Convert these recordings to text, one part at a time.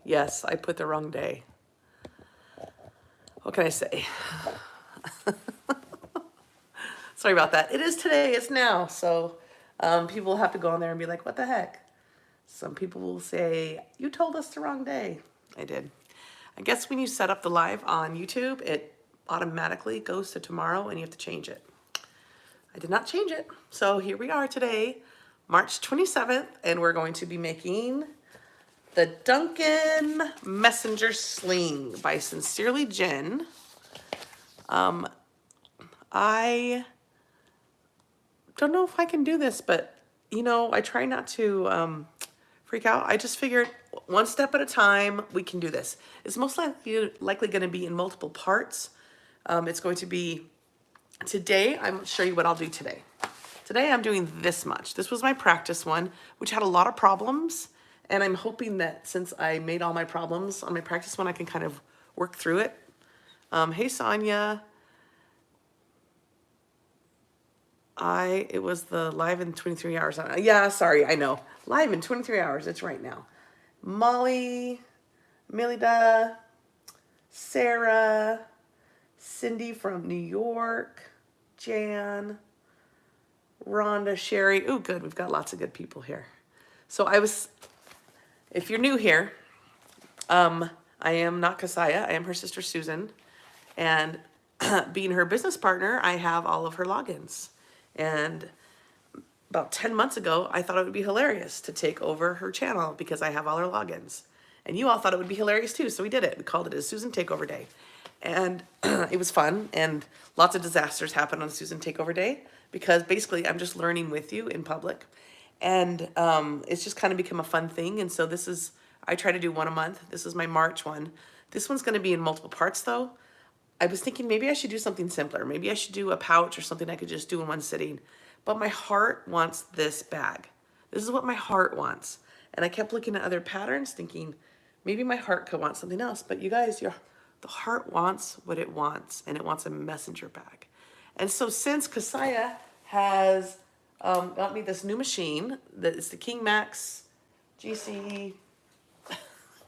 Yes, I put the wrong day. What can I say? Sorry about that. It is today, it's now. So people have to go on there and be like, what the heck? Some people will say, you told us the wrong day. I did. I guess when you set up the live on YouTube, it automatically goes to tomorrow and you have to change it. I did not change it. So here we are today, March 27th, and we're going to be making the Duncan Messenger Sling by Sincerely Jen. I don't know if I can do this, but you know, I try not to freak out. I just figured one step at a time, we can do this. It's most likely going to be in multiple parts. It's going to be, today, I'm going to show you what I'll do today. Today I'm doing this much. This was my practice one, which had a lot of problems. And I'm hoping that since I made all my problems on my practice one, I can kind of work through it. Hey, Sonia. It was the live in 23 hours. Yeah, sorry, I know. Live in 23 hours, it's right now. Molly, Melida, Sarah, Cindy from New York, Jan, Rhonda, Sherry. Oh, good, we've got lots of good people here. So if you're new here, I am not Kasaya, I am her sister Susan. And being her business partner, I have all of her logins. And about 10 months ago, I thought it would be hilarious to take over her channel because I have all her logins. And you all thought it would be hilarious too, so we did it. We called it a Susan Takeover Day. And it was fun, and lots of disasters happened on Susan Takeover Day because basically I'm just learning with you in public. And it's just kind of become a fun thing. And so I try to do one a month. This is my March one. This one's going to be in multiple parts though. I was thinking maybe I should do something simpler. Maybe I should do a pouch or something I could just do in one sitting. But my heart wants this bag. This is what my heart wants. And I kept looking at other patterns thinking, maybe my heart could want something else. But you guys, the heart wants what it wants, and it wants a messenger bag. And so since Kasaya has got me this new machine, that is the King Max GC,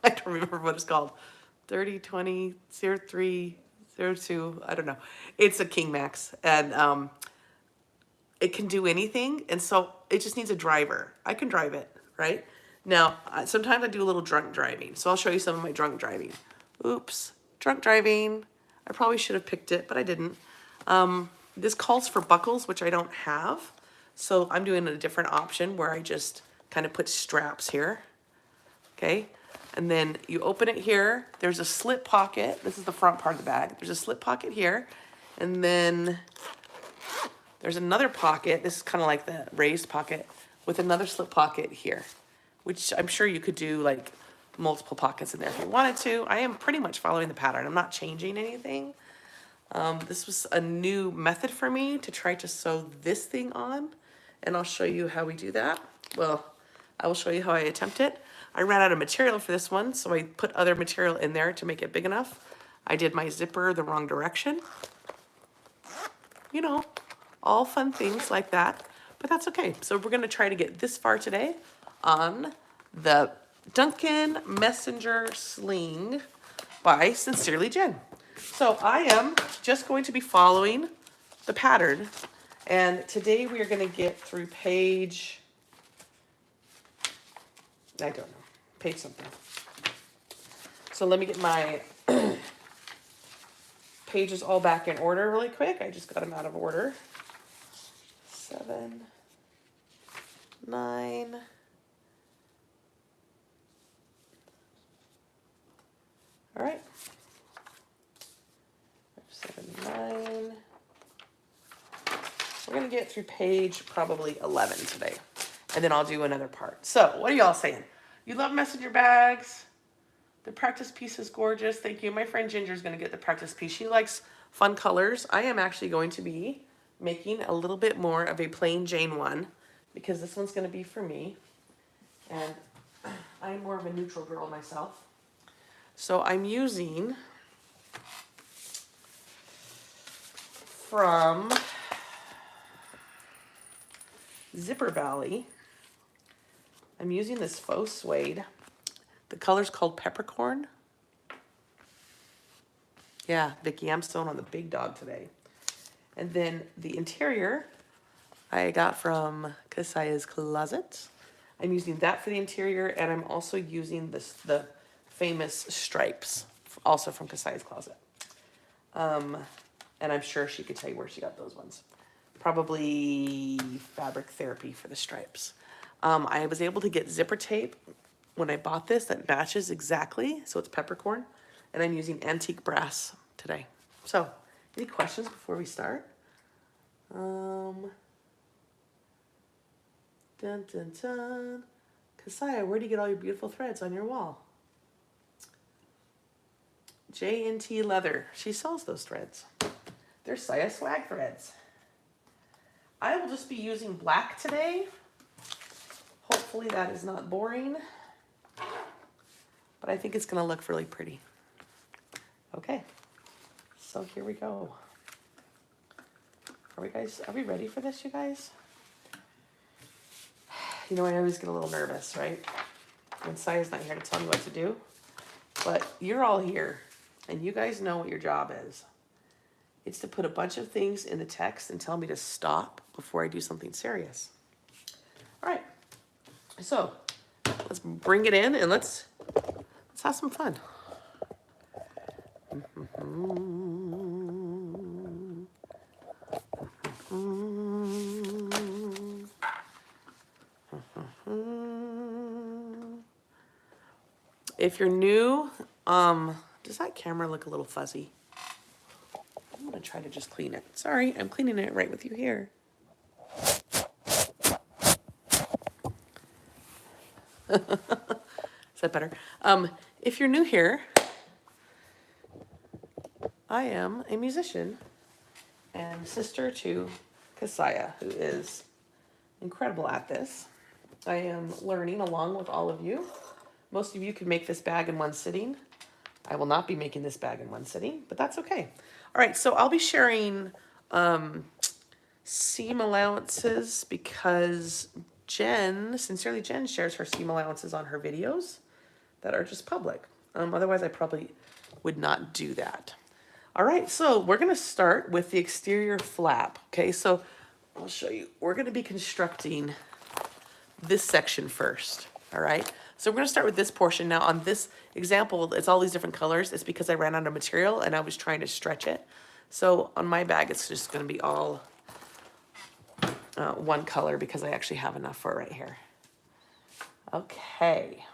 I don't remember what it's called, 3020 03 02, I don't know. It's a King Max, and it can do anything, and so it just needs a driver. I can drive it, right? Now, sometimes I do a little drunk driving, so I'll show you some of my drunk driving. Oops, drunk driving. I probably should have picked it, but I didn't. This calls for buckles, which I don't have, so I'm doing a different option where I just kind of put straps here, okay? And then you open it here. There's a slip pocket. This is the front part of the bag. There's a slip pocket here. And then there's another pocket. This is kind of like the raised pocket with another slip pocket here, which I'm sure you could do like multiple pockets in there if you wanted to. I am pretty much following the pattern. I'm not changing anything. This was a new method for me to try to sew this thing on. And I'll show you how we do that. Well, I will show you how I attempt it. I ran out of material for this one, so I put other material in there to make it big enough. I did my zipper the wrong direction. You know, all fun things like that, but that's okay. So we're gonna try to get this far today on the Duncan Messenger Sling by Sincerely Jen. So I am just going to be following the pattern, and today we are gonna get through page, I don't know, page something. So let me get my pages all back in order really quick. I just got them out of order. 7, 9. All right. 7, 9. We're gonna get through page probably 11 today, and then I'll do another part. So what are y'all saying? You love messenger bags? The practice piece is gorgeous. Thank you. My friend Ginger's gonna get the practice piece. She likes fun colors. I am actually going to be making a little bit more of a plain Jane one because this one's gonna be for me. And I'm more of a neutral girl myself. So I'm using from Zipper Valley. I'm using this faux suede. The color's called Peppercorn. Yeah, Vicki, I'm sewing on the big dog today. And then the interior I got from Kasaya's Closet. I'm using that for the interior, and I'm also using the famous stripes, also from Kasaya's Closet. And I'm sure she could tell you where she got those ones. Probably Fabric Therapy for the stripes. I was able to get zipper tape when I bought this that matches exactly, so it's peppercorn, and I'm using antique brass today. So, any questions before we start? Dun dun dun. Kasaya, where do you get all your beautiful threads on your wall? J&T Leather. She sells those threads. They're Saya swag threads. I will just be using black today. Hopefully that is not boring. But I think it's going to look really pretty. Okay. So here we go. Are we ready for this, you guys? You know, I always get a little nervous, right? When Saya's not here to tell me what to do. But you're all here, and you guys know what your job is. It's to put a bunch of things in the text and tell me to stop before I do something serious. All right. So let's bring it in and let's have some fun. If you're new, does that camera look a little fuzzy? I'm gonna try to just clean it. Sorry, I'm cleaning it right with you here. Is that better? If you're new here, I am a musician and sister to Kasaya, who is incredible at this. I am learning along with all of you. Most of you can make this bag in one sitting. I will not be making this bag in one sitting, but that's okay. All right, so I'll be sharing seam allowances because Sincerely Jen shares her seam allowances on her videos that are just public. Otherwise, I probably would not do that. All right, so we're gonna start with the exterior flap. Okay, so I'll show you. We're gonna be constructing this section first, all right? So we're gonna start with this portion. Now on this example, it's all these different colors. It's because I ran out of material and I was trying to stretch it. So on my bag, it's just gonna be all one color because I actually have enough for it right here. Okay.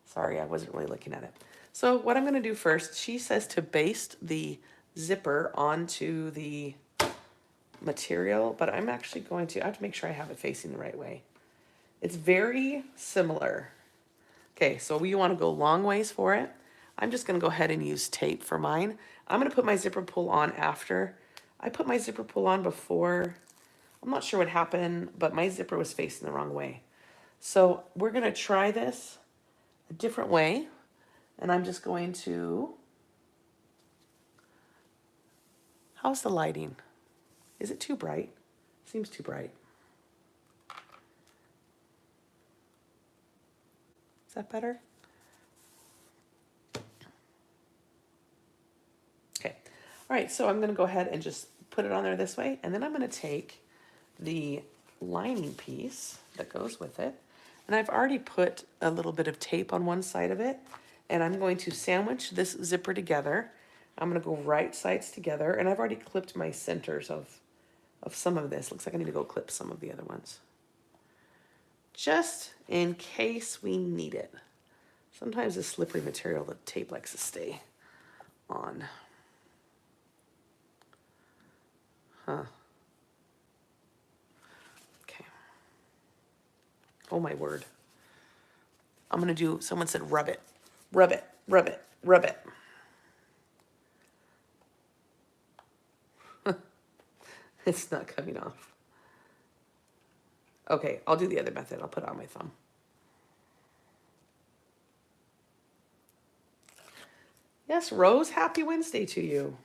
Sorry, I wasn't really looking at it. So what I'm gonna do first, she says to baste the zipper onto the material, but I'm actually I have to make sure I have it facing the right way. It's very similar. Okay, so we want to go long ways for it. I'm just going to go ahead and use tape for mine. I'm going to put my zipper pull on after. I put my zipper pull on before. I'm not sure what happened, but my zipper was facing the wrong way. So we're going to try this a different way. And I'm just going to... How's the lighting? Is it too bright? Seems too bright. Is that better? Okay. All right, so I'm going to go ahead and just put it on there this way. And then I'm going to take the lining piece that goes with it. And I've already put a little bit of tape on one side of it. And I'm going to sandwich this zipper together. I'm going to go right sides together. And I've already clipped my centers of some of this. Looks like I need to go clip some of the other ones, just in case we need it. Sometimes the slippery material, the tape likes to stay on. Huh. Okay. Oh my word. I'm gonna do, someone said rub it, rub it, rub it, rub it. It's not coming off. Okay, I'll do the other method. I'll put it on my thumb. Yes, Rose, happy Wednesday to you.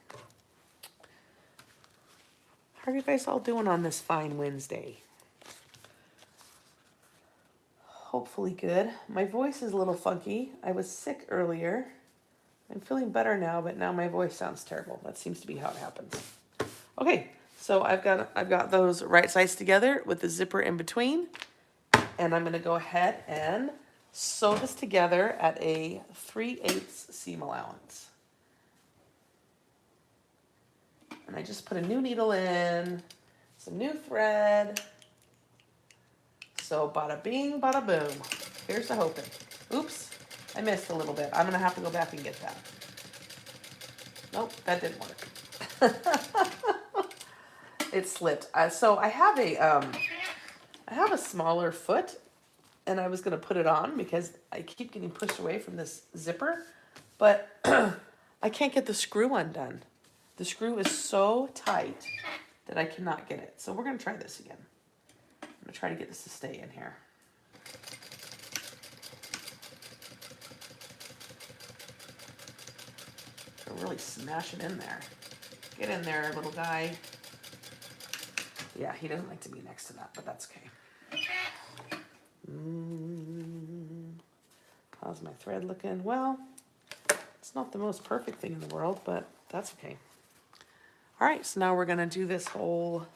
How are you guys all doing on this fine Wednesday? hopefully good. My voice is a little funky. I was sick earlier. I'm feeling better now, but now my voice sounds terrible. That seems to be how it happens. Okay, so I've got those right sides together with the zipper in between, and I'm gonna go ahead and sew this together at a 3/8 seam allowance. And I just put a new needle in, some new thread. So bada bing, bada boom. Here's the hoping. Oops, I missed a little bit. I'm gonna have to go back and get that. Nope, that didn't work. It slipped. So I have a smaller foot, and I was gonna put it on because I keep getting pushed away from this zipper, but I can't get the screw undone. The screw is so tight that I cannot get it. So we're gonna try this again. I'm gonna try to get this to stay in here. Really smash it in there. Get in there, little guy. Yeah, he doesn't like to be next to that, but that's okay. How's my thread looking? Well, it's not the most perfect thing in the world, but that's okay. All right, so now we're gonna do this whole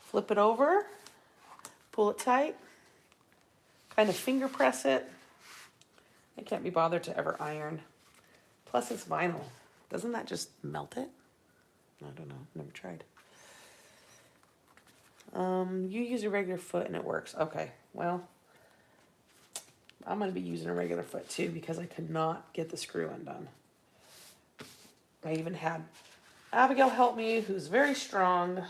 flip it over, pull it tight, kind of finger press it. I can't be bothered to ever iron. Plus it's vinyl. Doesn't that just melt it? I don't know, never tried. You use a regular foot and it works. Okay, well, I'm gonna be using a regular foot too because I could not get the screw undone. I even had Abigail help me, who's very strong.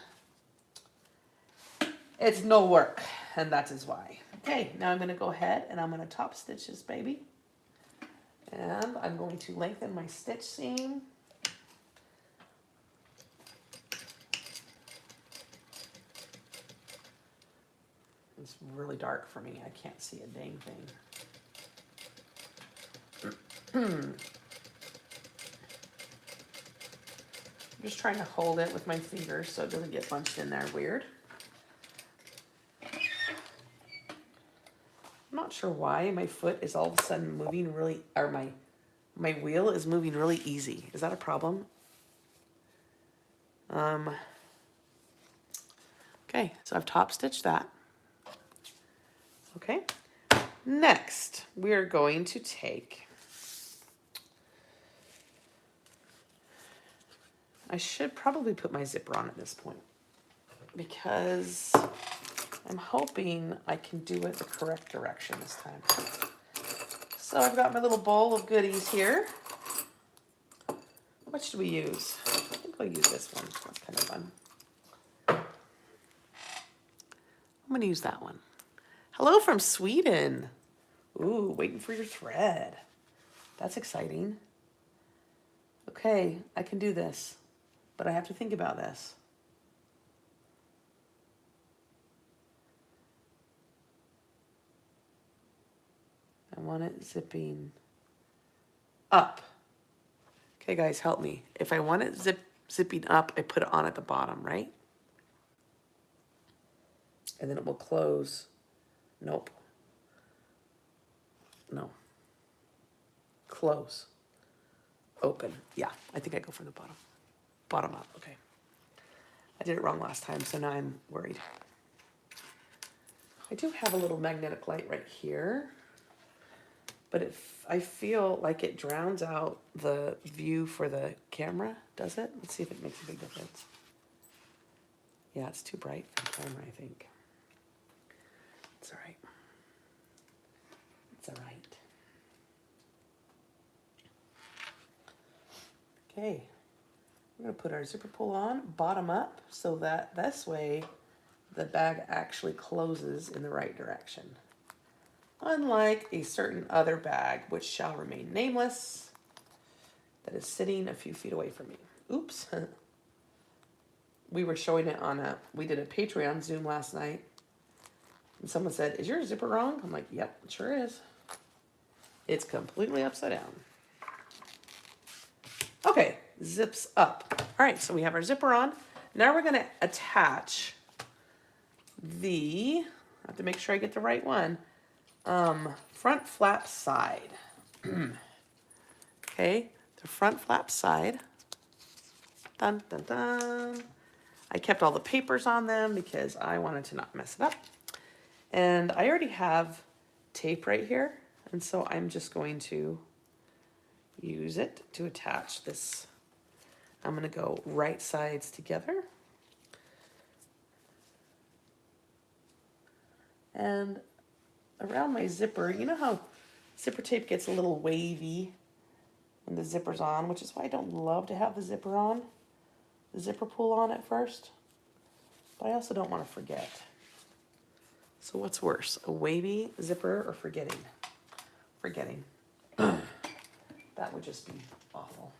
It's no work, and that is why. Okay, now I'm gonna go ahead and I'm gonna top stitch this baby. And I'm going to lengthen my stitch seam. It's really dark for me. I can't see a dang thing. I'm just trying to hold it with my fingers so it doesn't get bunched in there weird. I'm not sure why my foot is all of a sudden moving really, or my wheel is moving really easy. Is that a problem? Okay, so I've top stitched that. Okay, next we are going to take, I should probably put my zipper on at this point because I'm hoping I can do it the correct direction this time. So I've got my little bowl of goodies here. Which do we use? I think I'll use this one. That's kind of fun. I'm gonna use that one. Hello from Sweden. Ooh, waiting for your thread. That's exciting. Okay, I can do this, but I have to think about this. I want it zipping up. Okay, guys, help me. If I want it zipping up, I put it on at the bottom, right? And then it will close. Nope. No. Close. Open. Yeah, I think I go from the bottom. Bottom up, okay. I did it wrong last time, so now I'm worried. I do have a little magnetic light right here, but I feel like it drowns out the view for the camera. Does it? Let's see if it makes a big difference. Yeah, it's too bright for the camera, I think. It's all right. It's all right. Okay, we're gonna put our zipper pull on bottom up so that this way the bag actually closes in the right direction. Unlike a certain other bag, which shall remain nameless, that is sitting a few feet away from me. Oops. We were showing it on we did a Patreon Zoom last night. And someone said, "Is your zipper wrong?" I'm like, "Yep, it sure is. It's completely upside down." Okay, zips up. All right, so we have our zipper on. Now we're gonna attach I have to make sure I get the right one, front flap side. Okay, the front flap side. Dun, dun, dun. I kept all the papers on them because I wanted to not mess it up. And I already have tape right here. And so I'm just going to use it to attach this. I'm going to go right sides together. And around my zipper, you know how zipper tape gets a little wavy when the zipper's on, which is why I don't love to have the zipper on, the zipper pull on at first. But I also don't want to forget. So what's worse, a wavy zipper or forgetting? Forgetting. That would just be awful.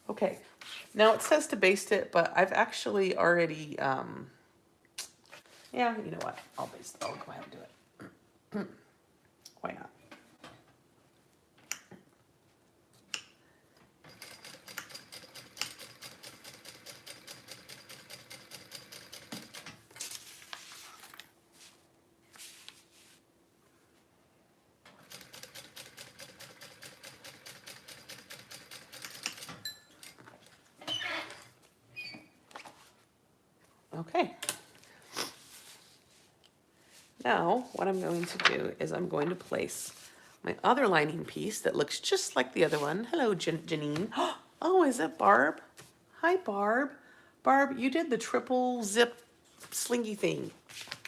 Okay, now it says to baste it, but I've actually already, yeah, you know what? I'll baste it. I'll go ahead and do it. Why not? Okay. Now, what I'm going to do is I'm going to place my other lining piece that looks just like the other one. Hello, Janine. Oh, is it Barb? Hi, Barb. Barb, you did the triple zip slingy thing.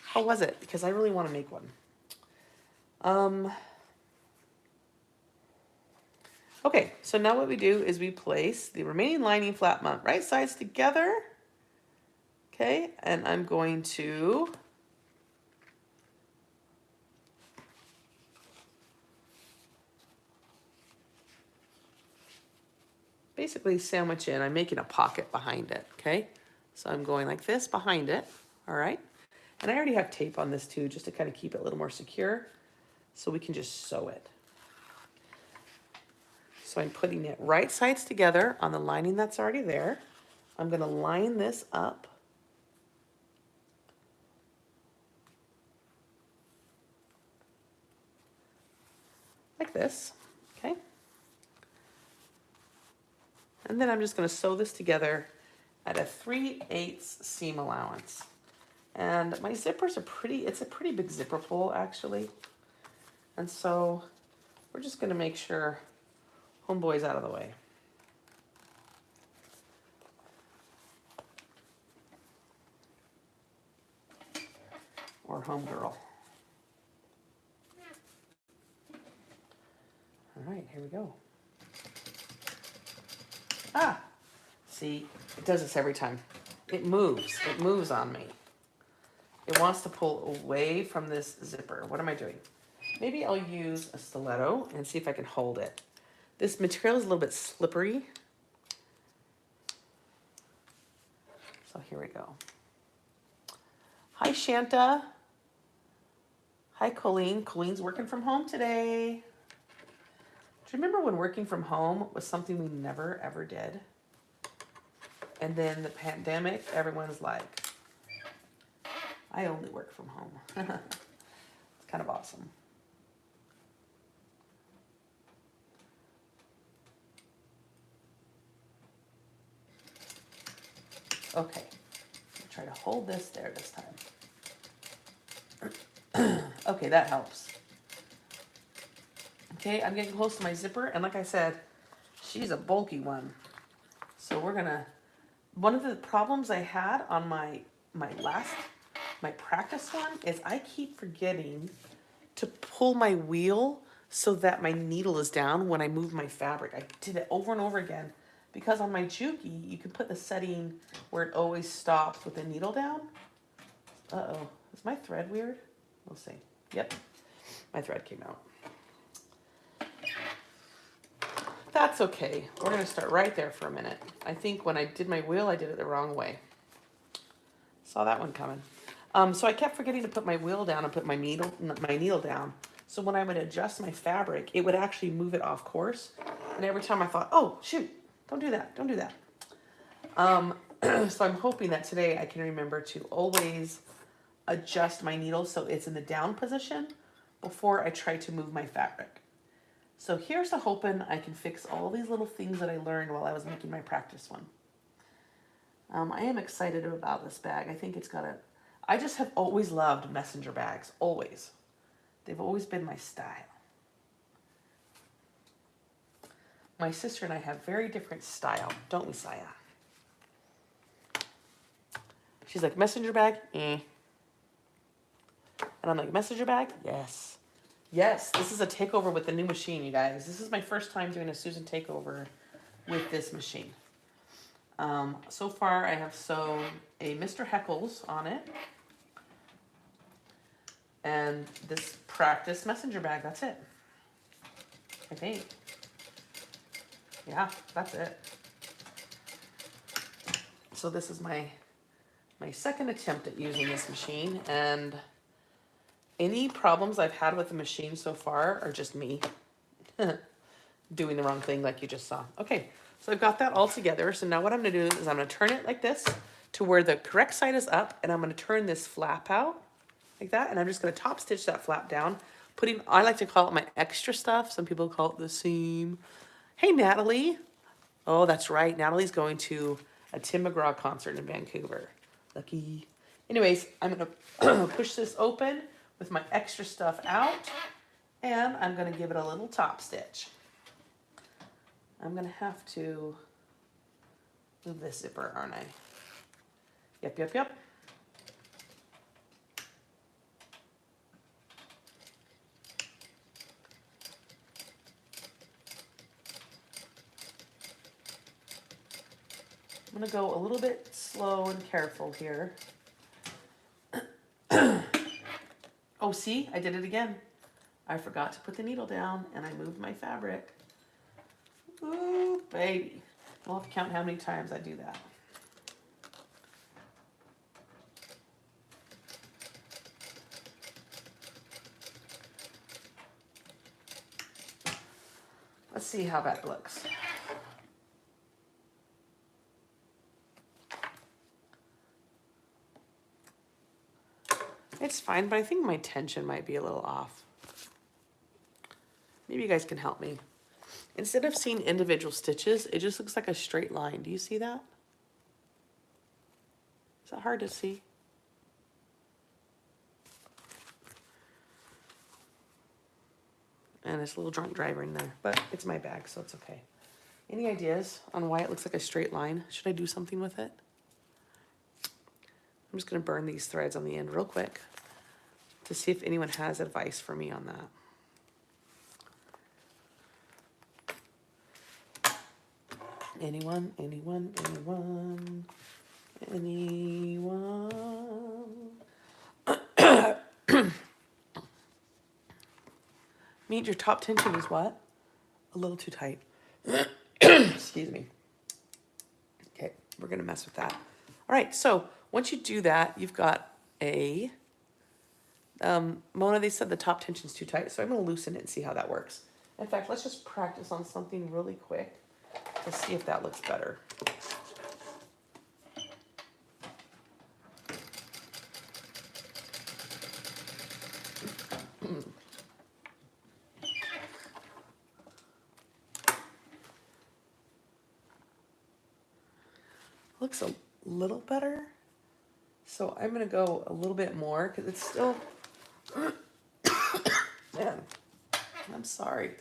How was it? Because I really want to make one. Okay, so now what we do is we place the remaining lining flap mount right sides together. Okay, and I'm going to basically sandwich in. I'm making a pocket behind it, okay? So I'm going like this behind it, all right? And I already have tape on this too, just to kind of keep it a little more secure, so we can just sew it. So I'm putting it right sides together on the lining that's already there. I'm gonna line this up. Like this, okay? And then I'm just gonna sew this together at a 3/8 seam allowance. And my zippers are it's a pretty big zipper pull actually. And so we're just gonna make sure homeboy's out of the way. Or homegirl. All right, here we go. Ah, see, it does this every time. It moves on me. It wants to pull away from this zipper. What am I doing? Maybe I'll use a stiletto and see if I can hold it. This material is a little bit slippery. So here we go. Hi, Shanta. Hi, Colleen. Colleen's working from home today. Do you remember when working from home was something we never, ever did? And then the pandemic, everyone's like, I only work from home. It's kind of awesome. Okay, I'll try to hold this there this time. Okay, that helps. Okay, I'm getting close to my zipper, and like I said, she's a bulky one. So we're gonna, one of the problems I had on my practice one is I keep forgetting to pull my wheel so that my needle is down when I move my fabric. I did it over and over again because on my Juki, you can put the setting where it always stops with the needle down. Uh-oh, is my thread weird? We'll see. Yep, my thread came out. That's okay. We're gonna start right there for a minute. I think when I did my wheel, I did it the wrong way. Saw that one coming. So I kept forgetting to put my wheel down and put my needle down. So when I would adjust my fabric, it would actually move it off course. And every time I thought, oh, shoot, don't do that, don't do that. So I'm hoping that today I can remember to always adjust my needle so it's in the down position before I try to move my fabric. So here's a hoping I can fix all these little things that I learned while I was making my practice one. I am excited about this bag. I think it's got a... I just have always loved messenger bags, always. They've always been my style. My sister and I have very different style, don't we, Saya? She's like, messenger bag? And I'm like, messenger bag? Yes. Yes, this is a takeover with the new machine, you guys. This is my first time doing a Susan takeover with this machine. So far, I have sewn a Mr. Heckles on it. And this practice messenger bag, that's it. I think. Yeah, that's it. So this is my second attempt at using this machine, and any problems I've had with the machine so far are just me doing the wrong thing like you just saw. Okay, so I've got that all together. So now what I'm gonna do is I'm gonna turn it like this to where the correct side is up, and I'm gonna turn this flap out like that, and I'm just gonna top stitch that flap down, putting, I like to call it my extra stuff. Some people call it the seam. Hey, Natalie. Oh, that's right. Natalie's going to a Tim McGraw concert in Vancouver. Lucky. Anyways, I'm going to push this open with my extra stuff out, and I'm going to give it a little top stitch. I'm going to have to move this zipper, aren't I? Yep, yep, yep. I'm going to go a little bit slow and careful here. Oh, see, I did it again. I forgot to put the needle down and I moved my fabric. Ooh, baby. We'll have to count how many times I do that. Let's see how that looks. It's fine, but I think my tension might be a little off. Maybe you guys can help me. Instead of seeing individual stitches, it just looks like a straight line. Do you see that? Is that hard to see? And it's a little drunk driver in there, but it's my bag, so it's okay. Any ideas on why it looks like a straight line? Should I do something with it? I'm just gonna burn these threads on the end real quick to see if anyone has advice for me on that. Anyone, anyone, anyone, anyone? Means your top tension is what? A little too tight. Excuse me. Okay, we're gonna mess with that. All right, so once you do that, you've got a, Mona, they said the top tension's too tight, so I'm gonna loosen it and see how that works. In fact, let's just practice on something really quick to see if that looks better. Looks a little better. So I'm gonna go a little bit more because it's still, man, I'm sorry.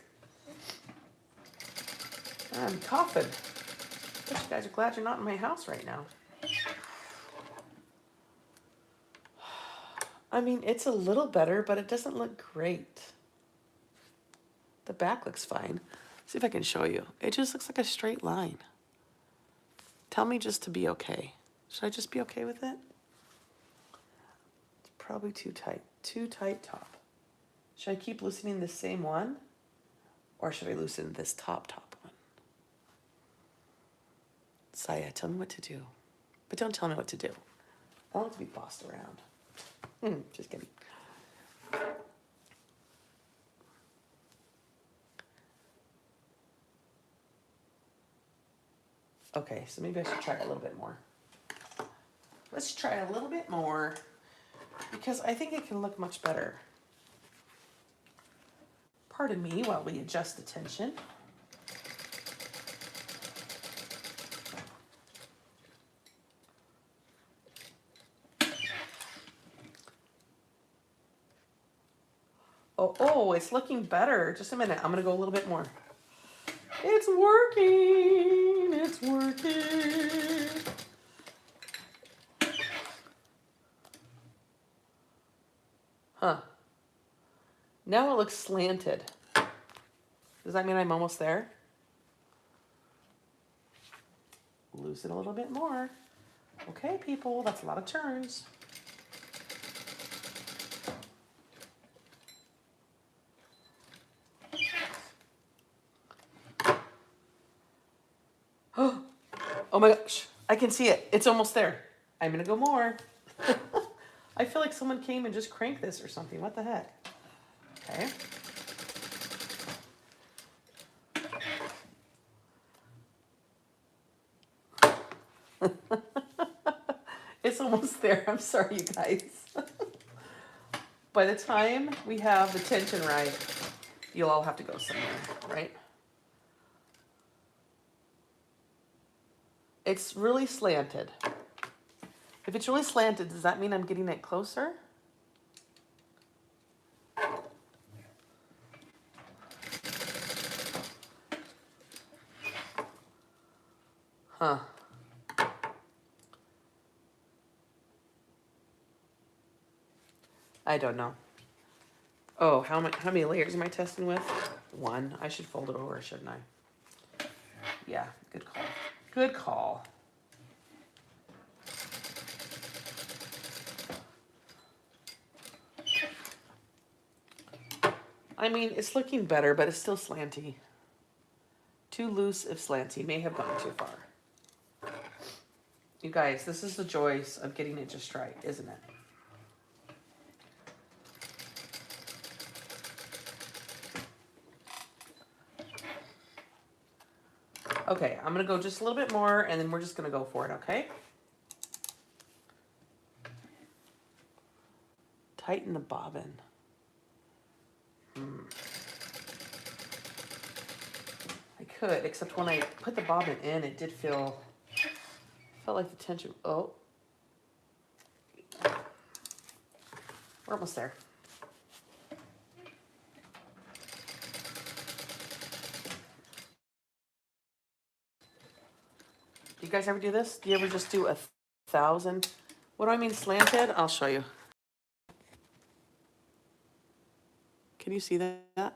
I'm coughing. I guess you guys are glad you're not in my house right now. I mean, it's a little better, but it doesn't look great. The back looks fine. See if I can show you. It just looks like a straight line. Tell me just to be okay. Should I just be okay with it? It's probably too tight. Too tight top. Should I keep loosening the same one? Or should I loosen this top one? Saya, tell me what to do. But don't tell me what to do. I don't like to be bossed around. Just kidding. Okay, so maybe I should try a little bit more. Let's try a little bit more. because I think it can look much better. Pardon me while we adjust the tension. Oh, it's looking better. Just a minute. I'm going to go a little bit more. It's working. It's working. Huh. Now it looks slanted. Does that mean I'm almost there? Loosen a little bit more. Okay, people, that's a lot of turns. Oh my gosh, I can see it. It's almost there. I'm gonna go more. I feel like someone came and just cranked this or something. What the heck? Okay. It's almost there. I'm sorry, you guys. By the time we have the tension right, you'll all have to go somewhere, right? It's really slanted. If it's really slanted, does that mean I'm getting it closer? Huh. I don't know. Oh, how many layers am I testing with? 1. I should fold it over, shouldn't I? Yeah, good call. Good call. I mean, it's looking better, but it's still slanty. Too loose if slanty. May have gone too far. You guys, this is the joys of getting it just right, isn't it? Okay, I'm going to go just a little bit more, and then we're just going to go for it, okay? Tighten the bobbin. I could, except when I put the bobbin in, it did felt like the tension, oh. We're almost there. Do you guys ever do this? Do you ever just do 1,000? What do I mean slanted? I'll show you. Can you see that?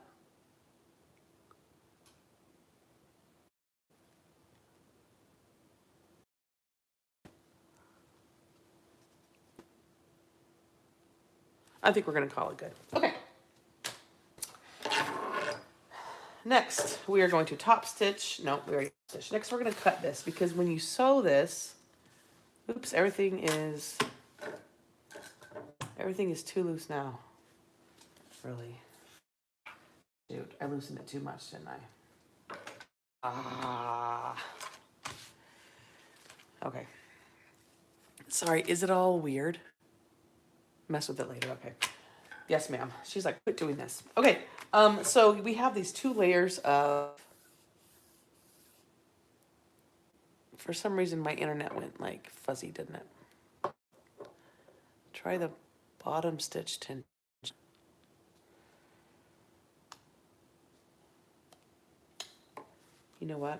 I think we're going to call it good. Okay. Next, we are going to top stitch. No, we already stitched. Next, we're going to cut this because when you sew this, oops, everything is too loose now. Really. Dude, I loosened it too much, didn't I? Okay. Sorry, is it all weird? Mess with it later, okay. Yes, ma'am. She's like, quit doing this. Okay, so we have these 2 layers of, for some reason my internet went like fuzzy, didn't it? Try the bottom stitch tension. You know what?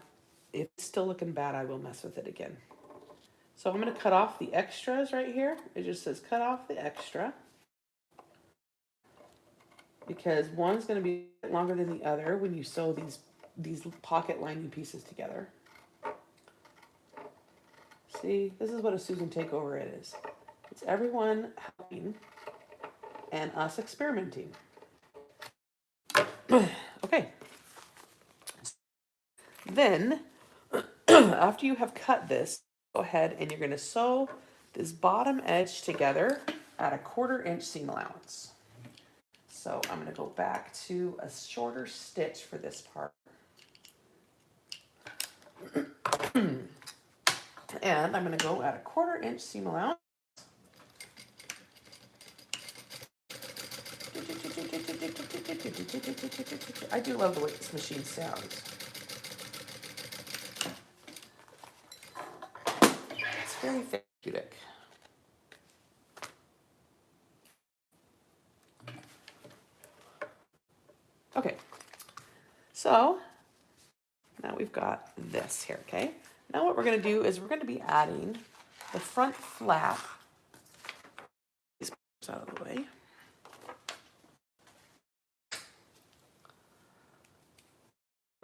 If it's still looking bad, I will mess with it again. So I'm going to cut off the extras right here. It just says cut off the extra. Because one's going to be longer than the other when you sew these pocket lining pieces together. See, this is what a Susan Takeover is. It's everyone helping and us experimenting. Okay. Then, after you have cut this, go ahead and you're going to sew this bottom edge together at a 1/4 inch seam allowance. So I'm going to go back to a shorter stitch for this part. And I'm going to go at a 1/4 inch seam allowance. I do love the way this machine sounds. It's very therapeutic. Okay, so now we've got this here, okay? Now what we're gonna do is we're gonna be adding the front flap. These out of the way.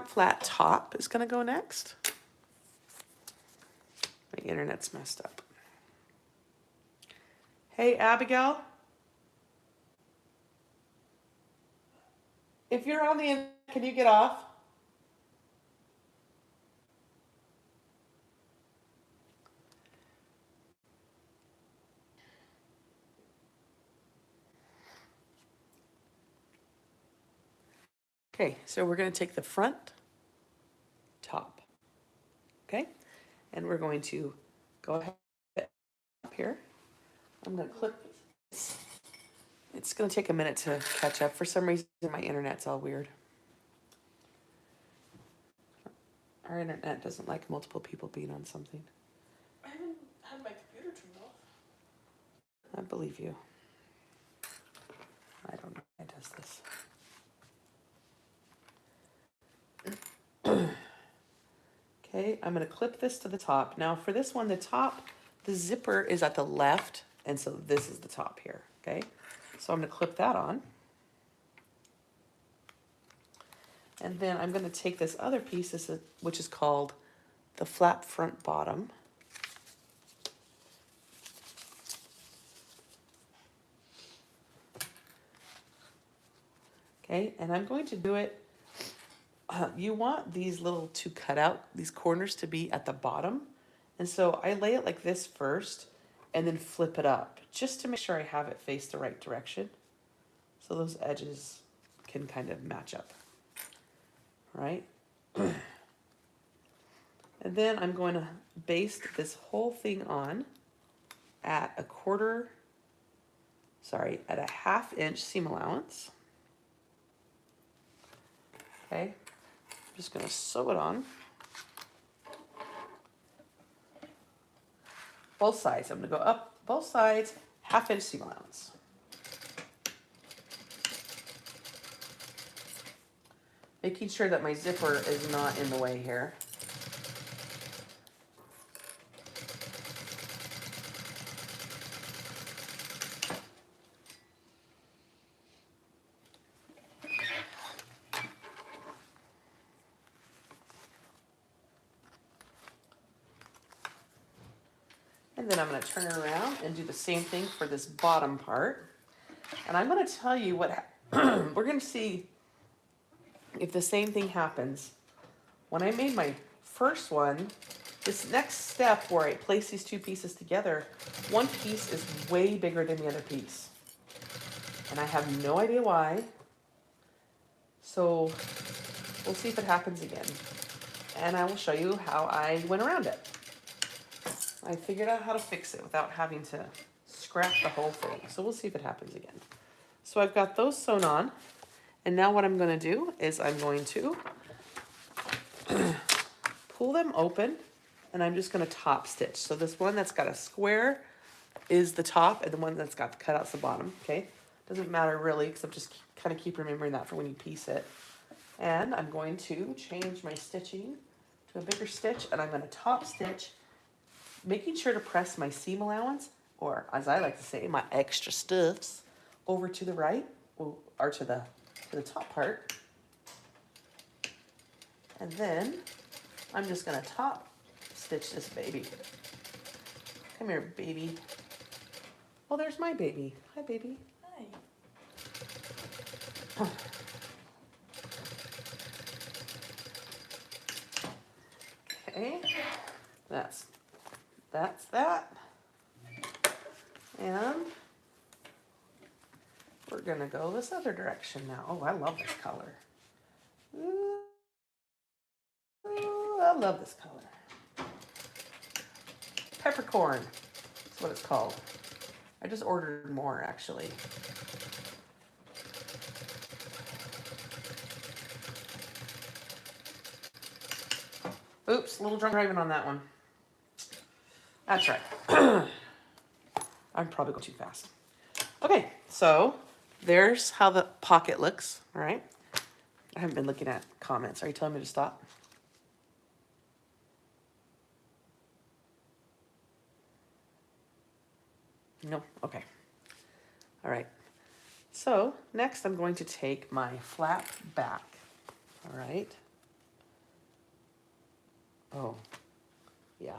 Flat top is gonna go next. My internet's messed up. Hey, Abigail. If you're on the internet, can you get off? Okay, so we're going to take the front top, okay? And we're going to go ahead up here. I'm going to clip this. It's going to take a minute to catch up. For some reason, my internet's all weird. Our internet doesn't like multiple people being on something. I haven't had my computer turned off. I believe you. I don't know why it does this. Okay, I'm going to clip this to the top. Now for this one, the top, the zipper is at the left, and so this is the top here, okay? So I'm going to clip that on. And then I'm going to take this other piece, which is called the flap front bottom. Okay, and I'm going to do it. You want these little two cutout, these corners to be at the bottom. And so I lay it like this first and then flip it up just to make sure I have it face the right direction. So those edges can kind of match up, right? And then I'm going to baste this whole thing on at a 1/2 inch seam allowance. Okay, I'm just going to sew it on. Both sides. I'm going to go up both sides, 1/2 inch seam allowance. Making sure that my zipper is not in the way here. And then I'm going to turn it around and do the same thing for this bottom part. And I'm going to tell you what we're going to see if the same thing happens. When I made my first one, this next step where I place these two pieces together, one piece is way bigger than the other piece. And I have no idea why. So we'll see if it happens again. And I will show you how I went around it. I figured out how to fix it without having to scrap the whole thing. So we'll see if it happens again. So I've got those sewn on. And now what I'm going to do is I'm going to pull them open and I'm just going to top stitch. So this one that's got a square is the top and the one that's got the cutouts the bottom. Okay, doesn't matter really because I'm just kind of keep remembering that for when you piece it. And I'm going to change my stitching to a bigger stitch and I'm going to top stitch, making sure to press my seam allowance, or as I like to say, my extra stuffs, over to the right, or to the top part. And then I'm just going to top stitch this baby. Come here, baby. Oh, there's my baby. Hi, baby. Hi. Okay, that's that. And we're gonna go this other direction now. Oh, I love this color. Ooh, I love this color. Peppercorn, that's what it's called. I just ordered more, actually. Oops, a little drunk driving on that one. That's right. I'm probably going too fast. Okay, so there's how the pocket looks, all right? I haven't been looking at comments. Are you telling me to stop? No? Okay. All right. So next I'm going to take my flap back, all right? Oh, yeah.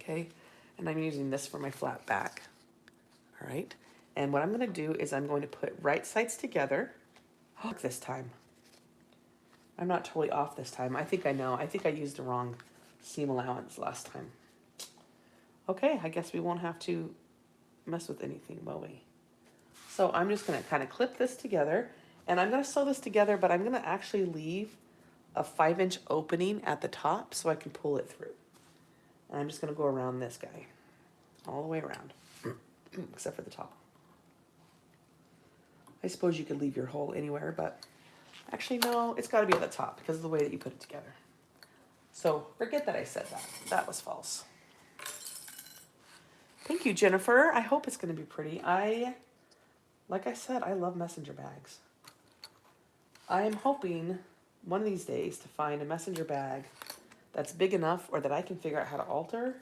Okay, and I'm using this for my flat back, all right? And what I'm gonna do is I'm going to put right sides together. This time. I'm not totally off this time. I think I know. I think I used the wrong seam allowance last time. Okay, I guess we won't have to mess with anything, will we? So I'm just gonna kind of clip this together, and I'm gonna sew this together, but I'm gonna actually leave a 5-inch opening at the top so I can pull it through. And I'm just gonna go around this guy, all the way around, except for the top. I suppose you could leave your hole anywhere, but actually no, it's gotta be at the top because of the way that you put it together. So forget that I said that. That was false. Thank you, Jennifer. I hope it's gonna be pretty. Like I said, I love messenger bags. I am hoping one of these days to find a messenger bag that's big enough or that I can figure out how to alter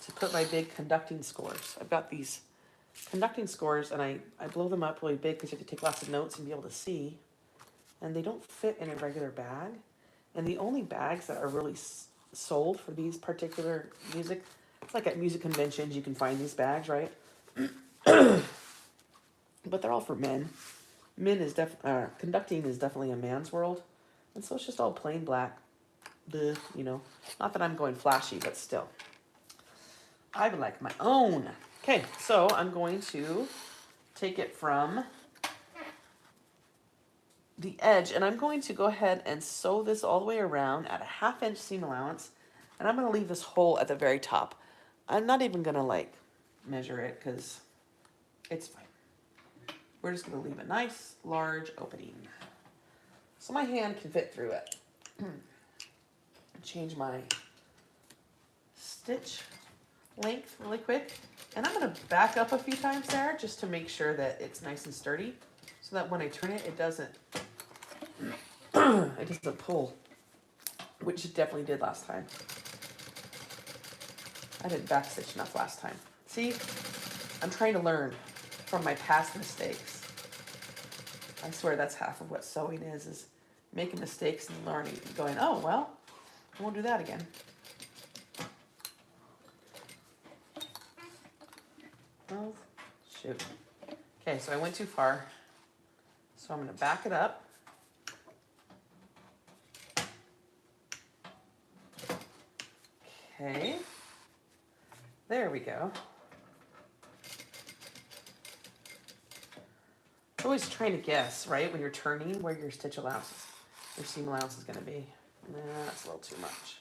to put my big conducting scores. I've got these conducting scores and I blow them up really big because you have to take lots of notes and be able to see. And they don't fit in a regular bag. And the only bags that are really sold for these particular music, it's like at music conventions you can find these bags, right? But they're all for men. Conducting is definitely a man's world. And so it's just all plain black. Bleh, you know, not that I'm going flashy, but still. I would like my own. Okay, so I'm going to take it from the edge and I'm going to go ahead and sew this all the way around at a 1/2-inch seam allowance. And I'm going to leave this hole at the very top. I'm not even going to like measure it because it's fine. We're just going to leave a nice large opening so my hand can fit through it. Change my stitch length really quick. And I'm going to back up a few times there just to make sure that it's nice and sturdy so that when I turn it, it doesn't pull, which it definitely did last time. I didn't backstitch enough last time. See, I'm trying to learn from my past mistakes. I swear that's half of what sewing is making mistakes and learning and going, oh, well, I won't do that again. Oh, shoot. Okay, so I went too far. So I'm going to back it up. Okay. There we go. Always trying to guess, right, when you're turning where your stitch allowance, your seam allowance is going to be. Nah, that's a little too much.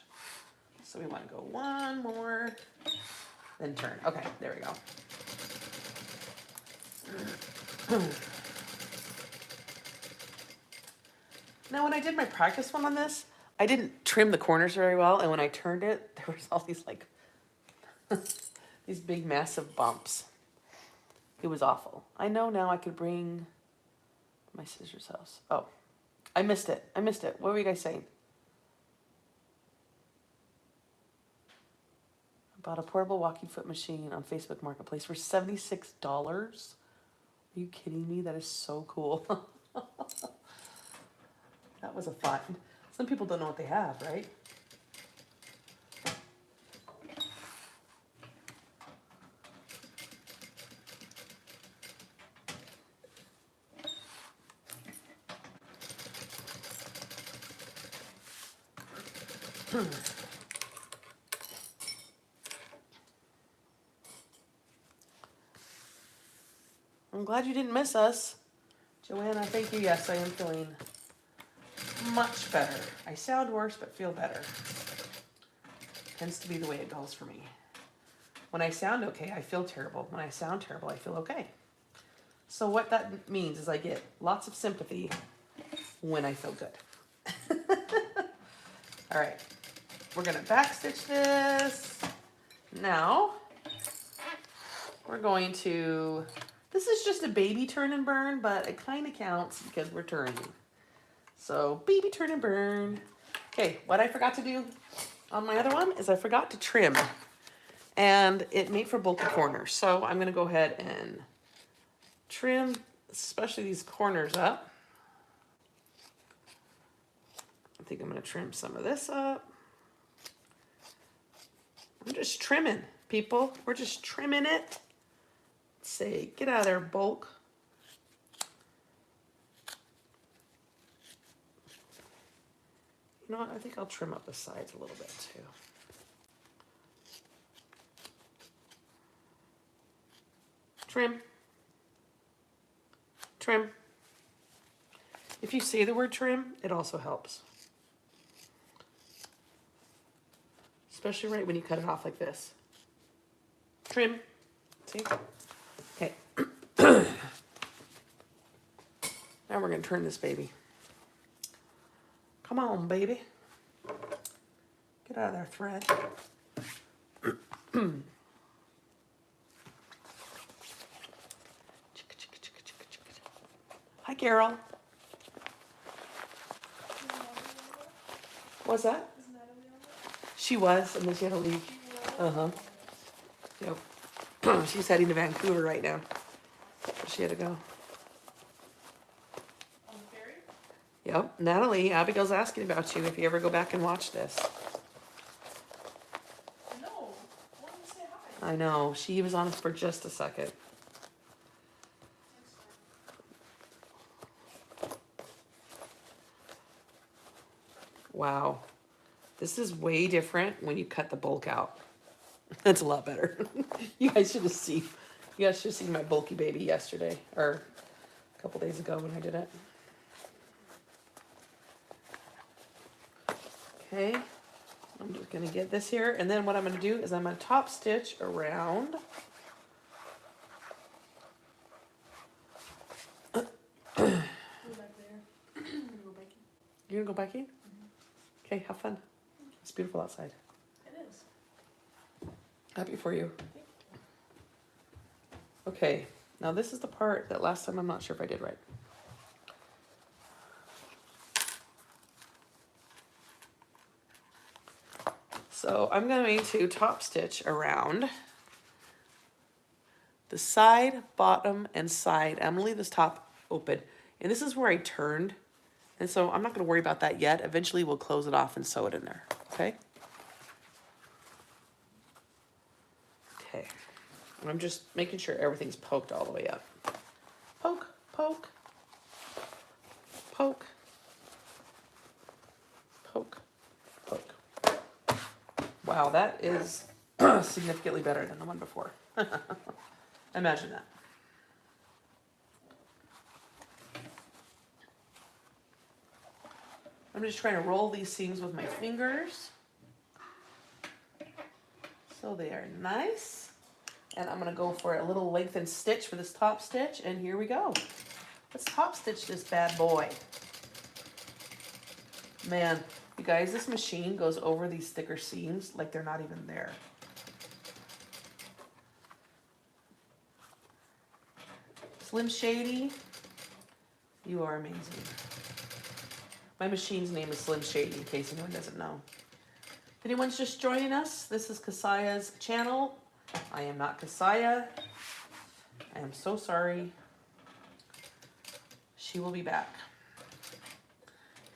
So we want to go one more, then turn. Okay, there we go. Now, when I did my practice one on this, I didn't trim the corners very well, and when I turned it, there was all these like these big massive bumps. It was awful. I know now I could bring my sister's house. Oh, I missed it. What were you guys saying? I bought a portable walking foot machine on Facebook Marketplace for $76. Are you kidding me? That is so cool. That was a find. Some people don't know what they have, right? I'm glad you didn't miss us. Joanna, thank you. Yes, I am feeling much better. I sound worse, but feel better. Tends to be the way it goes for me. When I sound okay, I feel terrible. When I sound terrible, I feel okay. So what that means is I get lots of sympathy when I feel good. All right, we're gonna backstitch this. Now, we're going to, this is just a baby turn and burn, but it kind of counts because we're turning. So baby turn and burn. Okay, what I forgot to do on my other one is I forgot to trim. And it made for bulky corners. So I'm gonna go ahead and trim, especially these corners up. I think I'm gonna trim some of this up. I'm just trimming, people. We're just trimming it. Say, get out of there, bulk. You know what? I think I'll trim up the sides a little bit too. Trim. Trim. If you say the word trim, it also helps. Especially right when you cut it off like this. Trim. See? Okay. Now we're going to turn this baby. Come on, baby. Get out of there, thread. Hi, Carol. What's that? She was, and then she had to leave. Uh-huh. Yep. She's heading to Vancouver right now. She had to go. On the ferry? Yep. Natalie, Abigail's asking about you if you ever go back and watch this. No. I wanted to say hi. I know. She was on for just a second. Wow. This is way different when you cut the bulk out. That's a lot better. You guys should have seen. You guys should have seen my bulky baby yesterday, or a couple days ago when I did it. Okay, I'm just gonna get this here, and then what I'm gonna do is I'm gonna top stitch around. Go back there. I'm gonna go baking. You gonna go biking? Okay, have fun. It's beautiful outside. It is. Happy for you. Okay, now this is the part that last time I'm not sure if I did right. So I'm going to top stitch around the side, bottom, and side. I'm gonna leave this top open. And this is where I turned. And so I'm not gonna worry about that yet. Eventually we'll close it off and sew it in there, okay? Okay, I'm just making sure everything's poked all the way up. Poke, poke, poke, poke, poke. Wow, that is significantly better than the one before. Imagine that. I'm just trying to roll these seams with my fingers so they are nice. And I'm gonna go for a little lengthened stitch for this top stitch, and here we go. Let's top stitch this bad boy. Man, you guys, this machine goes over these thicker seams like they're not even there. Slim Shady, you are amazing. My machine's name is Slim Shady, in case anyone doesn't know. If anyone's just joining us, this is Kasaya's channel. I am not Kasaya. I am so sorry. She will be back.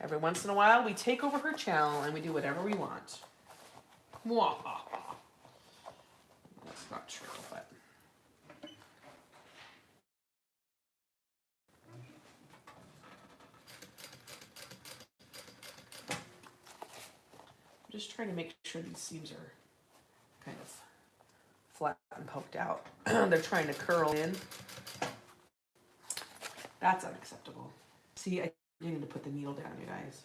Every once in a while, we take over her channel and we do whatever we want. That's not true, but... I'm just trying to make sure these seams are kind of flat and poked out. They're trying to curl in. That's unacceptable. See, I need to put the needle down, you guys.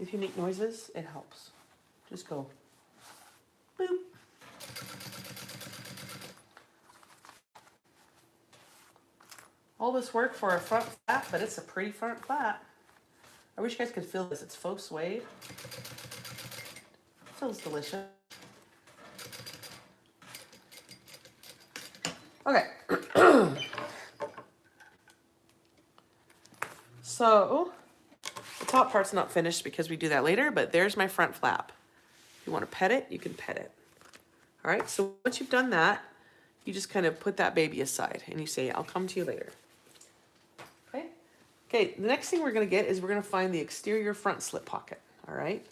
If you make noises, it helps. Just go boop. All this work for a front flap, but it's a pretty front flap. I wish you guys could feel this. It's faux suede. It feels delicious. Okay. So, the top part's not finished because we do that later, but there's my front flap. If you want to pet it, you can pet it. All right, so once you've done that, you just kind of put that baby aside and you say, I'll come to you later. Okay? Okay, the next thing we're going to get is we're going to find the exterior front slip pocket. All right?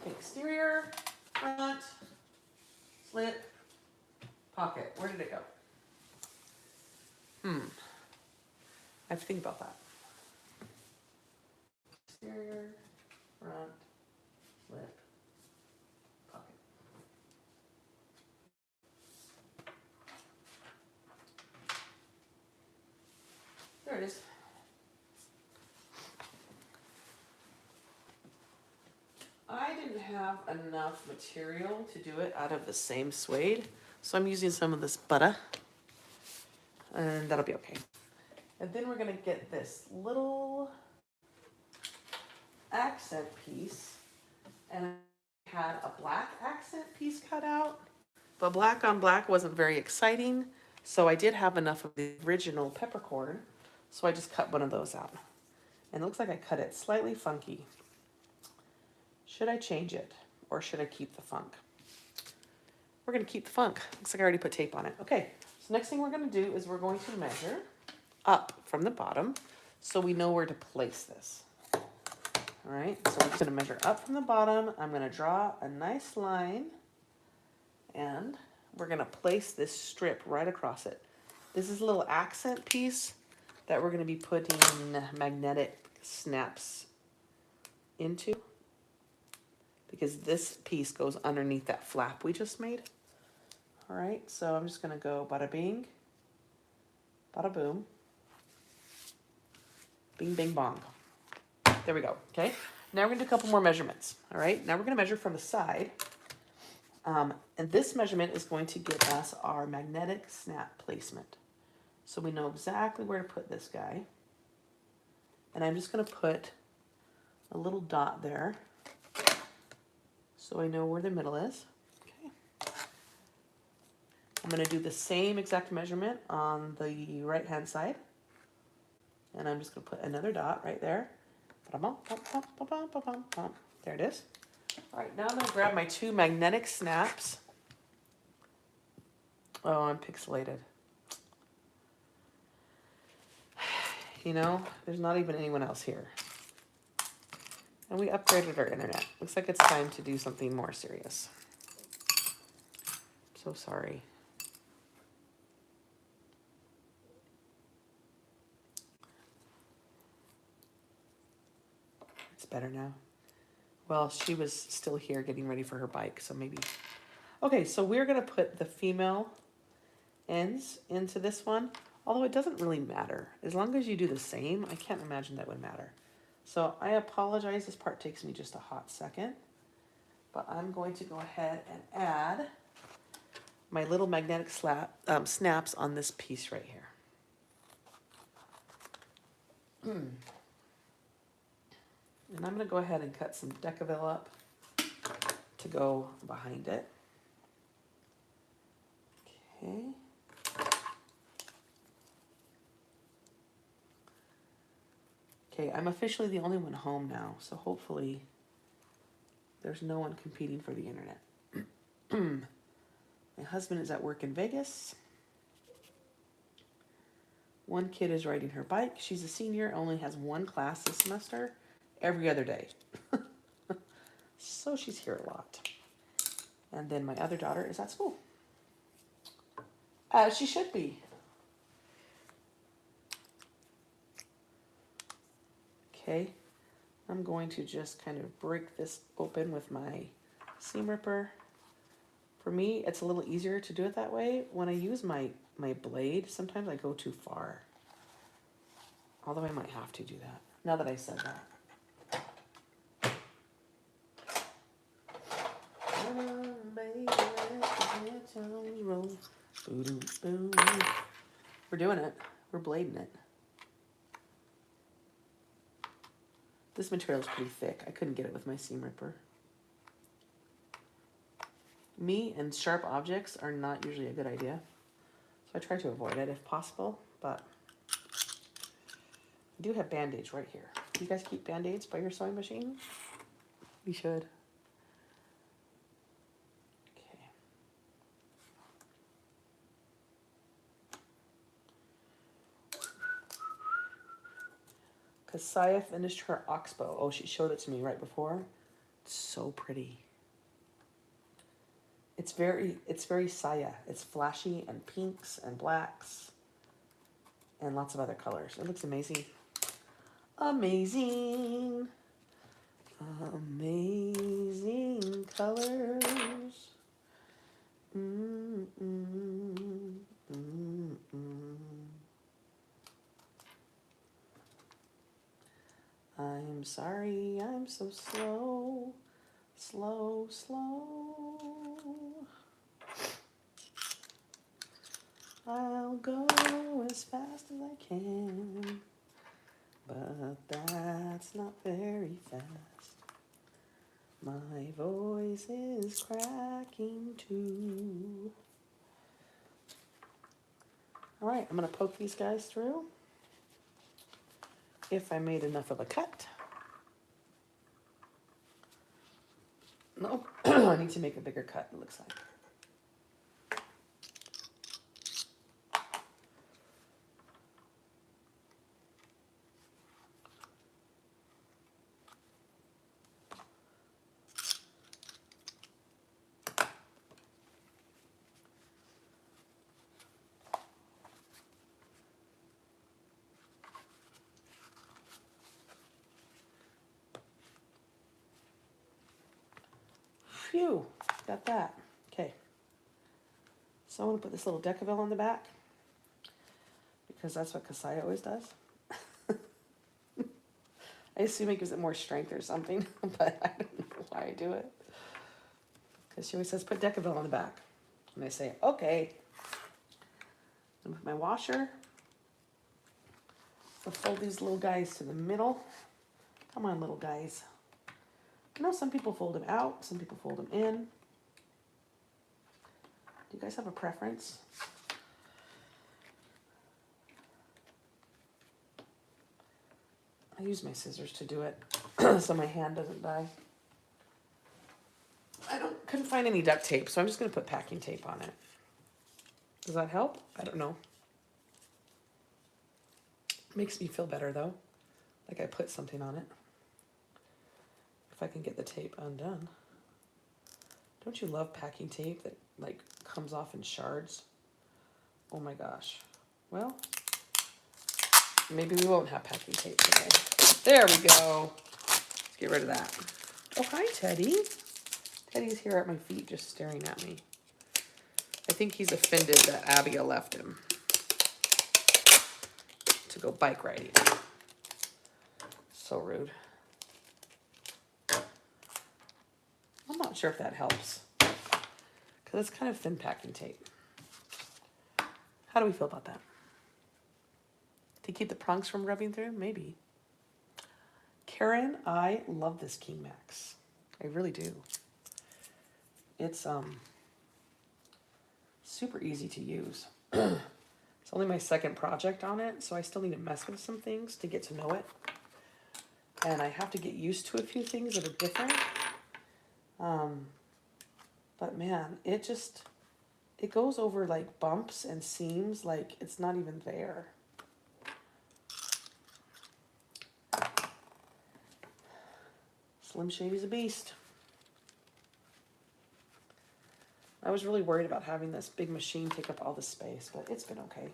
Okay, exterior, front, slip, pocket. Where did it go? I have to think about that. Exterior, front, slip, pocket. There it is. I didn't have enough material to do it out of the same suede, so I'm using some of this butter, and that'll be okay. And then we're gonna get this little accent piece, and I had a black accent piece cut out, but black on black wasn't very exciting, so I did have enough of the original peppercorn, so I just cut one of those out. And it looks like I cut it slightly funky. Should I change it, or should I keep the funk? We're gonna keep the funk. Looks like I already put tape on it. Okay, so next thing we're gonna do is we're going to measure up from the bottom so we know where to place this. All right, so we're just gonna measure up from the bottom. I'm gonna draw a nice line and we're gonna place this strip right across it. This is a little accent piece that we're gonna be putting magnetic snaps into, because this piece goes underneath that flap we just made. All right, so I'm just gonna go bada bing, bada boom, bing, bing, bong. There we go, okay? Now we're gonna do a couple more measurements, all right? Now we're gonna measure from the side. And this measurement is going to give us our magnetic snap placement. So we know exactly where to put this guy. And I'm just gonna put a little dot there so I know where the middle is. Okay. I'm gonna do the same exact measurement on the right-hand side. And I'm just gonna put another dot right there. There it is. All right, now I'm gonna grab my two magnetic snaps. Oh, I'm pixelated. You know, there's not even anyone else here. And we upgraded our internet. Looks like it's time to do something more serious. So sorry. It's better now. Well, she was still here getting ready for her bike, so maybe. Okay, so we're gonna put the female ends into this one, although it doesn't really matter. As long as you do the same, I can't imagine that would matter. So I apologize, this part takes me just a hot second, but I'm going to go ahead and add my little magnetic snaps on this piece right here. And I'm gonna go ahead and cut some Decaville up to go behind it. Okay. Okay, I'm officially the only one home now, so hopefully there's no one competing for the internet. My husband is at work in Vegas. One kid is riding her bike. She's a senior, only has one class this semester, every other day. So she's here a lot. And then my other daughter is at school. As she should be. Okay, I'm going to just kind of break this open with my seam ripper. For me, it's a little easier to do it that way. When I use my blade, sometimes I go too far. Although I might have to do that, now that I said that. Boo-doo, boo. We're doing it. We're blading it. This material is pretty thick. I couldn't get it with my seam ripper. Me and sharp objects are not usually a good idea. So I try to avoid it if possible, but I do have Band-Aids right here. Do you guys keep Band-Aids by your sewing machine? You should. Okay. Kasaya finished her oxbow. Oh, she showed it to me right before. It's so pretty. It's very Saya. It's flashy and pinks and blacks and lots of other colors. It looks amazing. Amazing. Amazing colors. I'm sorry, I'm so slow. Slow, slow. I'll go as fast as I can, but that's not very fast. My voice is cracking too. All right, I'm gonna poke these guys through. If I made enough of a cut. Nope, I need to make a bigger cut, it looks like. Phew, got that. Okay. So I'm gonna put this little Decavel on the back because that's what Kasaya always does. I assume it gives it more strength or something, but I don't know why I do it. Because she always says, put Decavel on the back. And I say, okay. And with my washer, I'll fold these little guys to the middle. Come on, little guys. I know some people fold them out, some people fold them in. Do you guys have a preference? I use my scissors to do it so my hand doesn't die. Couldn't find any duct tape, so I'm just gonna put packing tape on it. Does that help? I don't know. Makes me feel better though, like I put something on it. If I can get the tape undone. Don't you love packing tape that like comes off in shards? Oh my gosh. Well, maybe we won't have packing tape today. There we go. Let's get rid of that. Oh, hi, Teddy. Teddy's here at my feet just staring at me. I think he's offended that Abigail left him to go bike riding. So rude. I'm not sure if that helps because it's kind of thin packing tape. How do we feel about that? To keep the prongs from rubbing through? Maybe. Karen, I love this King Max. I really do. It's super easy to use. It's only my second project on it, so I still need to mess with some things to get to know it. And I have to get used to a few things that are different. But man, it goes over like bumps and seams like it's not even there. Slim Shady's a beast. I was really worried about having this big machine take up all the space, but it's been okay.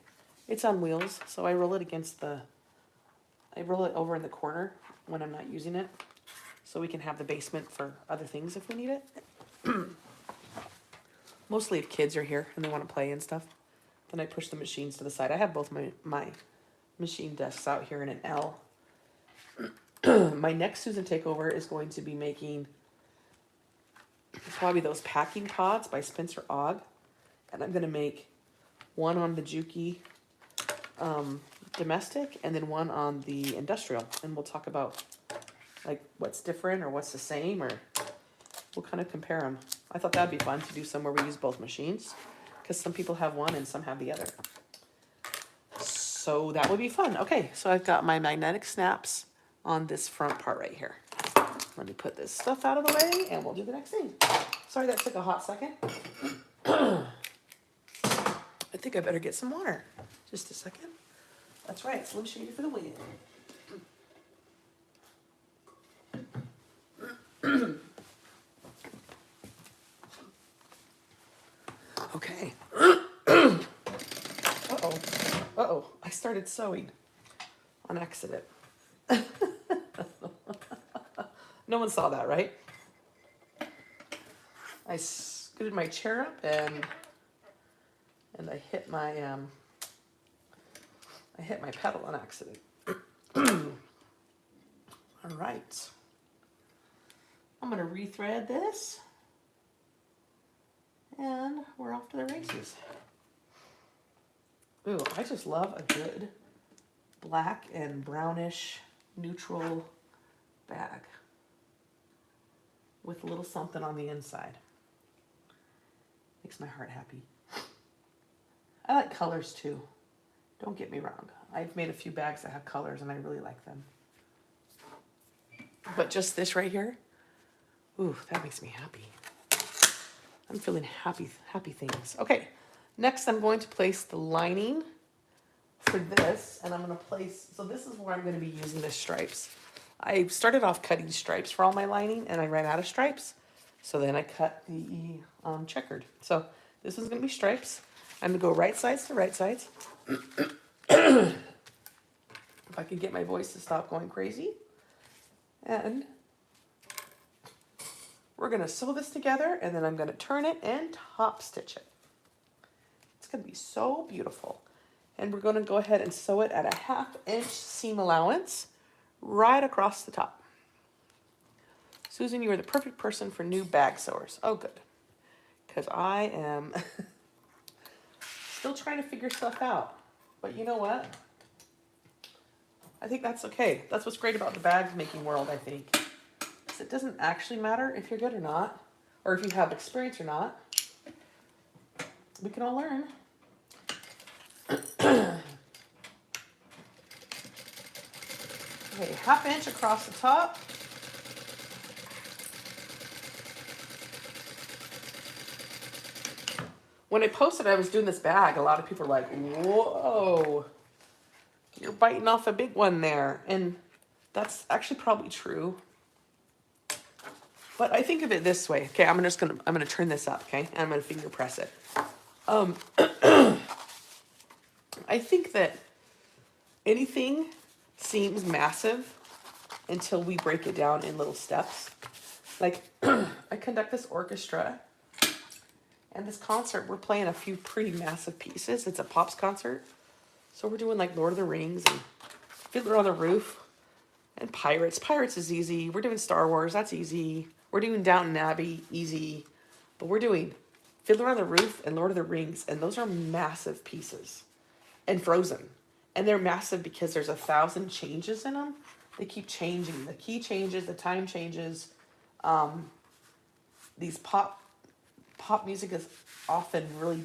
It's on wheels, so I roll it over in the corner when I'm not using it, so we can have the basement for other things if we need it. Mostly if kids are here and they want to play and stuff, then I push the machines to the side. I have both my machine desks out here in an L. My next Susan Takeover is going to be making probably those packing pods by Spencer Ogg, And I'm going to make one on the Juki domestic and then one on the industrial. And we'll talk about like what's different or what's the same, or we'll kind of compare them. I thought that'd be fun to do somewhere we use both machines because some people have one and some have the other. So that would be fun. Okay, so I've got my magnetic snaps on this front part right here. Let me put this stuff out of the way and we'll do the next thing. Sorry that took a hot second. I think I better get some water. Just a second. That's right, Slim Shady for the win. Okay. Uh-oh. Uh-oh. I started sewing on accident. No one saw that, right? I scooted my chair up and I hit my pedal on accident. All right. I'm gonna rethread this and we're off to the races. Ooh, I just love a good black and brownish neutral bag with a little something on the inside. Makes my heart happy. I like colors too. Don't get me wrong. I've made a few bags that have colors and I really like them. But just this right here, ooh, that makes me happy. I'm feeling happy things. Okay, next I'm going to place the lining for this, and I'm going to place, so this is where I'm going to be using the stripes. I started off cutting stripes for all my lining, and I ran out of stripes, so then I cut the checkered. So this is going to be stripes. I'm going to go right sides to right sides. If I can get my voice to stop going crazy. And we're going to sew this together, and then I'm going to turn it and top stitch it. It's going to be so beautiful. And we're going to go ahead and sew it at a 1/2 inch seam allowance right across the top. Susan, you are the perfect person for new bag sewers. Oh, good. Because I am still trying to figure stuff out. But you know what? I think that's okay. That's what's great about the bag making world, I think. Is it doesn't actually matter if you're good or not, or if you have experience or not. We can all learn. Okay, 1/2 inch across the top. When I posted I was doing this bag, a lot of people were like, whoa, you're biting off a big one there. And that's actually probably true. But I think of it this way. Okay, I'm gonna turn this up, okay? And I'm gonna finger press it. I think that anything seems massive until we break it down in little steps. Like, I conduct this orchestra, and this concert, we're playing a few pretty massive pieces. It's a Pops concert. So we're doing like Lord of the Rings and Fiddler on the Roof and Pirates. Pirates is easy. We're doing Star Wars, that's easy. We're doing Downton Abbey, easy. But we're doing Fiddler on the Roof and Lord of the Rings, and those are massive pieces. And Frozen. And they're massive because there's 1,000 changes in them. They keep changing. The key changes, the time changes. These pop music is often really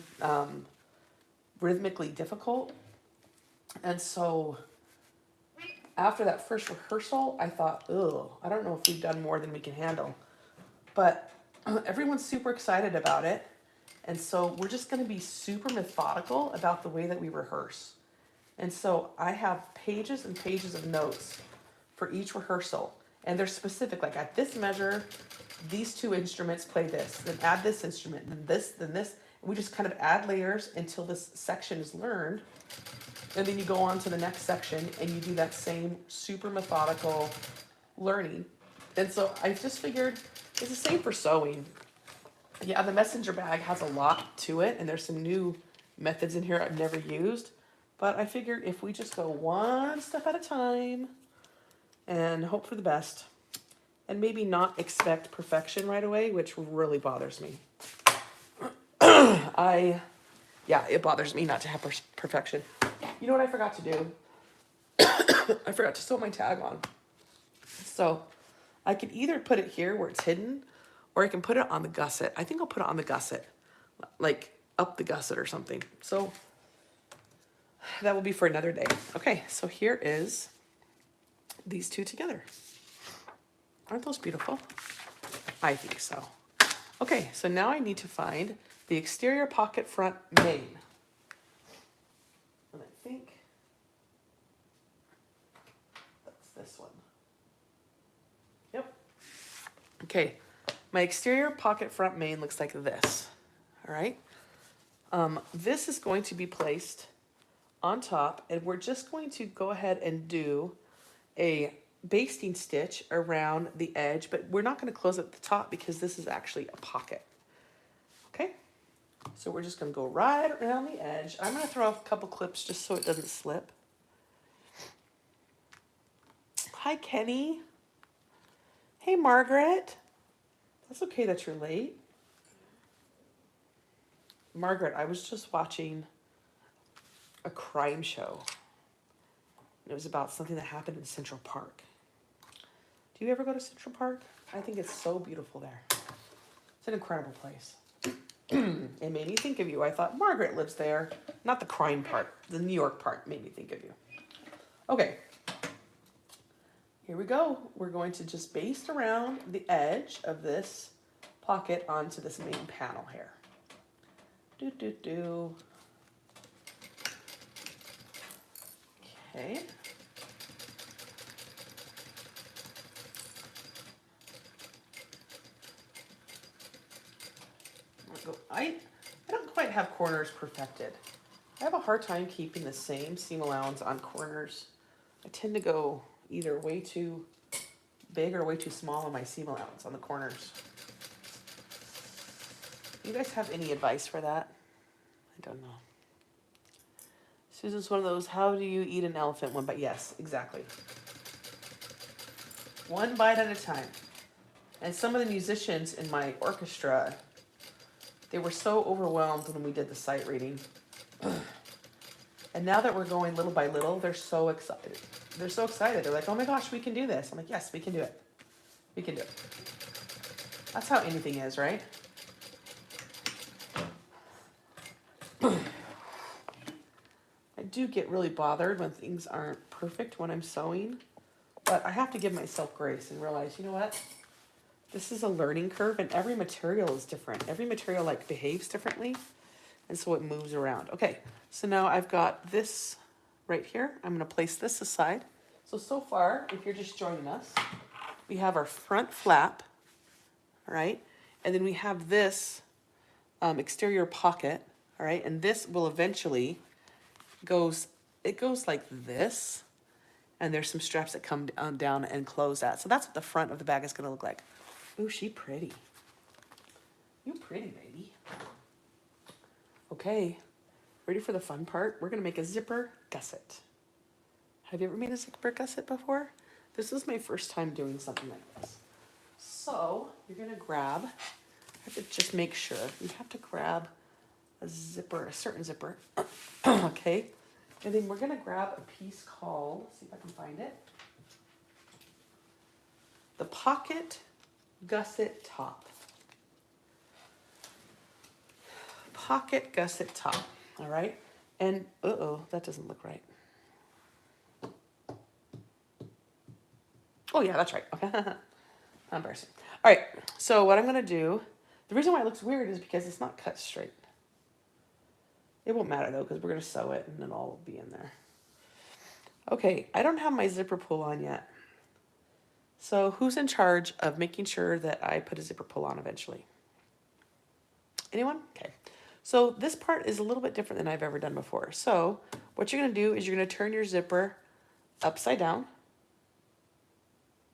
rhythmically difficult. And so after that first rehearsal, I thought, ugh, I don't know if we've done more than we can handle. But everyone's super excited about it. And so we're just going to be super methodical about the way that we rehearse. And so I have pages and pages of notes for each rehearsal. And they're specific, like at this measure, these 2 instruments play this, then add this instrument, then this, then this. And we just kind of add layers until this section is learned. And then you go on to the next section and you do that same super methodical learning. And so I just figured it's the same for sewing. Yeah, the Messenger bag has a lot to it, and there's some new methods in here I've never used. But I figured if we just go one step at a time and hope for the best, and maybe not expect perfection right away, which really bothers me. I Yeah, it bothers me not to have perfection. You know what I forgot to do? I forgot to sew my tag on. So I can either put it here where it's hidden, or I can put it on the gusset. I think I'll put it on the gusset, like up the gusset or something. So that will be for another day. Okay, so here is these two together. Aren't those beautiful? I think so. Okay, so now I need to find the exterior pocket front main. And I think that's this one. Yep. Okay, my exterior pocket front main looks like this. All right. This is going to be placed on top, and we're just going to go ahead and do a basting stitch around the edge, but we're not going to close at the top because this is actually a pocket. Okay, so we're just going to go right around the edge. I'm going to throw a couple clips just so it doesn't slip. Hi, Kenny. Hey, Margaret. That's okay that you're late. Margaret, I was just watching a crime show. It was about something that happened in Central Park. Do you ever go to Central Park? I think it's so beautiful there. It's an incredible place. It made me think of you. I thought Margaret lives there. Not the crime part. The New York part made me think of you. Okay. Here we go. We're going to just baste around the edge of this pocket onto this main panel here. Do, do, do. Okay. I don't quite have corners perfected. I have a hard time keeping the same seam allowance on corners. I tend to go either way too big or way too small on my seam allowance on the corners. Do you guys have any advice for that? I don't know. Susan's one of those, how do you eat an elephant one bite? Yes, exactly. One bite at a time. And some of the musicians in my orchestra, they were so overwhelmed when we did the sight reading. And now that we're going little by little, they're so excited. They're so excited. They're like, oh my gosh, we can do this. I'm like, yes, we can do it. We can do it. That's how anything is, right? I do get really bothered when things aren't perfect when I'm sewing, but I have to give myself grace and realize, you know what? This is a learning curve, and every material is different. Every material like behaves differently, and so it moves around. Okay, so now I've got this right here. I'm going to place this aside. So far, if you're just joining us, we have our front flap, all right? And then we have this exterior pocket, all right? And this will eventually goes like this, and there's some straps that come down and close that. So that's what the front of the bag is going to look like. Ooh, she pretty. You pretty, baby. Okay, ready for the fun part? We're going to make a zipper gusset. Have you ever made a zipper gusset before? This is my first time doing something like this. So you're going to grab, I have to just make sure, you have to grab a zipper, a certain zipper. Okay, and then we're going to grab a piece called, let's see if I can find it, the pocket gusset top. Pocket gusset top, all right? And, that doesn't look right. Oh yeah, that's right. Okay. Embarrassing. All right, so what I'm gonna do, the reason why it looks weird is because it's not cut straight. It won't matter though, because we're gonna sew it and then all will be in there. Okay, I don't have my zipper pull on yet. So who's in charge of making sure that I put a zipper pull on eventually? Anyone? Okay. So this part is a little bit different than I've ever done before. So what you're gonna do is you're gonna turn your zipper upside down.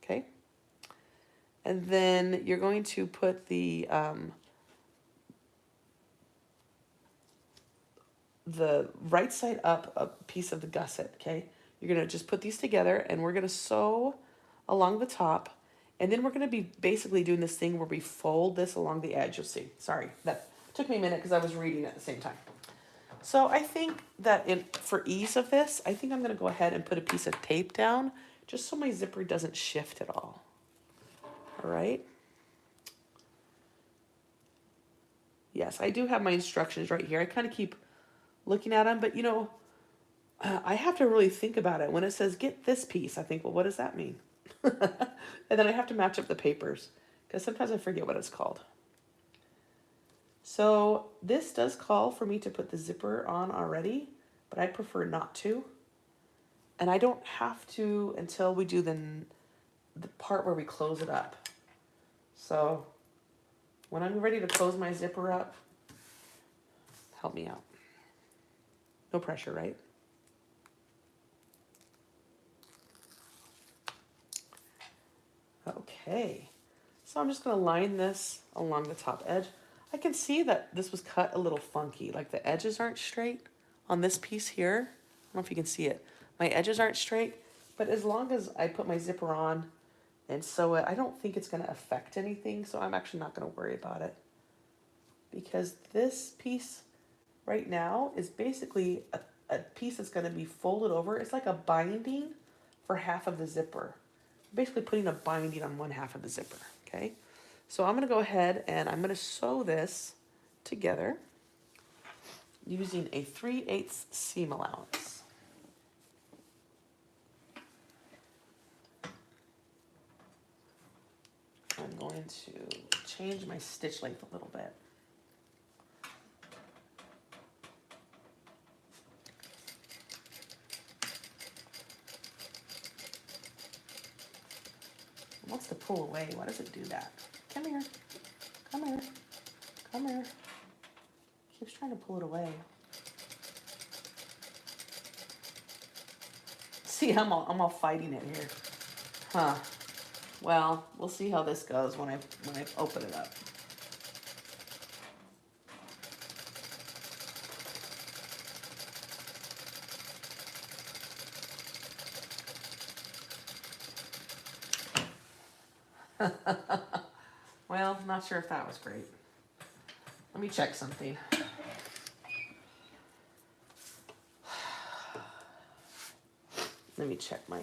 Okay. And then you're going to put the right side up a piece of the gusset, okay? You're gonna just put these together and we're gonna sew along the top, and then we're gonna be basically doing this thing where we fold this along the edge, you'll see. Sorry, that took me a minute because I was reading at the same time. So I think that for ease of this, I think I'm going to go ahead and put a piece of tape down just so my zipper doesn't shift at all. All right. Yes, I do have my instructions right here. I kind of keep looking at them, but you know, I have to really think about it. When it says get this piece, I think, well, what does that mean? And then I have to match up the papers because sometimes I forget what it's called. So this does call for me to put the zipper on already, but I prefer not to. And I don't have to until we do the part where we close it up. So when I'm ready to close my zipper up, help me out. No pressure, right? Okay, so I'm just going to line this along the top edge. I can see that this was cut a little funky, like the edges aren't straight on this piece here. I don't know if you can see it. My edges aren't straight, but as long as I put my zipper on and sew it, I don't think it's going to affect anything, so I'm actually not going to worry about it. Because this piece right now is basically a piece that's going to be folded over. It's like a binding for half of the zipper. Basically putting a binding on one half of the zipper, okay? So I'm gonna go ahead and I'm gonna sew this together using a 3/8 seam allowance. I'm going to change my stitch length a little bit. It wants to pull away. Why does it do that? Come here. Come here. Come here. Keeps trying to pull it away. See, I'm all fighting it here. Huh. Well, we'll see how this goes when I open it up. Well, not sure if that was great. Let me check something. Let me check my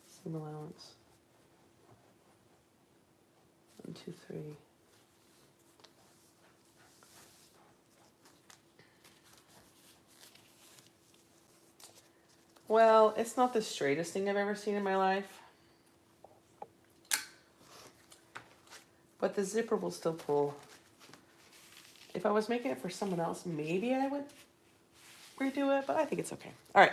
seam allowance. 1, 2, 3. Well, it's not the straightest thing I've ever seen in my life. But the zipper will still pull. If I was making it for someone else, maybe I would redo it, but I think it's okay. All right.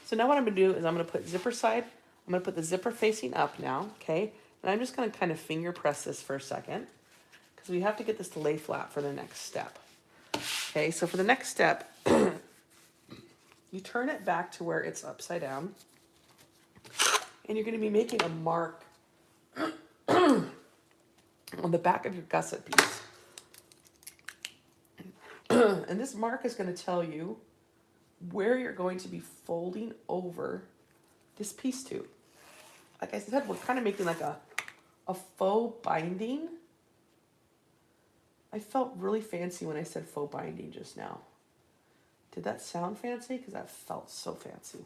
So now what I'm going to do is I'm going to put zipper side. I'm going to put the zipper facing up now, okay? And I'm just going to kind of finger press this for a second because we have to get this to lay flat for the next step. Okay, so for the next step, you turn it back to where it's upside down. And you're going to be making a mark on the back of your gusset piece. And this mark is going to tell you where you're going to be folding over this piece to. Like I said, we're kind of making like a faux binding. I felt really fancy when I said faux binding just now. Did that sound fancy? Because that felt so fancy.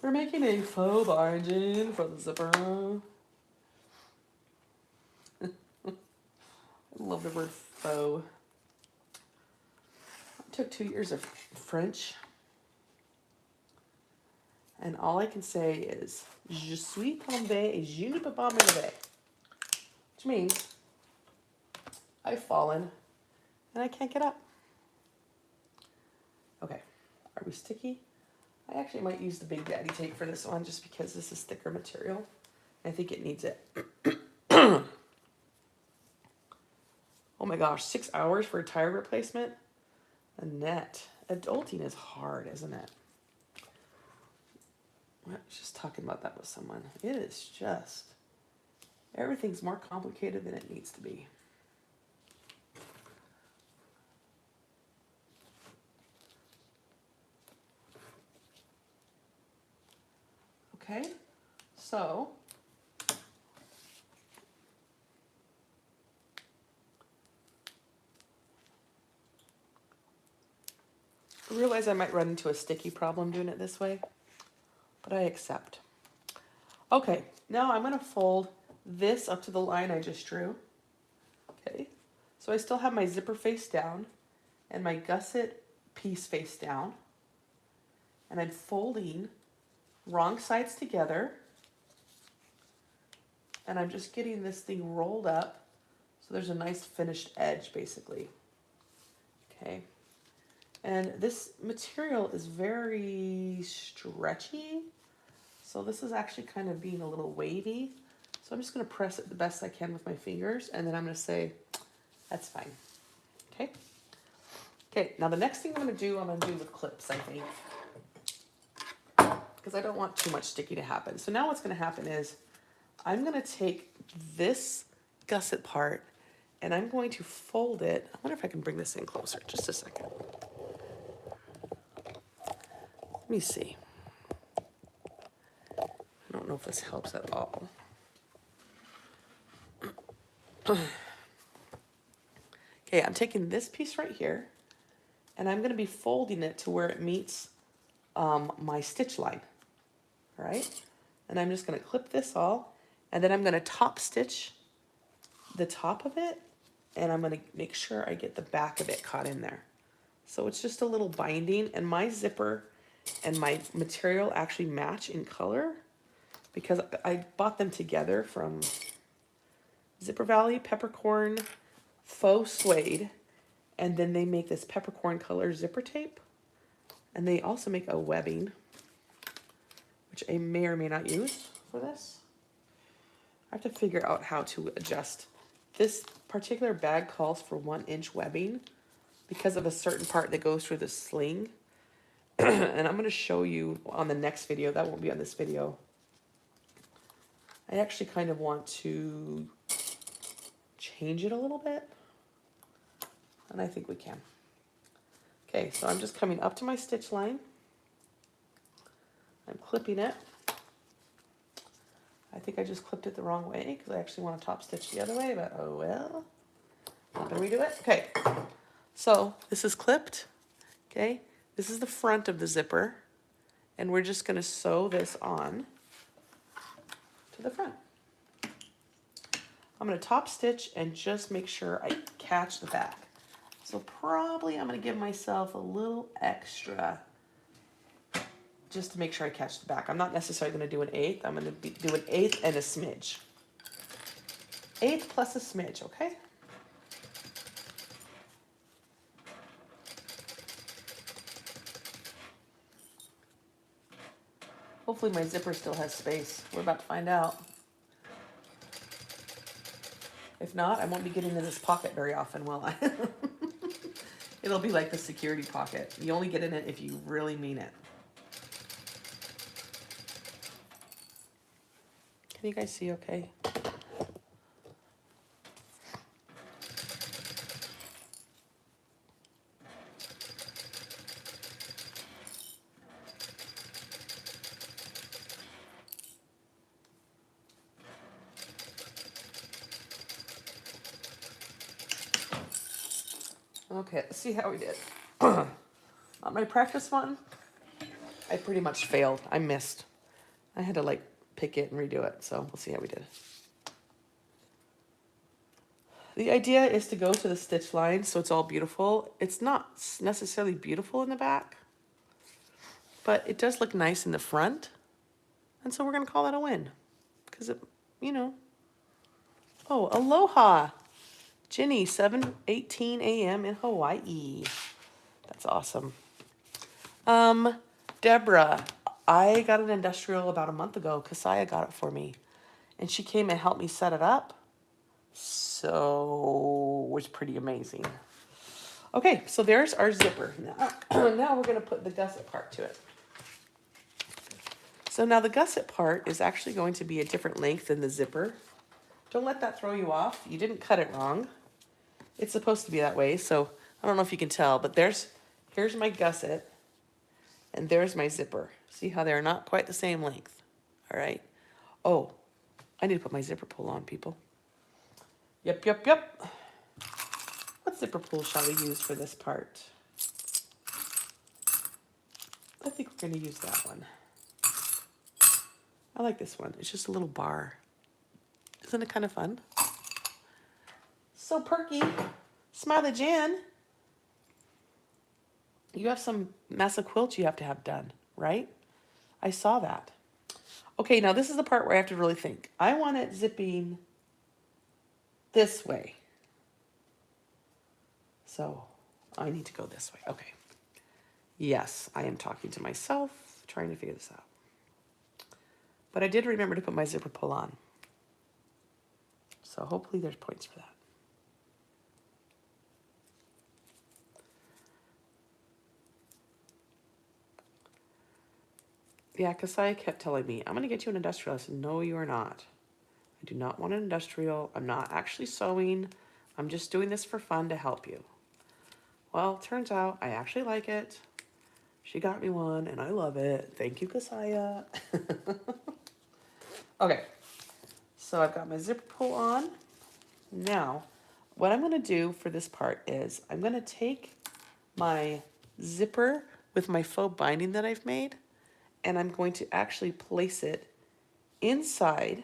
We're making a faux binding for the zipper. I love the word faux. I took 2 years of French. And all I can say is, je suis tombée et je ne peux pas me lever. Which means, I've fallen and I can't get up. Okay, are we sticky? I actually might use the Big Daddy tape for this one just because this is thicker material. I think it needs it. Oh my gosh, 6 hours for a tire replacement? Annette, adulting is hard, isn't it? I was just talking about that with someone. It is just, everything's more complicated than it needs to be. Okay, so I realize I might run into a sticky problem doing it this way, but I accept. Okay, now I'm going to fold this up to the line I just drew. Okay, so I still have my zipper face down and my gusset piece face down. And I'm folding wrong sides together. And I'm just getting this thing rolled up so there's a nice finished edge basically. Okay. And this material is very stretchy. So this is actually kind of being a little wavy. So I'm just going to press it the best I can with my fingers. And then I'm going to say, that's fine. Okay. Okay. Now the next thing I'm going to do with clips, I think. Because I don't want too much sticky to happen. So now what's going to happen is I'm going to take this gusset part and I'm going to fold it. I wonder if I can bring this in closer. Just a second. Let me see. I don't know if this helps at all. Okay, I'm taking this piece right here and I'm going to be folding it to where it meets my stitch line. All right. And I'm just going to clip this all and then I'm going to top stitch the top of it and I'm going to make sure I get the back of it caught in there. So it's just a little binding and my zipper and my material actually match in color because I bought them together from Zipper Valley, Peppercorn, Faux Suede, and then they make this peppercorn color zipper tape. And they also make a webbing, which I may or may not use for this. I have to figure out how to adjust. This particular bag calls for 1-inch webbing because of a certain part that goes through the sling. And I'm going to show you on the next video. That won't be on this video. I actually kind of want to change it a little bit. And I think we can. Okay, so I'm just coming up to my stitch line. I'm clipping it. I think I just clipped it the wrong way because I actually want to top stitch the other way, but oh well. I'm going to redo it. Okay, so this is clipped. Okay, this is the front of the zipper. And we're just going to sew this on to the front. I'm going to top stitch and just make sure I catch the back. So probably I'm going to give myself a little extra just to make sure I catch the back. I'm not necessarily going to do an 1/8. I'm going to do an 1/8 and a smidge. 1/8 plus a smidge, okay? Hopefully my zipper still has space. We're about to find out. If not, I won't be getting in this pocket very often, will I? It'll be like the security pocket. You only get in it if you really mean it. Can you guys see okay? Okay, let's see how we did. On my practice one, I pretty much failed. I missed. I had to like pick it and redo it. So we'll see how we did. The idea is to go to the stitch line so it's all beautiful. It's not necessarily beautiful in the back, but it does look nice in the front. And so we're going to call that a win because it, you know. Oh, aloha. Ginny, 7:18 a.m. in Hawaii. That's awesome. Deborah, I got an industrial about a month ago. Kasaya got it for me. And she came and helped me set it up. So it was pretty amazing. Okay, so there's our zipper. Now we're going to put the gusset part to it. So now the gusset part is actually going to be a different length than the zipper. Don't let that throw you off. You didn't cut it wrong. It's supposed to be that way, so I don't know if you can tell, but here's my gusset, and there's my zipper. See how they're not quite the same length, all right? Oh, I need to put my zipper pull on, people. Yep. What zipper pull shall we use for this part? I think we're going to use that one. I like this one. It's just a little bar. Isn't it kind of fun? So perky. Smiley Jan. You have some massa quilts you have to have done, right? I saw that. Okay, now this is the part where I have to really think. I want it zipping this way. So I need to go this way. Okay. Yes, I am talking to myself, trying to figure this out. But I did remember to put my zipper pull on. So hopefully there's points for that. Yeah, Kasaya kept telling me, I'm going to get you an industrial. I said, no, you are not. I do not want an industrial. I'm not actually sewing. I'm just doing this for fun to help you. Well, turns out I actually like it. She got me one, and I love it. Thank you, Kasaya. Okay, so I've got my zipper pull on. Now, what I'm going to do for this part is I'm going to take my zipper with my faux binding that I've made, and I'm going to actually place it inside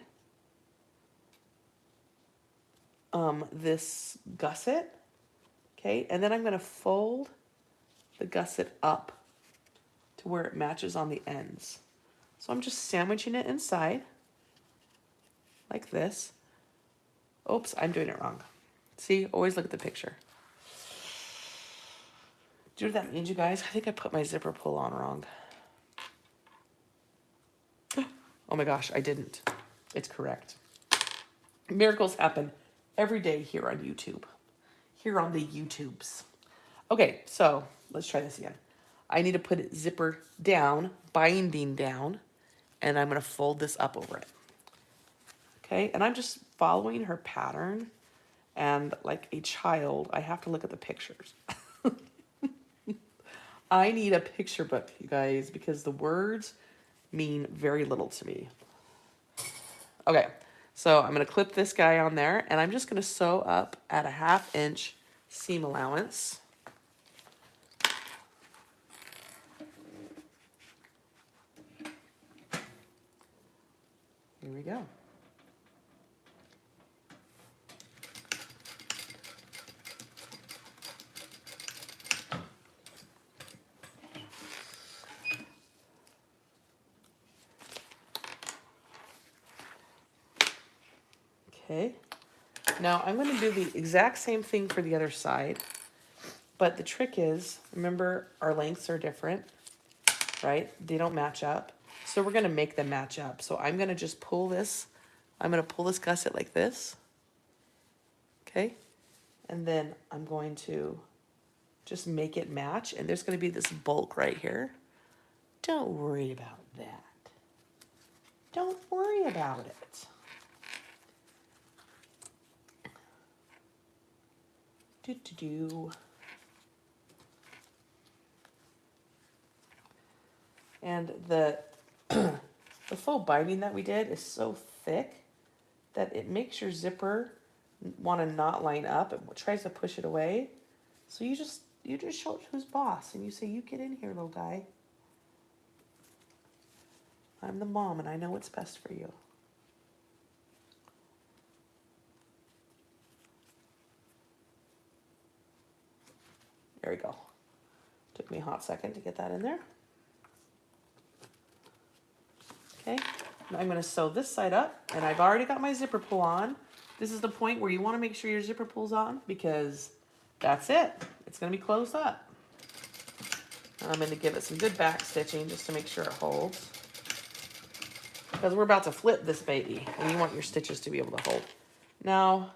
this gusset, okay? And then I'm going to fold the gusset up to where it matches on the ends. So I'm just sandwiching it inside like this. Oops, I'm doing it wrong. See, always look at the picture. Do you know what that means, you guys? I think I put my zipper pull on wrong. Oh my gosh, I didn't. It's correct. Miracles happen every day here on YouTube. Here on the YouTubes. Okay, so let's try this again. I need to put it zipper down, binding down, and I'm going to fold this up over it. Okay, and I'm just following her pattern, and like a child, I have to look at the pictures. I need a picture book, you guys, because the words mean very little to me. Okay, so I'm going to clip this guy on there, and I'm just going to sew up at a 1/2 inch seam allowance. Here we go. Okay, now I'm going to do the exact same thing for the other side, but the trick is, remember, our lengths are different, right? They don't match up, so we're going to make them match up. So I'm going to just pull this, I'm going to pull this gusset like this, okay? And then I'm going to just make it match, and there's going to be this bulk right here. Don't worry about that. Don't worry about it. Do. And the the faux binding that we did is so thick that it makes your zipper want to not line up. It tries to push it away. So you just show who's boss, and you say, you get in here, little guy. I'm the mom, and I know what's best for you. There we go. Took me a hot second to get that in there. Okay, now I'm going to sew this side up, and I've already got my zipper pull on. This is the point where you want to make sure your zipper pulls on, because that's it. It's going to be closed up. And I'm going to give it some good back stitching just to make sure it holds, because we're about to flip this baby, and you want your stitches to be able to hold. Now,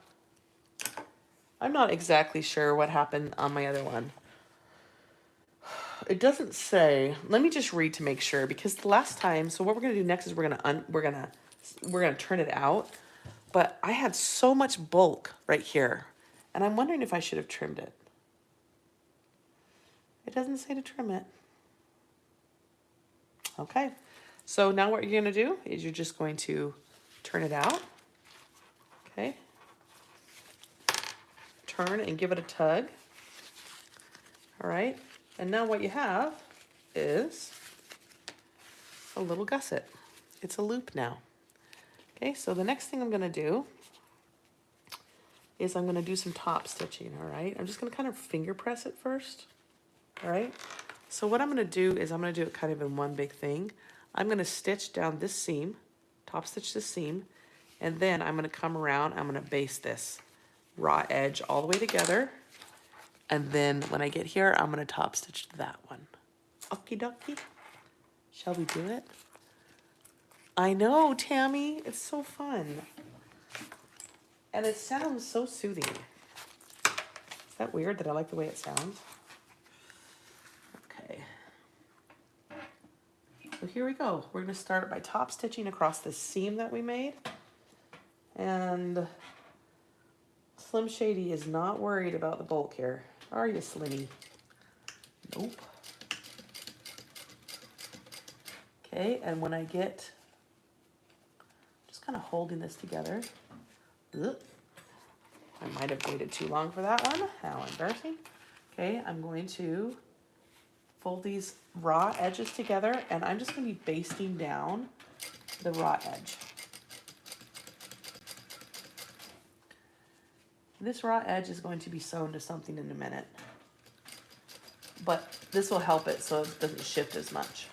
I'm not exactly sure what happened on my other one. It doesn't say. Let me just read to make sure, because the last time, so what we're going to do next is we're going to turn it out, but I had so much bulk right here, and I'm wondering if I should have trimmed it. It doesn't say to trim it. Okay. So now what you're going to do is you're just going to turn it out. Okay. Turn and give it a tug. All right. And now what you have is a little gusset. It's a loop now. Okay, so the next thing I'm gonna do is I'm gonna do some top stitching, all right? I'm just gonna kind of finger press it first, all right? So what I'm gonna do is I'm gonna do it kind of in one big thing. I'm gonna stitch down this seam, top stitch this seam, and then I'm gonna come around, I'm gonna base this raw edge all the way together. And then when I get here, I'm gonna top stitch that one. Okie dokie. Shall we do it? I know, Tammy, it's so fun. And it sounds so soothing. Is that weird that I like the way it sounds? Okay. So here we go. We're gonna start by top stitching across this seam that we made. And Slim Shady is not worried about the bulk here. Are you, Slimmy? Nope. Okay, and when I get, just kind of holding this together. Ugh. I might have waited too long for that one. How embarrassing. Okay, I'm going to fold these raw edges together, and I'm just going to be basting down the raw edge. This raw edge is going to be sewn to something in a minute, but this will help it so it doesn't shift as much.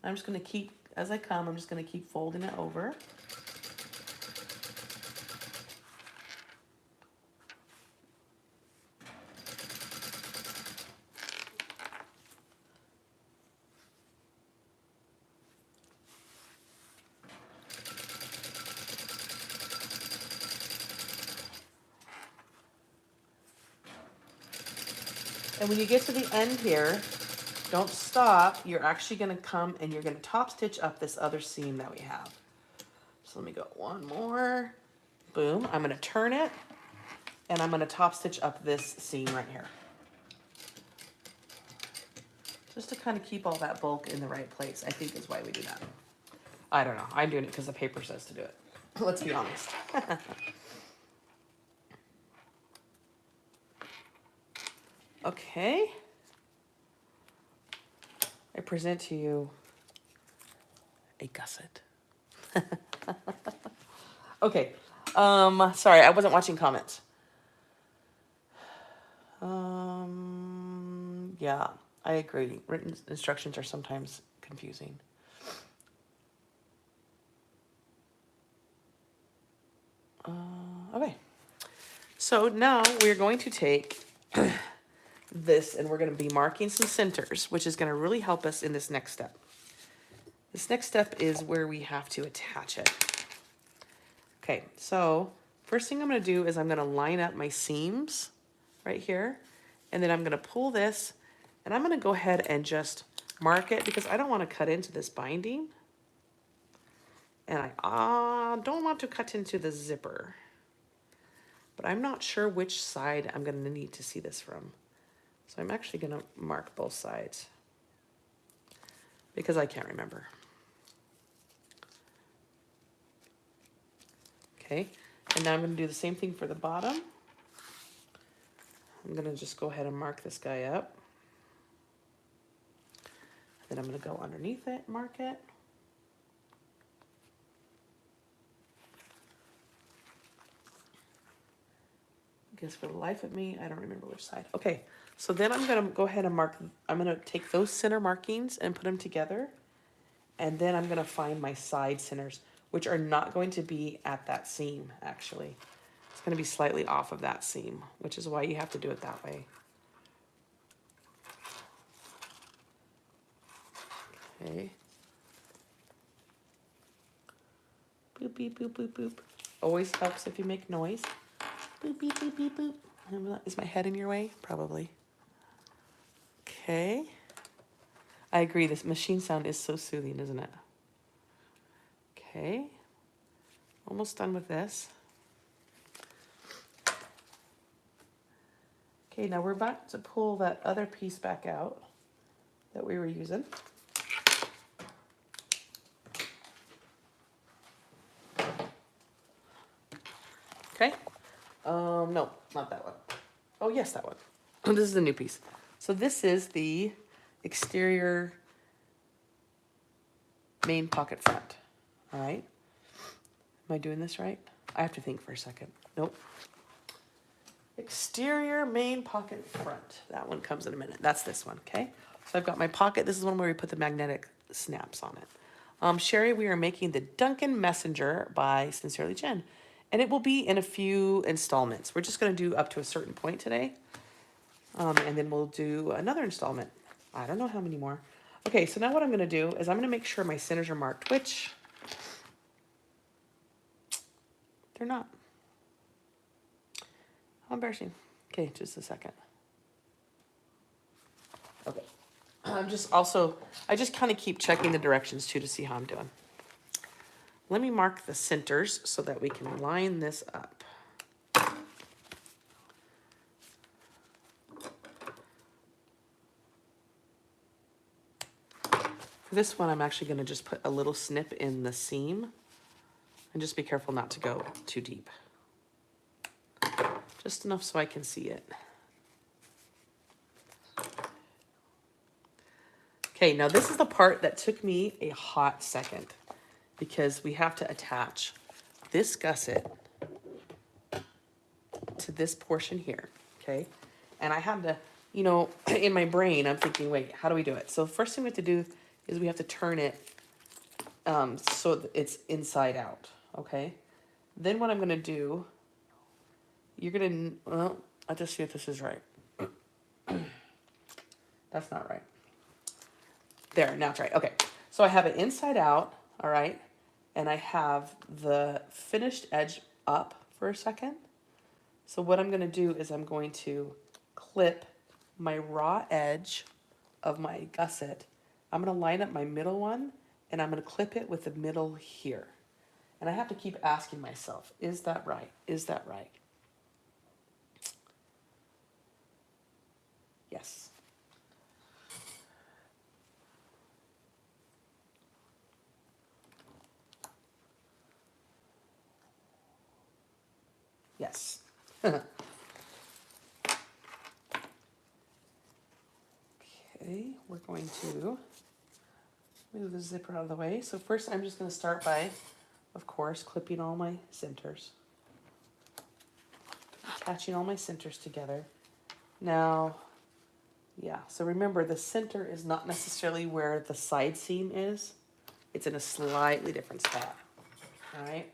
I'm just going to keep, as I come, I'm just going to keep folding it over. And when you get to the end here, don't stop. You're actually going to come and you're going to top stitch up this other seam that we have. So let me go one more. Boom. I'm going to turn it and I'm going to top stitch up this seam right here. Just to kind of keep all that bulk in the right place, I think is why we do that. I don't know. I'm doing it because the paper says to do it. Let's be honest. Okay. I present to you a gusset. Okay. Sorry, I wasn't watching comments. Yeah, I agree. Written instructions are sometimes confusing. Okay. So now we're going to take this and we're going to be marking some centers, which is going to really help us in this next step. This next step is where we have to attach it. Okay, so first thing I'm going to do is I'm going to line up my seams right here, and then I'm going to pull this and I'm going to go ahead and just mark it because I don't want to cut into this binding, and I don't want to cut into the zipper, but I'm not sure which side I'm going to need to see this from. So I'm actually going to mark both sides because I can't remember. Okay, and now I'm going to do the same thing for the bottom. I'm going to just go ahead and mark this guy up. Then I'm going to go underneath it, mark it. Because for the life of me, I don't remember which side. Okay, so then I'm going to go ahead and mark, I'm going to take those center markings and put them together. And then I'm going to find my side centers, which are not going to be at that seam, actually. It's going to be slightly off of that seam, which is why you have to do it that way. Okay. Boop, beep, boop, boop, boop. Always helps if you make noise. Boop, beep, boop, beep, boop. Is my head in your way? Probably. Okay. I agree, this machine sound is so soothing, isn't it? Okay. Almost done with this. Okay, now we're about to pull that other piece back out that we were using. Okay. No, not that one. Oh, yes, that one. This is the new piece. So this is the exterior main pocket front. All right. Am I doing this right? I have to think for a second. Nope. Exterior main pocket front. That one comes in a minute. That's this one, okay? So I've got my pocket. This is one where we put the magnetic snaps on it. Sherry, we are making the Duncan Messenger by Sincerely Jen. And it will be in a few installments. We're just going to do up to a certain point today. And then we'll do another installment. I don't know how many more. Okay, so now what I'm going to do is I'm going to make sure my centers are marked, which they're not. How embarrassing. Okay, just a second. Okay. I just kind of keep checking the directions too to see how I'm doing. Let me mark the centers so that we can line this up. For this one, I'm actually going to just put a little snip in the seam and just be careful not to go too deep. Just enough so I can see it. Okay, now this is the part that took me a hot second because we have to attach this gusset to this portion here, okay? And I had to, you know, in my brain, I'm thinking, wait, how do we do it? So the first thing we have to do is we have to turn it so that it's inside out, okay? Then what I'm gonna do, you're gonna, well, I'll just see if this is right. That's not right. There, now it's right. Okay, so I have it inside out, all right, and I have the finished edge up for a second. So what I'm gonna do is I'm going to clip my raw edge of my gusset. I'm gonna line up my middle one, and I'm gonna clip it with the middle here. And I have to keep asking myself, is that right? Is that right? Yes. Yes. Okay, we're going to move the zipper out of the way. So first I'm just going to start by, of course, clipping all my centers. Attaching all my centers together. Now, yeah, so remember the center is not necessarily where the side seam is. It's in a slightly different spot. All right.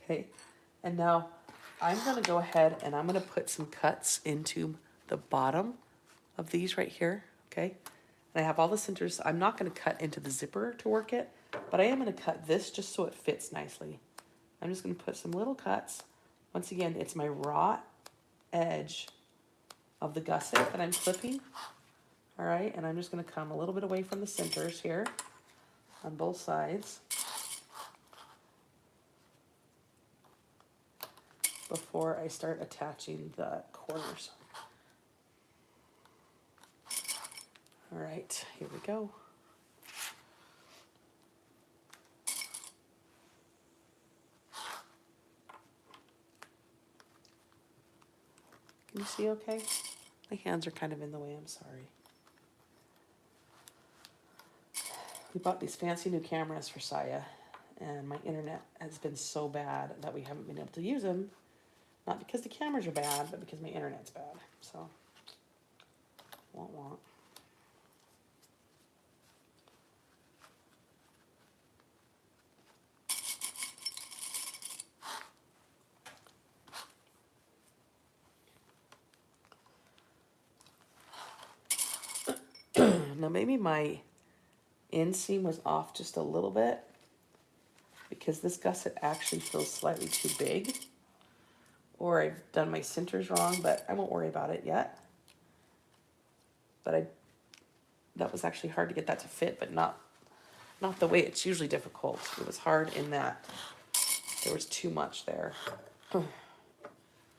Okay, and now I'm going to go ahead and I'm going to put some cuts into the bottom of these right here, okay? And I have all the centers. I'm not going to cut into the zipper to work it, but I am going to cut this just so it fits nicely. I'm just going to put some little cuts. Once again, it's my raw edge of the gusset that I'm clipping, all right? And I'm just going to come a little bit away from the centers here on both sides before I start attaching the corners. All right, here we go. Can you see okay? My hands are kind of in the way, I'm sorry. We bought these fancy new cameras for Saya, and my internet has been so bad that we haven't been able to use them. Not because the cameras are bad, but because my internet's bad. So, won't. Now maybe my inseam was off just a little bit because this gusset actually feels slightly too big. Or I've done my centers wrong, but I won't worry about it yet. But that was actually hard to get that to fit, but not the way it's usually difficult. It was hard in that there was too much there.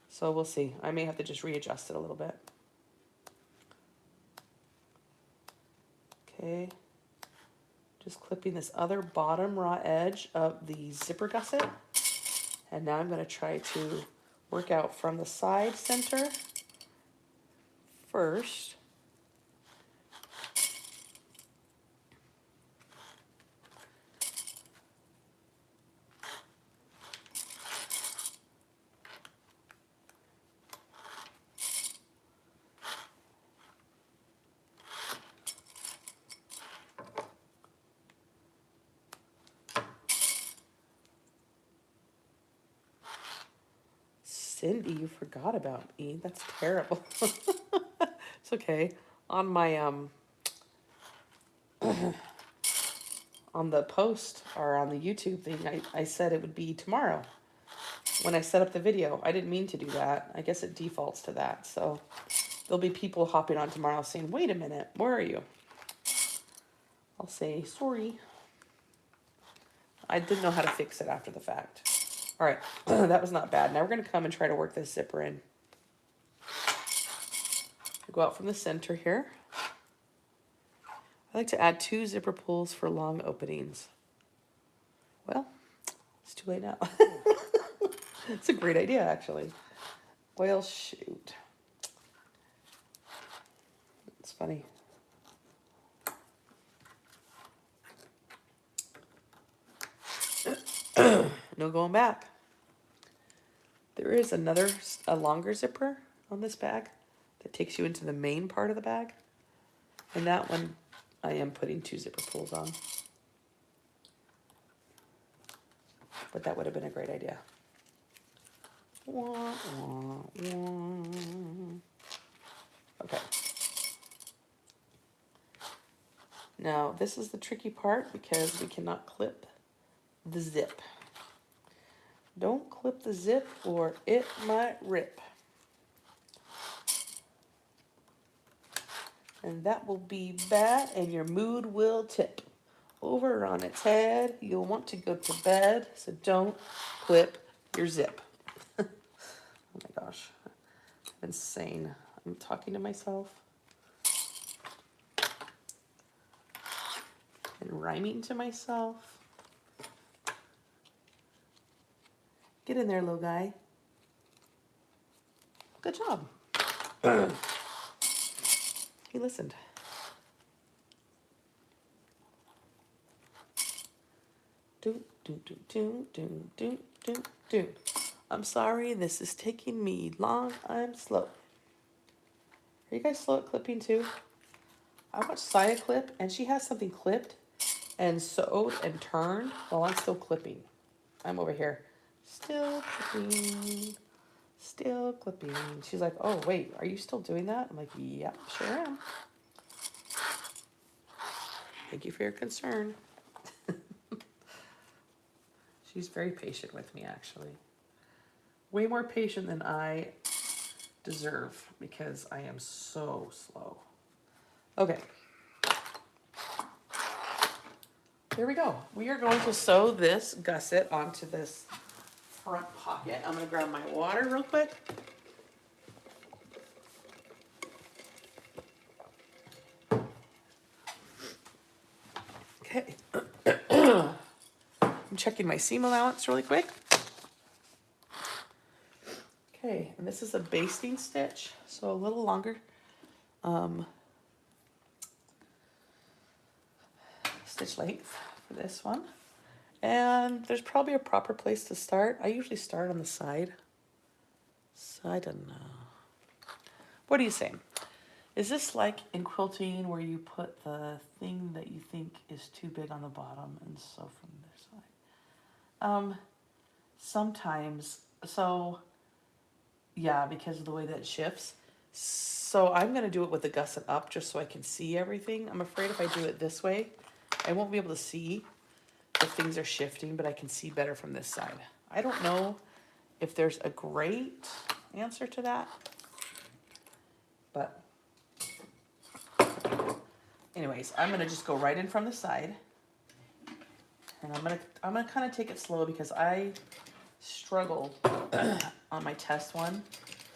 So we'll see. I may have to just readjust it a little bit. Okay. Just clipping this other bottom raw edge of the zipper gusset. And now I'm going to try to work out from the side center first. Cindy, you forgot about me. That's terrible. It's okay. On my on the post or on the YouTube thing, I said it would be tomorrow when I set up the video. I didn't mean to do that. I guess it defaults to that. So there'll be people hopping on tomorrow saying, wait a minute, where are you? I'll say, sorry. I didn't know how to fix it after the fact. All right, that was not bad. Now we're going to come and try to work this zipper in. Go out from the center here. I like to add 2 zipper pulls for long openings. Well, it's too late now. It's a great idea, actually. Well, shoot. It's funny. No going back. There is a longer zipper on this bag that takes you into the main part of the bag. And that one, I am putting 2 zipper pulls on. But that would have been a great idea. Wah, wah, wah. Okay. Now, this is the tricky part because we cannot clip the zip. Don't clip the zip or it might rip. And that will be bad and your mood will tip over on its head. You'll want to go to bed, so don't clip your zip. Oh my gosh, I'm insane. I'm talking to myself and rhyming to myself. Get in there, little guy. Good job. He listened. Do, do, do, do, do, do, do, do. I'm sorry, this is taking me long. I'm slow. Are you guys slow at clipping too? I watched Saya clip, and she has something clipped and sewed and turned while I'm still clipping. I'm over here. Still clipping. Still clipping. She's like, oh, wait, are you still doing that? I'm like, yep, sure am. Thank you for your concern. She's very patient with me, actually. Way more patient than I deserve because I am so slow. Okay. Here we go. We are going to sew this gusset onto this front pocket. I'm going to grab my water real quick. Okay. I'm checking my seam allowance really quick. Okay, and this is a basting stitch, so a little longer stitch length for this one. And there's probably a proper place to start. I usually start on the side. So I don't know. What do you say? Is this like in quilting where you put the thing that you think is too big on the bottom and sew from this side? Sometimes, so yeah, because of the way that it shifts. So I'm gonna do it with the gusset up just so I can see everything. I'm afraid if I do it this way, I won't be able to see if things are shifting, but I can see better from this side. I don't know if there's a great answer to that, but anyways, I'm gonna just go right in from the side, and I'm gonna kind of take it slow because I struggled on my test one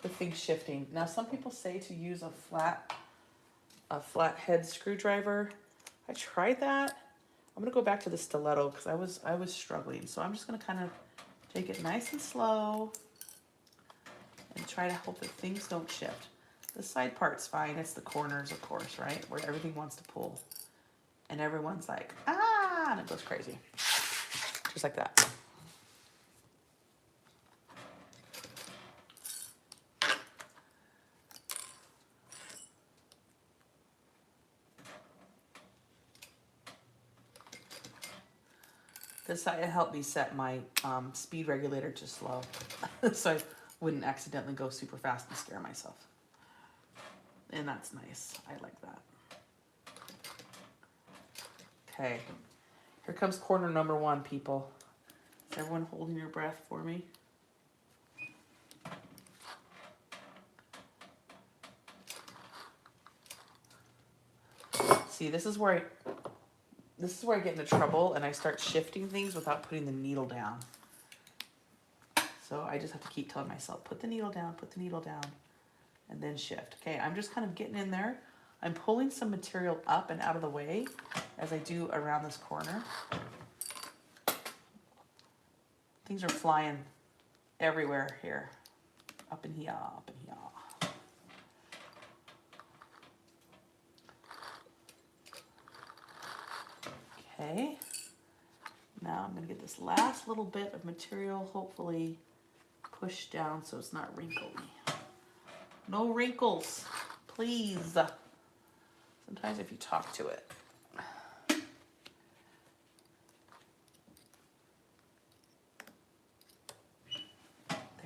with things shifting. Now, some people say to use a flat head screwdriver. I tried that. I'm gonna go back to the stiletto because I was struggling. So I'm just gonna kind of take it nice and slow. and try to hope that things don't shift. The side part's fine. It's the corners, of course, right? Where everything wants to pull. And everyone's like, ah, and it goes crazy. Just like that. This side helped me set my speed regulator to slow. So I wouldn't accidentally go super fast and scare myself. And that's nice. I like that. Okay. Here comes corner number 1, people. Is everyone holding your breath for me? See, this is where I get into trouble and I start shifting things without putting the needle down. So I just have to keep telling myself, put the needle down, and then shift. Okay, I'm just kind of getting in there. I'm pulling some material up and out of the way as I do around this corner. Things are flying everywhere here. Up and here, up and here. Okay, now I'm gonna get this last little bit of material hopefully pushed down so it's not wrinkly. No wrinkles, please. Sometimes if you talk to it. There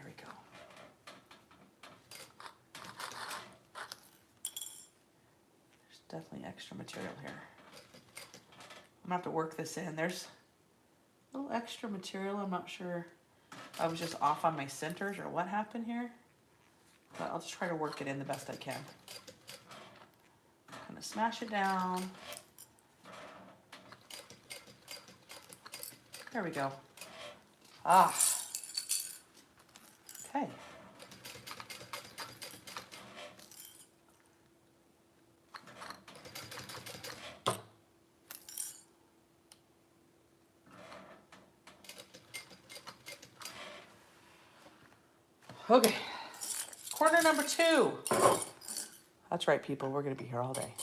we go. There's definitely extra material here. I'm gonna have to work this in. There's a little extra material. I'm not sure if I was just off on my centers or what happened here, but I'll just try to work it in the best I can. Kind of smash it down. There we go. Ah. Okay. Okay, corner number 2. That's right, people, we're gonna be here all day.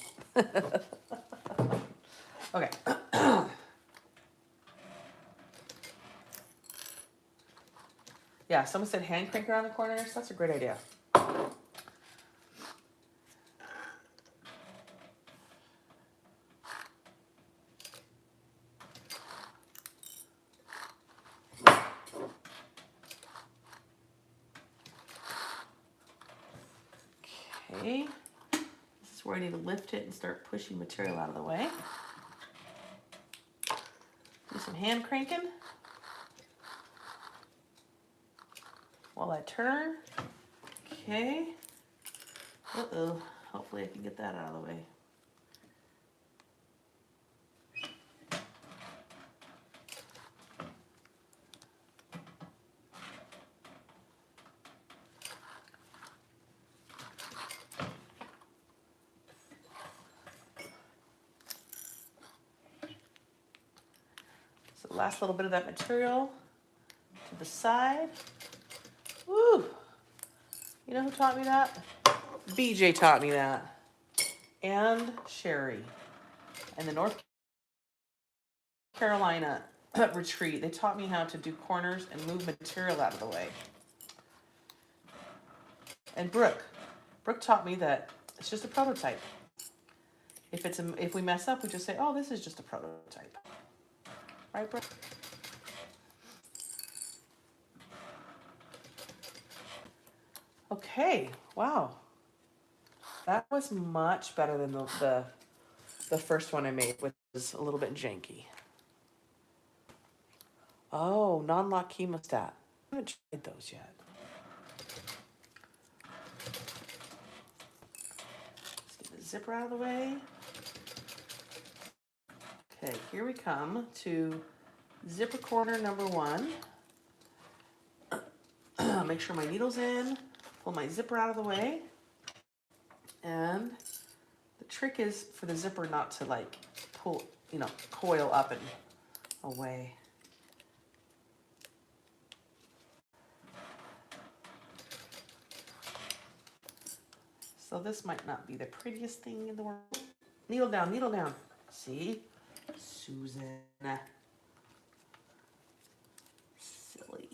Okay. Yeah, someone said hand crank around the corners. That's a great idea. Okay, this is where I need to lift it and start pushing material out of the way. Do some hand cranking while I turn. Okay. Uh-oh. Hopefully I can get that out of the way. So last little bit of that material to the side. Woo! You know who taught me that? BJ taught me that. And Sherry. And the North Carolina retreat, they taught me how to do corners and move material out of the way. And Brooke taught me that it's just a prototype. If we mess up, we just say, oh, this is just a prototype. Right, Brooke? Okay, wow. That was much better than the first one I made, which was a little bit janky. Oh, non-lock hemostat. I haven't tried those yet. Let's get the zipper out of the way. Okay, here we come to zipper corner number 1. Make sure my needle's in, pull my zipper out of the way. And the trick is for the zipper not to like pull, coil up and away. So this might not be the prettiest thing in the world. Needle down, needle down. See? Susan. Silly.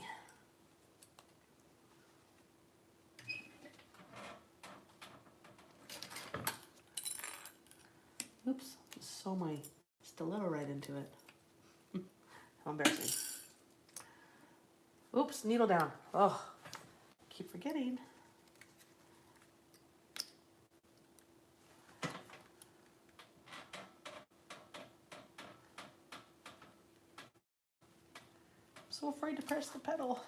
Oops, sew my stiletto right into it. How embarrassing. Oops, needle down. Oh, keep forgetting. I'm so afraid to press the pedal.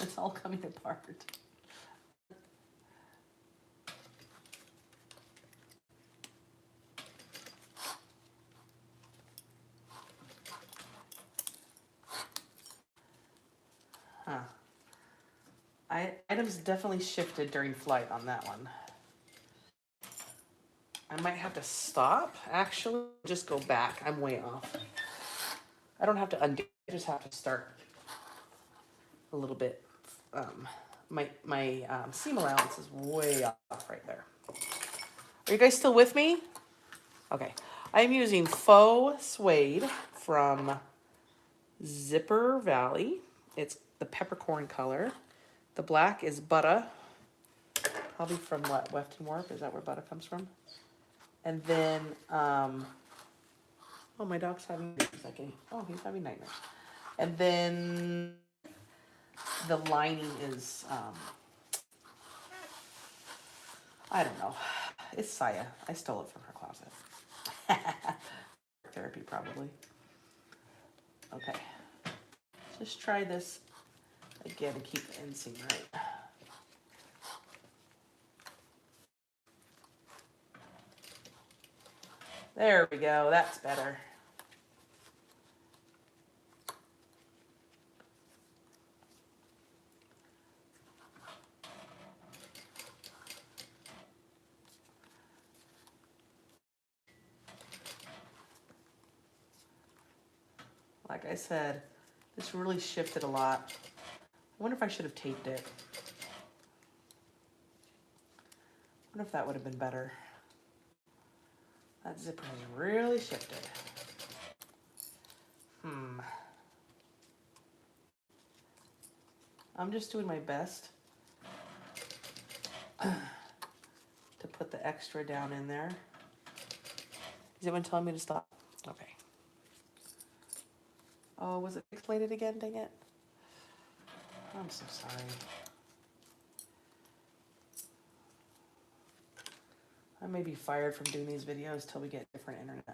It's all coming apart. Huh. Items definitely shifted during flight on that one. I might have to stop, actually, just go back. I'm way off. I don't have to undo, I just have to start a little bit. My seam allowance is way off right there. Are you guys still with me? Okay. I'm using faux suede from Zipper Valley. It's the peppercorn color. The black is Butter. Probably from what, Wefton Warp? Is that where Butter comes from? And then, oh, my dog's having nightmares. Oh, he's having nightmares. And then the lining is, I don't know. It's Saya. I stole it from her closet. Therapy, probably. Okay. Just try this again to keep the inseam right. There we go. That's better. Like I said, this really shifted a lot. I wonder if I should have taped it. I wonder if that would have been better. That zipper has really shifted. I'm just doing my best to put the extra down in there. Is anyone telling me to stop? Okay. Oh, was it pixelated again? Dang it. I'm so sorry. I may be fired from doing these videos till we get different internet.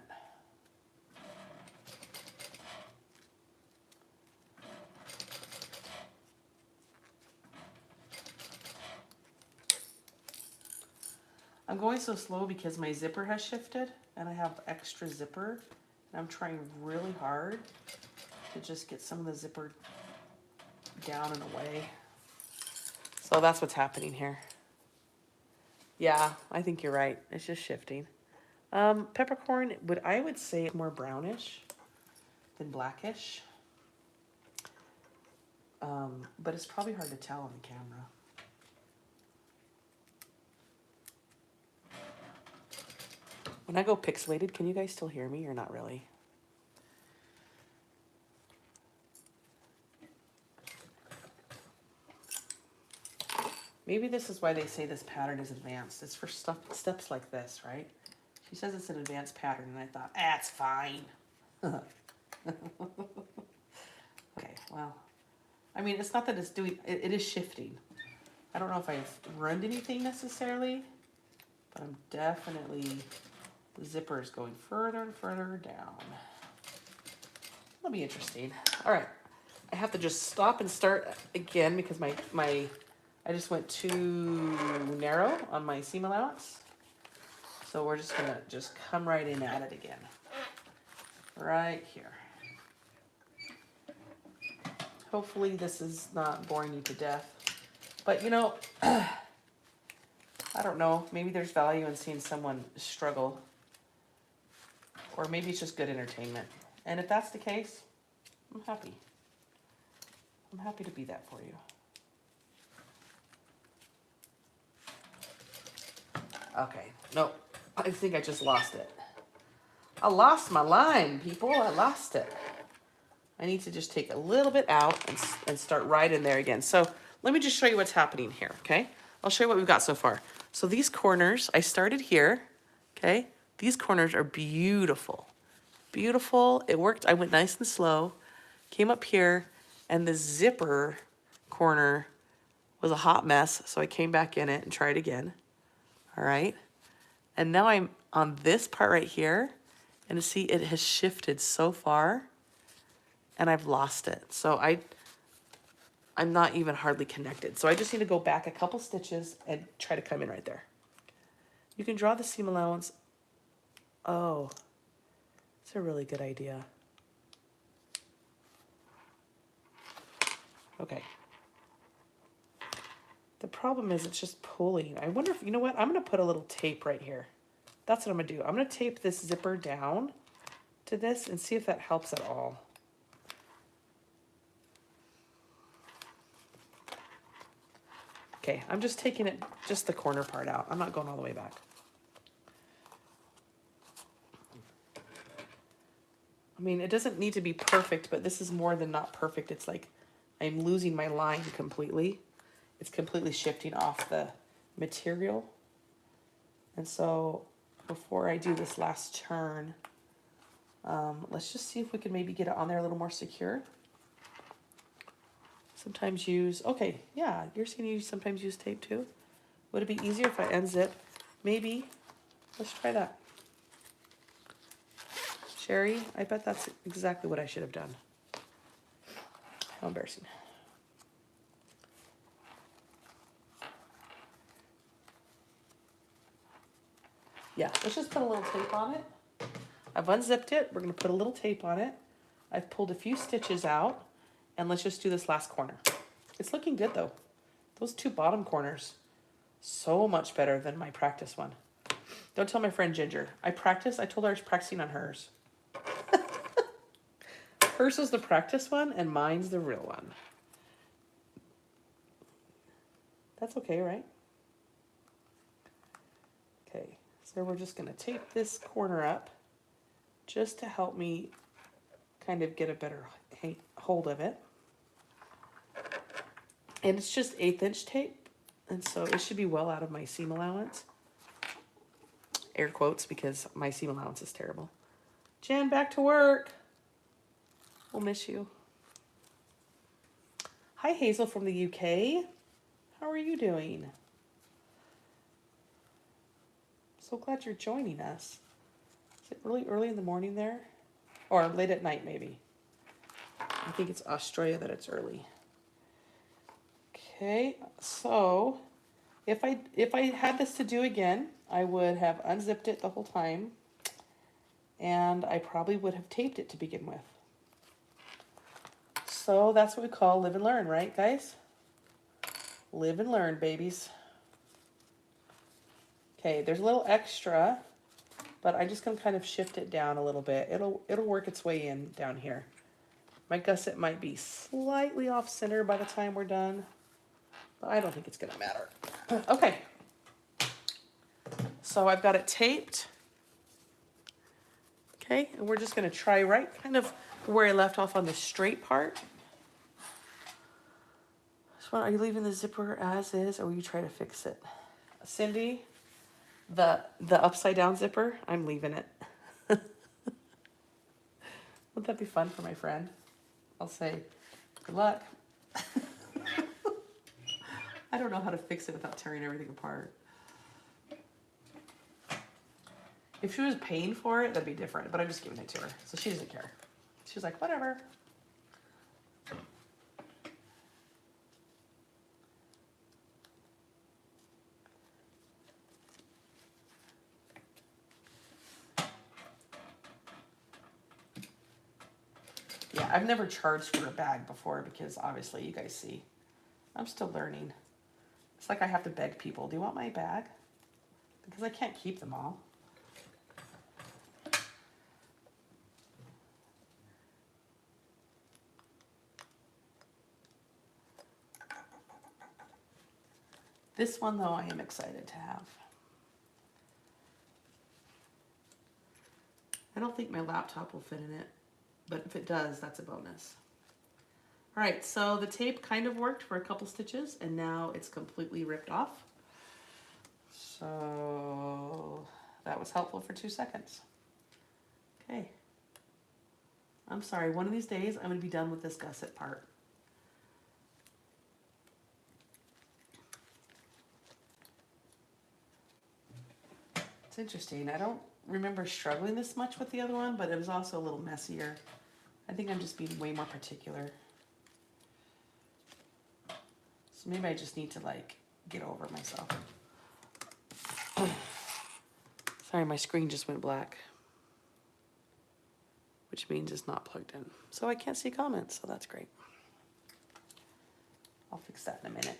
I'm going so slow because my zipper has shifted and I have extra zipper. And I'm trying really hard to just get some of the zipper down and away. So that's what's happening here. Yeah, I think you're right. It's just shifting. Peppercorn, I would say it's more brownish than blackish. But it's probably hard to tell on the camera. When I go pixelated, can you guys still hear me or not really? Maybe this is why they say this pattern is advanced. It's for steps like this, right? She says it's an advanced pattern, and I thought, it's fine. Okay, well, I mean, it's not that it's doing, it is shifting. I don't know if I've ruined anything necessarily, but I'm definitely, the zipper is going further and further down. That'll be interesting. All right, I have to just stop and start again because I just went too narrow on my seam allowance. So we're just gonna come right in at it again. Right here. Hopefully this is not boring you to death. But you know, I don't know, maybe there's value in seeing someone struggle. Or maybe it's just good entertainment. And if that's the case, I'm happy. I'm happy to be that for you. Okay, nope. I think I just lost it. I lost my line, people. I lost it. I need to just take a little bit out and start right in there again. So let me just show you what's happening here, okay? I'll show you what we've got so far. So these corners, I started here, okay? These corners are beautiful. Beautiful. It worked. I went nice and slow, came up here, and the zipper corner was a hot mess, so I came back in it and tried again. All right. And now I'm on this part right here, and see it has shifted so far, and I've lost it. So I'm not even hardly connected. So I just need to go back a couple stitches and try to come in right there. You can draw the seam allowance. Oh, it's a really good idea. Okay. The problem is it's just pulling. I wonder if, you know what? I'm going to put a little tape right here. That's what I'm going to do. I'm going to tape this zipper down to this and see if that helps at all. Okay, I'm just taking it, just the corner part out. I'm not going all the way back. I mean, it doesn't need to be perfect, but this is more than not perfect. It's like I'm losing my line completely. It's completely shifting off the material. And so before I do this last turn, let's just see if we can maybe get it on there a little more secure. Sometimes use, okay, yeah, you're saying you sometimes use tape too? Would it be easier if I unzip? Maybe. Let's try that. Sherry, I bet that's exactly what I should have done. How embarrassing. Yeah, let's just put a little tape on it. I've unzipped it. We're going to put a little tape on it. I've pulled a few stitches out, and let's just do this last corner. It's looking good though. Those two bottom corners, so much better than my practice one. Don't tell my friend Ginger. I told her I was practicing on hers. Hers was the practice one, and mine's the real one. That's okay, right? Okay, so we're just gonna tape this corner up just to help me kind of get a better hold of it. And it's just 1/8 inch tape, and so it should be well out of my seam allowance. Air quotes, because my seam allowance is terrible. Jen, back to work. We'll miss you. Hi, Hazel from the UK. How are you doing? So glad you're joining us. Is it really early in the morning there? Or late at night, maybe? I think it's Australia that it's early. Okay, so if I had this to do again, I would have unzipped it the whole time, and I probably would have taped it to begin with. So that's what we call live and learn, right, guys? Live and learn, babies. Okay, there's a little extra, but I'm just gonna kind of shift it down a little bit. It'll work its way in down here. My gusset might be slightly off center by the time we're done, but I don't think it's gonna matter. Okay, so I've got it taped. Okay, and we're just gonna try right kind of where I left off on the straight part. So are you leaving the zipper as is, or will you try to fix it? Cindy, the upside down zipper, I'm leaving it. Would that be fun for my friend? I'll say, good luck. I don't know how to fix it without tearing everything apart. If she was paying for it, that'd be different, but I'm just giving it to her, so she doesn't care. She's like, whatever. Yeah, I've never charged for a bag before because obviously you guys see, I'm still learning. It's like I have to beg people, do you want my bag? Because I can't keep them all. This one though, I am excited to have. I don't think my laptop will fit in it, but if it does, that's a bonus. All right, so the tape kind of worked for a couple stitches, and now it's completely ripped off. So that was helpful for 2 seconds. Okay. I'm sorry, one of these days I'm going to be done with this gusset part. It's interesting. I don't remember struggling this much with the other one, but it was also a little messier. I think I'm just being way more particular. So maybe I just need to like get over myself. Sorry, my screen just went black, which means it's not plugged in. So I can't see comments, so that's great. I'll fix that in a minute.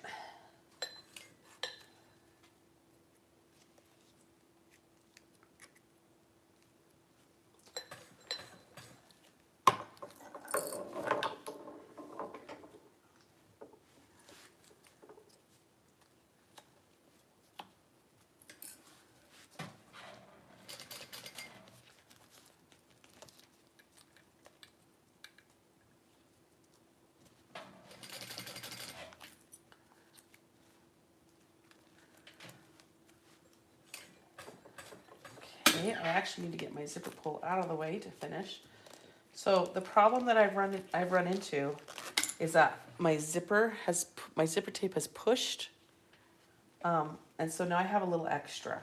Okay, I actually need to get my zipper pull out of the way to finish. So the problem that I've run into is that my zipper tape has pushed, and so now I have a little extra,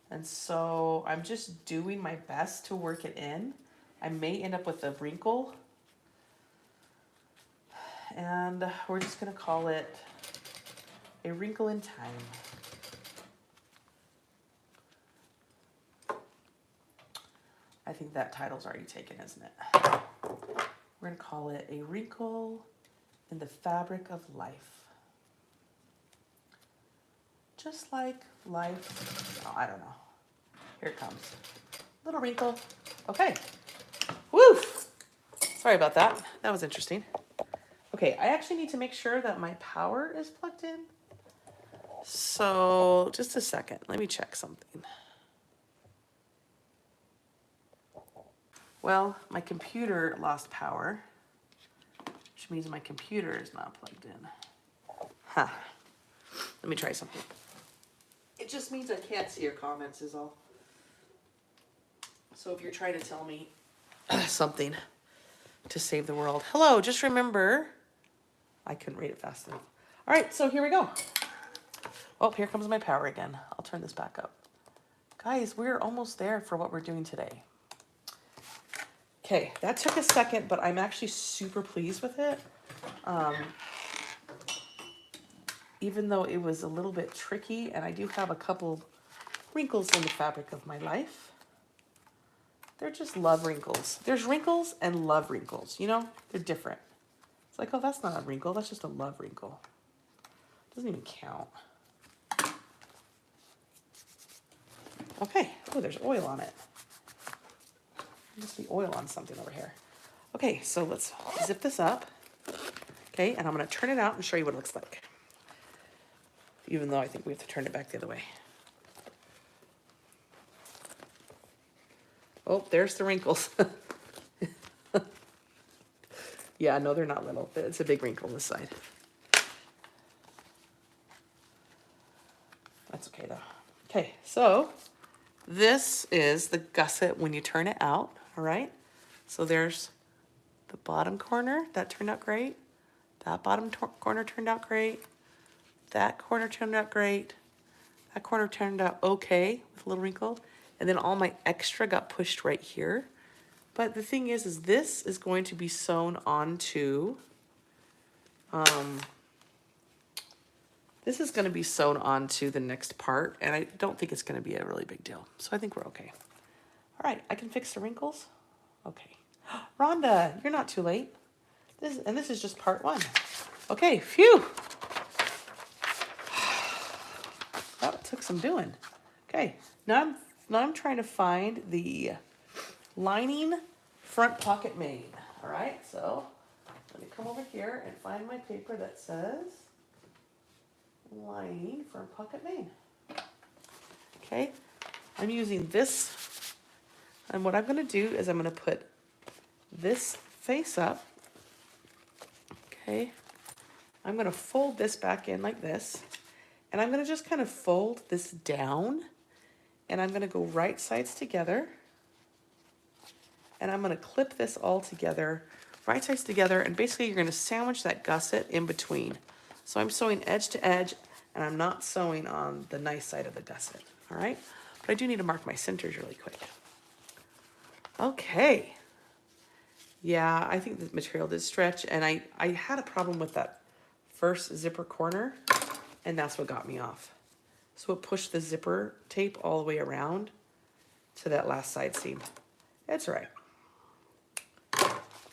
and so I'm just doing my best to work it in. I may end up with a wrinkle, and we're just gonna call it a wrinkle in time. I think that title's already taken, isn't it? We're gonna call it a wrinkle in the fabric of life. Just like life, oh, I don't know. Here it comes. Little wrinkle. Okay. Woo! Sorry about that. That was interesting. Okay, I actually need to make sure that my power is plugged in. So, just a second. Let me check something. Well, my computer lost power, which means my computer is not plugged in. Huh. Let me try something. It just means I can't see your comments is all. So if you're trying to tell me something to save the world. Hello, just remember, I couldn't read it fast enough. All right, so here we go. Oh, here comes my power again. I'll turn this back up. Guys, we're almost there for what we're doing today. Okay, that took a second, but I'm actually super pleased with it. Even though it was a little bit tricky, and I do have a couple wrinkles in the fabric of my life. They're just love wrinkles. There's wrinkles and love wrinkles, you know? They're different. It's like, oh, that's not a wrinkle, that's just a love wrinkle. Doesn't even count. Okay, oh, there's oil on it. There must be oil on something over here. Okay, so let's zip this up. Okay, and I'm gonna turn it out and show you what it looks like. Even though I think we have to turn it back the other way. Oh, there's the wrinkles. Yeah, no, they're not little. It's a big wrinkle on this side. That's okay though. Okay, so this is the gusset when you turn it out, all right? So there's the bottom corner, that turned out great. That bottom corner turned out great. That corner turned out great. That corner turned out okay with a little wrinkle. And then all my extra got pushed right here. But the thing is this is going to be sewn onto, this is going to be sewn onto the next part, and I don't think it's going to be a really big deal. So I think we're okay. All right, I can fix the wrinkles. Okay. Rhonda, you're not too late. This is just part one. Okay, phew. That took some doing. Okay, now I'm trying to find the lining front pocket main. All right, so let me come over here and find my paper that says lining front pocket main. Okay, I'm using this And what I'm gonna do is I'm gonna put this face up, okay? I'm gonna fold this back in like this, and I'm gonna just kind of fold this down, and I'm gonna go right sides together, and I'm gonna clip this all together, right sides together, and basically you're gonna sandwich that gusset in between. So I'm sewing edge to edge, and I'm not sewing on the nice side of the gusset, all right? But I do need to mark my centers really quick. Okay. Yeah, I think the material did stretch, and I had a problem with that first zipper corner, and that's what got me off. So it pushed the zipper tape all the way around to that last side seam. It's all right.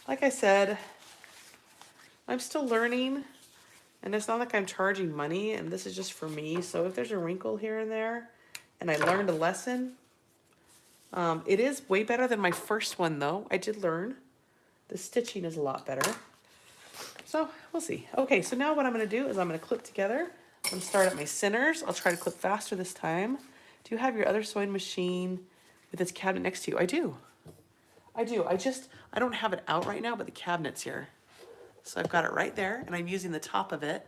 Like I said, I'm still learning, and it's not like I'm charging money, and this is just for me. So if there's a wrinkle here and there, and I learned a lesson, it is way better than my first one though. I did learn. The stitching is a lot better. So we'll see. Okay, so now what I'm gonna do is I'm gonna clip together. I'm gonna start at my centers. I'll try to clip faster this time. Do you have your other sewing machine with its cabinet next to you? I do. I do. I don't have it out right now, but the cabinet's here. So I've got it right there, and I'm using the top of it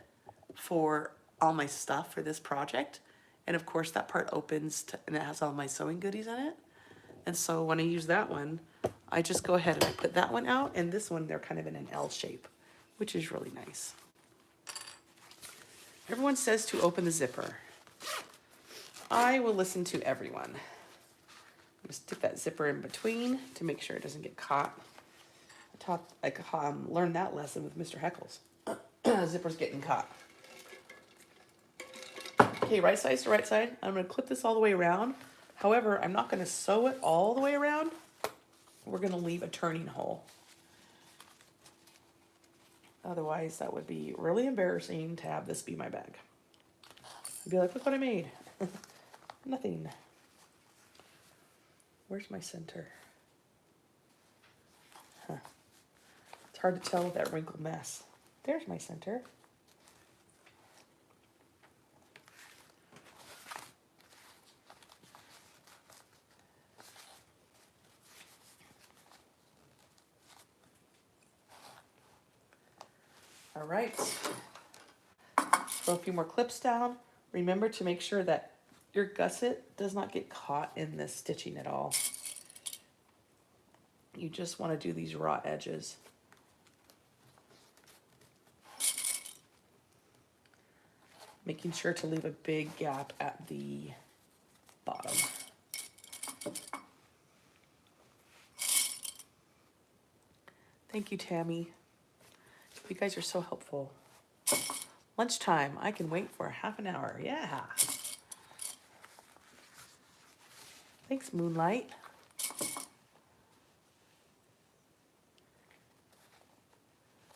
for all my stuff for this project. And of course that part opens and it has all my sewing goodies in it. And so when I use that one, I just go ahead and I put that one out, and this one, they're kind of in an L shape, which is really nice. Everyone says to open the zipper. I will listen to everyone. I'm gonna stick that zipper in between to make sure it doesn't get caught. I learned that lesson with Mr. Heckles. Zipper's getting caught. Okay, right side to right side. I'm gonna clip this all the way around. However, I'm not gonna sew it all the way around. We're gonna leave a turning hole. Otherwise, that would be really embarrassing to have this be my bag. I'd be like, look what I made. Nothing. Where's my center? Huh. It's hard to tell with that wrinkled mess. There's my center. All right. Throw a few more clips down. Remember to make sure that your gusset does not get caught in this stitching at all. You just want to do these raw edges. Making sure to leave a big gap at the bottom. Thank you, Tammy. You guys are so helpful. Lunchtime, I can wait for half an hour. Yeah. Thanks, Moonlight.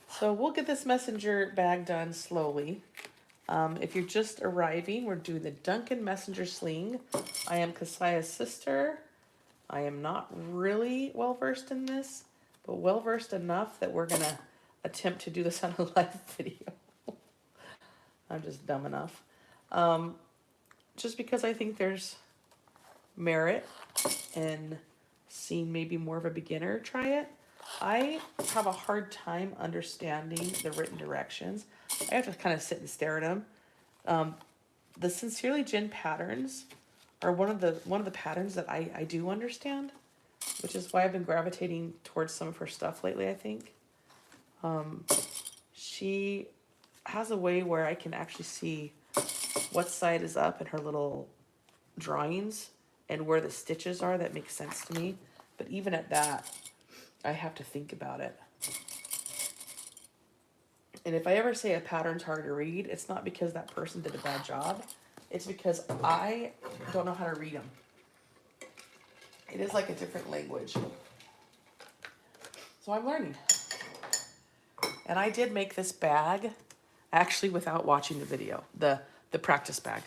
So we'll get this messenger bag done slowly. If you're just arriving, we're doing the Duncan Messenger sling. I am Kasaya's sister. I am not really well versed in this, but well versed enough that we're gonna attempt to do this on a live video. I'm just dumb enough. Just because I think there's merit in seeing maybe more of a beginner try it. I have a hard time understanding the written directions. I have to kind of sit and stare at them. The Sincerely Jen patterns are one of the patterns that I do understand, which is why I've been gravitating towards some of her stuff lately, I think. She has a way where I can actually see what side is up in her little drawings and where the stitches are. That makes sense to me. But even at that, I have to think about it. And if I ever say a pattern's hard to read, it's not because that person did a bad job. It's because I don't know how to read them. It is like a different language. So I'm learning. And I did make this bag actually without watching the video, the practice bag.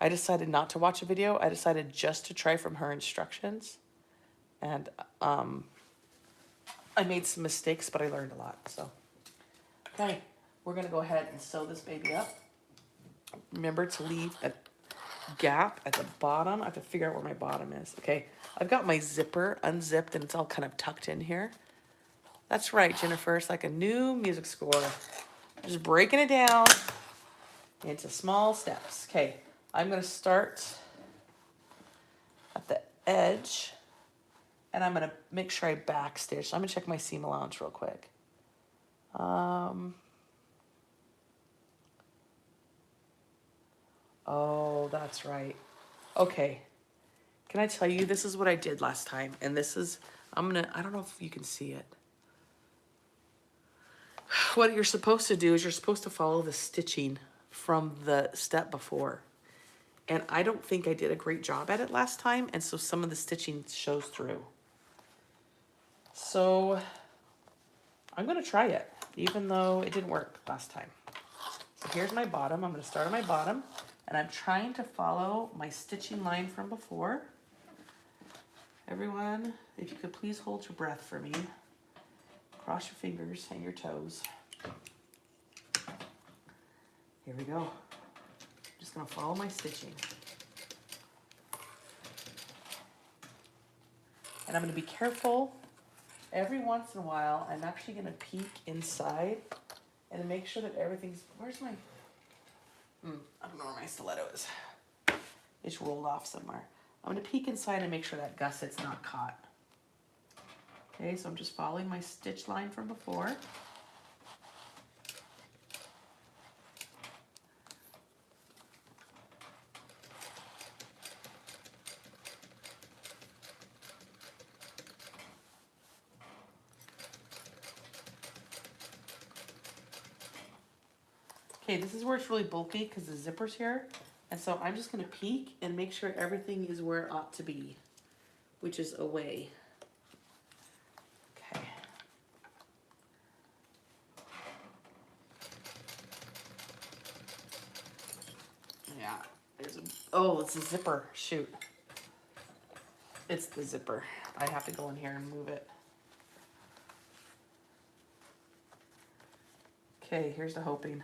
I decided not to watch a video. I decided just to try from her instructions. And I made some mistakes, but I learned a lot. So, okay, we're gonna go ahead and sew this baby up. Remember to leave gap at the bottom. I have to figure out where my bottom is. Okay, I've got my zipper unzipped and it's all kind of tucked in here. That's right, Jennifer. It's like a new music score. Just breaking it down into small steps. Okay, I'm going to start at the edge and I'm going to make sure I backstitch. I'm going to check my seam allowance real quick. Oh, that's right. Okay. Can I tell you, this is what I did last time. And this is, I don't know if you can see it. What you're supposed to do is you're supposed to follow the stitching from the step before. And I don't think I did a great job at it last time. And so some of the stitching shows through. So I'm going to try it, even though it didn't work last time. So here's my bottom. I'm going to start on my bottom. And I'm trying to follow my stitching line from before. Everyone, if you could please hold your breath for me. Cross your fingers and your toes. Here we go. I'm just going to follow my stitching. And I'm going to be careful. Every once in a while, I'm actually going to peek inside and make sure that everything's... Where's my... I don't know where my stiletto is. It's rolled off somewhere. I'm going to peek inside and make sure that gusset's not caught. Okay, so I'm just following my stitch line from before. Okay, this is where it's really bulky because the zipper's here. And so I'm just going to peek and make sure everything is where it ought to be, which is away. Okay. Yeah, there's a, oh, it's a zipper, shoot. It's the zipper. I have to go in here and move it. Okay, here's the hoping.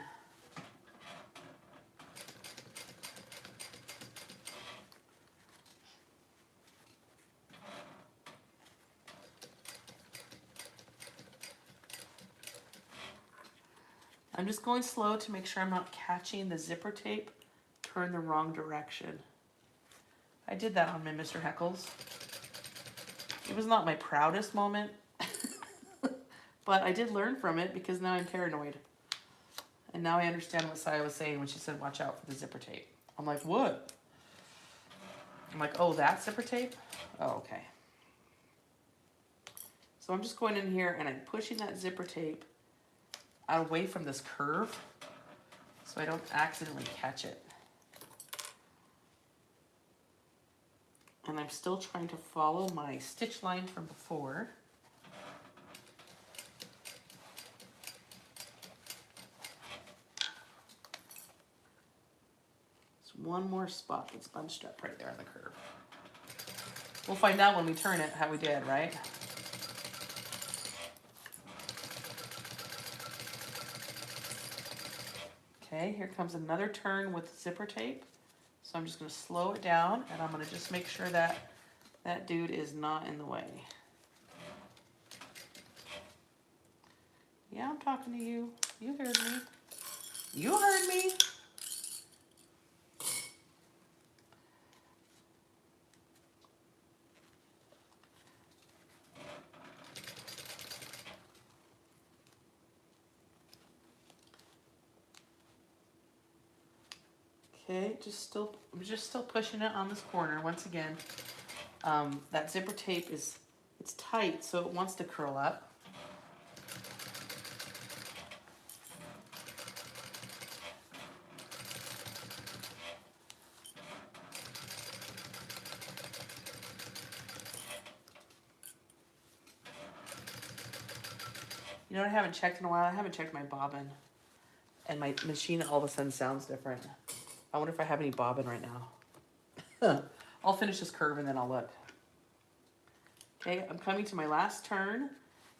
I'm just going slow to make sure I'm not catching the zipper tape turn the wrong direction. I did that on my Mr. Heckles. It was not my proudest moment, but I did learn from it because now I'm paranoid. And now I understand what Saya was saying when she said, watch out for the zipper tape. I'm like, what? I'm like, oh, that zipper tape? Oh, okay. So I'm just going in here and I'm pushing that zipper tape away from this curve so I don't accidentally catch it. And I'm still trying to follow my stitch line from before. There's one more spot that's bunched up right there on the curve. We'll find out when we turn it how we did, right? Okay, here comes another turn with zipper tape. So I'm just going to slow it down and I'm going to just make sure that that dude is not in the way. Yeah, I'm talking to you. You heard me. You heard me. Okay, I'm just still pushing it on this corner once again. That zipper tape it's tight, so it wants to curl up. You know what I haven't checked in a while? I haven't checked my bobbin. And my machine all of a sudden sounds different. I wonder if I have any bobbin right now. I'll finish this curve and then I'll look. Okay, I'm coming to my last turn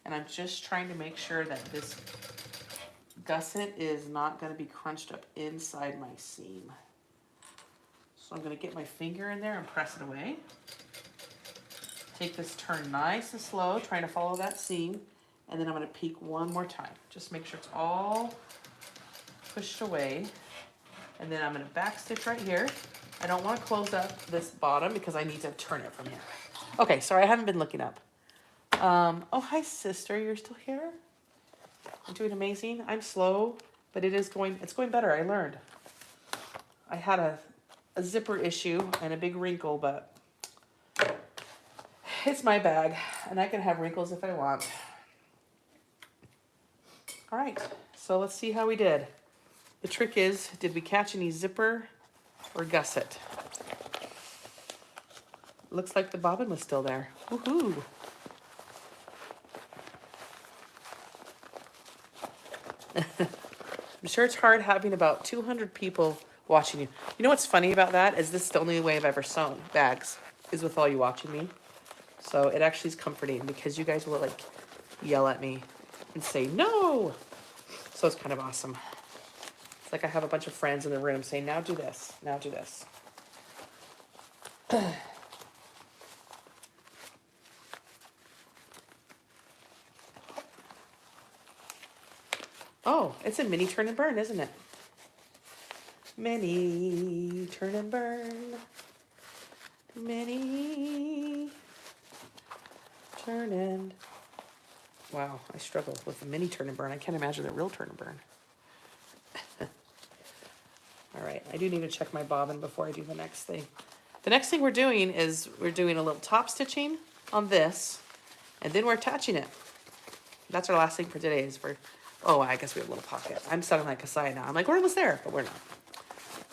and I'm just trying to make sure that this gusset is not going to be crunched up inside my seam. So I'm going to get my finger in there and press it away. Take this turn nice and slow, trying to follow that seam. And then I'm going to peek one more time. Just make sure it's all pushed away. And then I'm going to back stitch right here. I don't want to close up this bottom because I need to turn it from here. Okay, sorry, I haven't been looking up. Oh, hi, sister. You're still here? I'm doing amazing. I'm slow, but it's going better. I learned. I had a zipper issue and a big wrinkle, but it's my bag, and I can have wrinkles if I want. All right, so let's see how we did. The trick is, did we catch any zipper or gusset? Looks like the bobbin was still there. Woohoo! I'm sure it's hard having about 200 people watching you. You know what's funny about that is this is the only way I've ever sewn bags, is with all you watching me. So it actually is comforting because you guys will like yell at me and say no. So it's kind of awesome. It's like I have a bunch of friends in the room saying, now do this, now do this. Oh, it's a mini turn and burn, isn't it? Mini turn and burn. Mini turn and... Wow, I struggle with the mini turn and burn. I can't imagine the real turn and burn. All right, I do need to check my bobbin before I do the next thing. The next thing we're doing is we're doing a little top stitching on this, and then we're attaching it. That's our last thing for today is for... Oh, I guess we have a little pocket. I'm sounding like Kasaya now. I'm like, we're almost there, but we're not.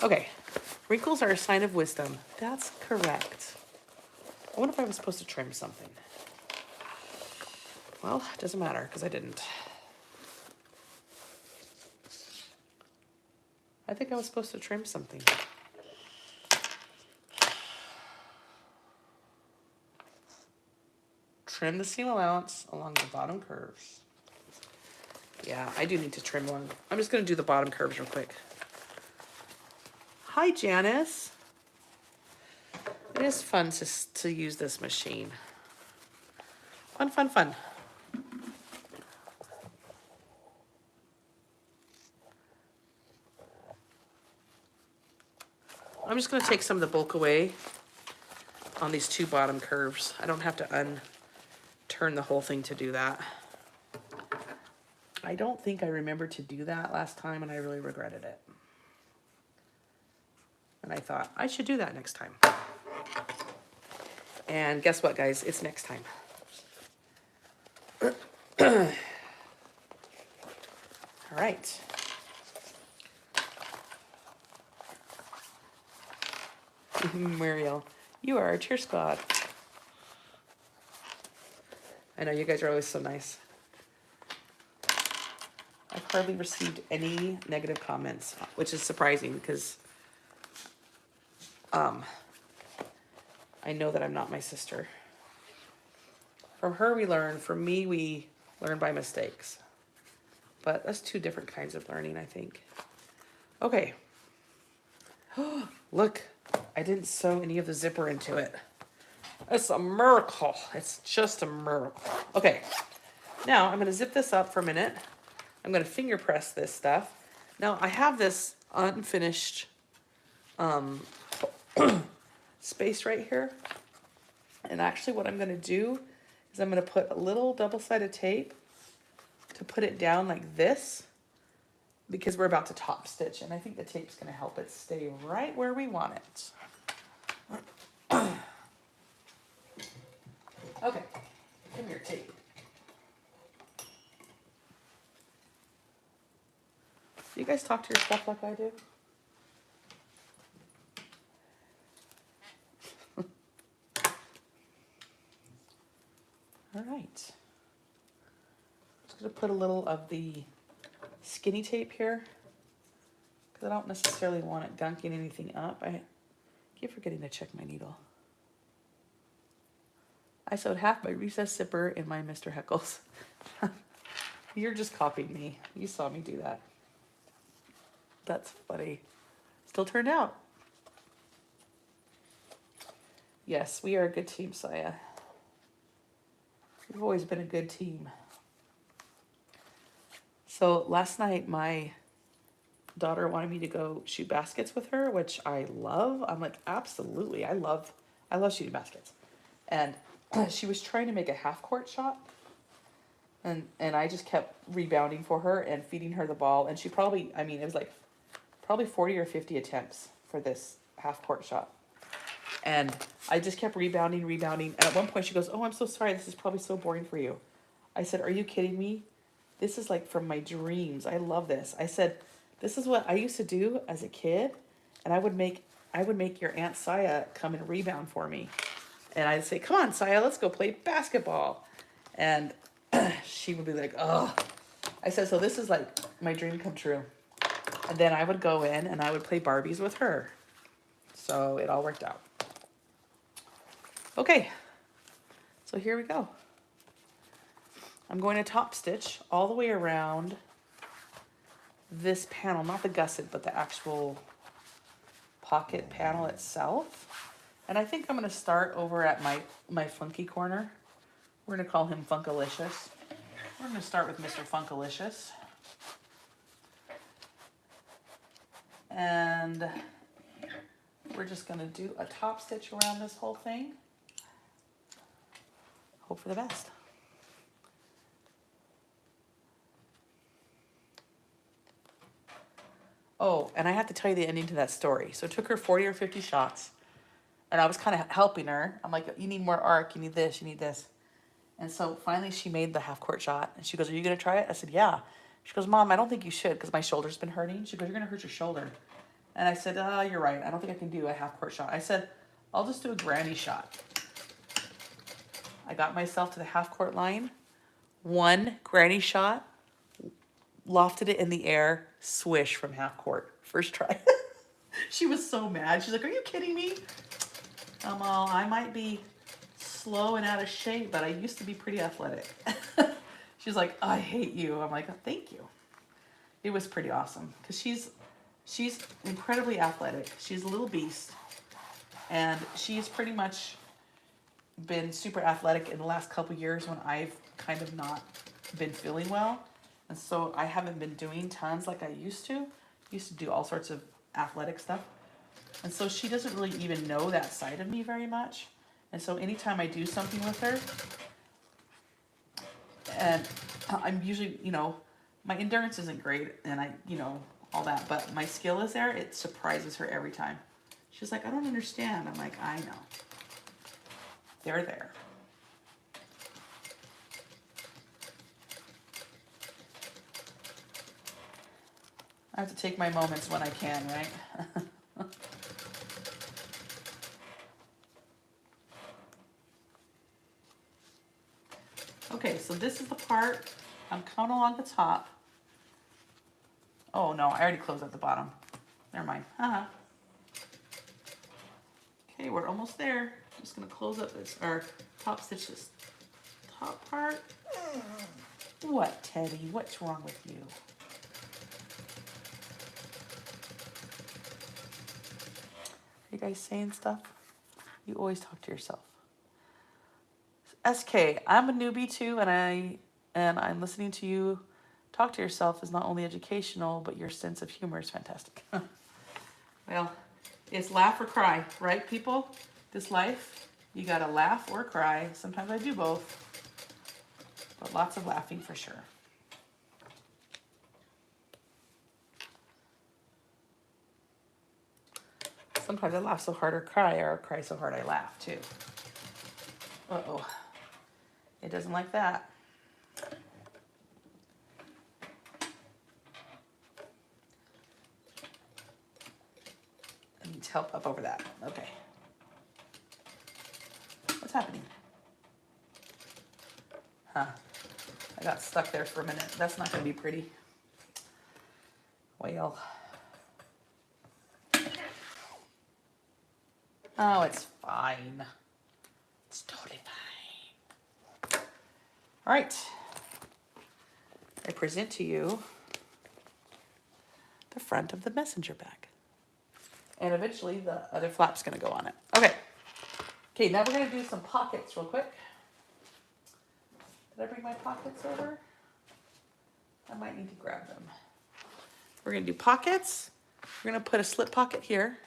Okay, wrinkles are a sign of wisdom. That's correct. I wonder if I was supposed to trim something. Well, it doesn't matter because I didn't. I think I was supposed to trim something. Trim the seam allowance along the bottom curves. Yeah, I do need to trim one. I'm just going to do the bottom curves real quick. Hi, Janice. It is fun to use this machine. Fun, fun, fun. I'm just going to take some of the bulk away on these two bottom curves. I don't have to turn the whole thing to do that. I don't think I remembered to do that last time, and I really regretted it. And I thought, I should do that next time. And guess what, guys? It's next time. All right. Muriel, you are a cheer squad. I know you guys are always so nice. I've hardly received any negative comments, which is surprising because I know that I'm not my sister. From her we learn, from me we learn by mistakes. But that's two different kinds of learning, I think. Okay. Look, I didn't sew any of the zipper into it. It's a miracle. It's just a miracle. Okay, now I'm going to zip this up for a minute. I'm going to finger press this stuff. Now I have this unfinished space right here. And actually what I'm going to do is I'm going to put a little double-sided tape to put it down like this because we're about to top stitch. And I think the tape's going to help it stay right where we want it. Okay, come here, tape. Do you guys talk to your stuff like I do? All right. Just gonna put a little of the skinny tape here because I don't necessarily want it gunking anything up. I keep forgetting to check my needle. I sewed half my recess zipper in my Mr. Heckles. You're just copying me. You saw me do that. That's funny. Still turned out. Yes, we are a good team, Saya. We've always been a good team. So last night, my daughter wanted me to go shoot baskets with her, which I love. I'm like, absolutely. I love shooting baskets. And she was trying to make a half court shot. And I just kept rebounding for her and feeding her the ball. And she probably, I mean, it was like probably 40 or 50 attempts for this half court shot. And I just kept rebounding. And at one point she goes, "Oh, I'm so sorry. This is probably so boring for you." I said, "Are you kidding me? This is like from my dreams. I love this." I said, "This is what I used to do as a kid. And I would make your Aunt Saya come and rebound for me. And I'd say, 'Come on, Saya, let's go play basketball.'" And she would be like, "Oh." I said, "So this is like my dream come true." And then I would go in and I would play Barbies with her. So it all worked out. Okay, so here we go. I'm going to top stitch all the way around this panel, not the gusset, but the actual pocket panel itself. And I think I'm going to start over at my funky corner. We're going to call him Funkalicious. We're going to start with Mr. Funkalicious. And we're just going to do a top stitch around this whole thing. Hope for the best. Oh, and I have to tell you the ending to that story. So it took her 40 or 50 shots. And I was kind of helping her. I'm like, "You need more arc. You need this. You need this." And so finally she made the half court shot. And she goes, "Are you going to try it?" I said, "Yeah." She goes, "Mom, I don't think you should because my shoulder's been hurting." She goes, "You're going to hurt your shoulder." And I said, "You're right. I don't think I can do a half court shot." I said, "I'll just do a granny shot." I got myself to the half court line. One granny shot. Lofted it in the air. Swish from half court. First try. She was so mad. She's like, "Are you kidding me?" Well, I might be slow and out of shape, but I used to be pretty athletic. She's like, "I hate you." I'm like, "Oh, thank you." It was pretty awesome because she's incredibly athletic. She's a little beast, and she's pretty much been super athletic in the last couple years when I've kind of not been feeling well, and so I haven't been doing tons like I used to. Used to do all sorts of athletic stuff, and so she doesn't really even know that side of me very much. And so anytime I do something with her, and I'm usually, my endurance isn't great, and all that, but my skill is there. It surprises her every time. She's like, "I don't understand." I'm like, "I know. They're there." I have to take my moments when I can, right? Okay, so this is the part I'm coming along the top. Oh no, I already closed at the bottom. Never mind. Okay, we're almost there. I'm just gonna close up this, or top stitch this top part. What, Teddy? What's wrong with you? Are you guys saying stuff? You always talk to yourself. SK, I'm a newbie too, and I'm listening to you talk to yourself is not only educational, but your sense of humor is fantastic. Well, it's laugh or cry, right, people? This life, you gotta laugh or cry. Sometimes I do both, but lots of laughing for sure. Sometimes I laugh so hard or cry so hard I laugh too. Uh-oh. It doesn't like that. I need help up over that. Okay. What's happening? Huh. I got stuck there for a minute. That's not going to be pretty. Well. Oh, it's fine. It's totally fine. All right. I present to you the front of the messenger bag. And eventually the other flap's going to go on it. Okay. Okay, now we're gonna do some pockets real quick. Did I bring my pockets over? I might need to grab them. We're gonna do pockets. We're gonna put a slip pocket here.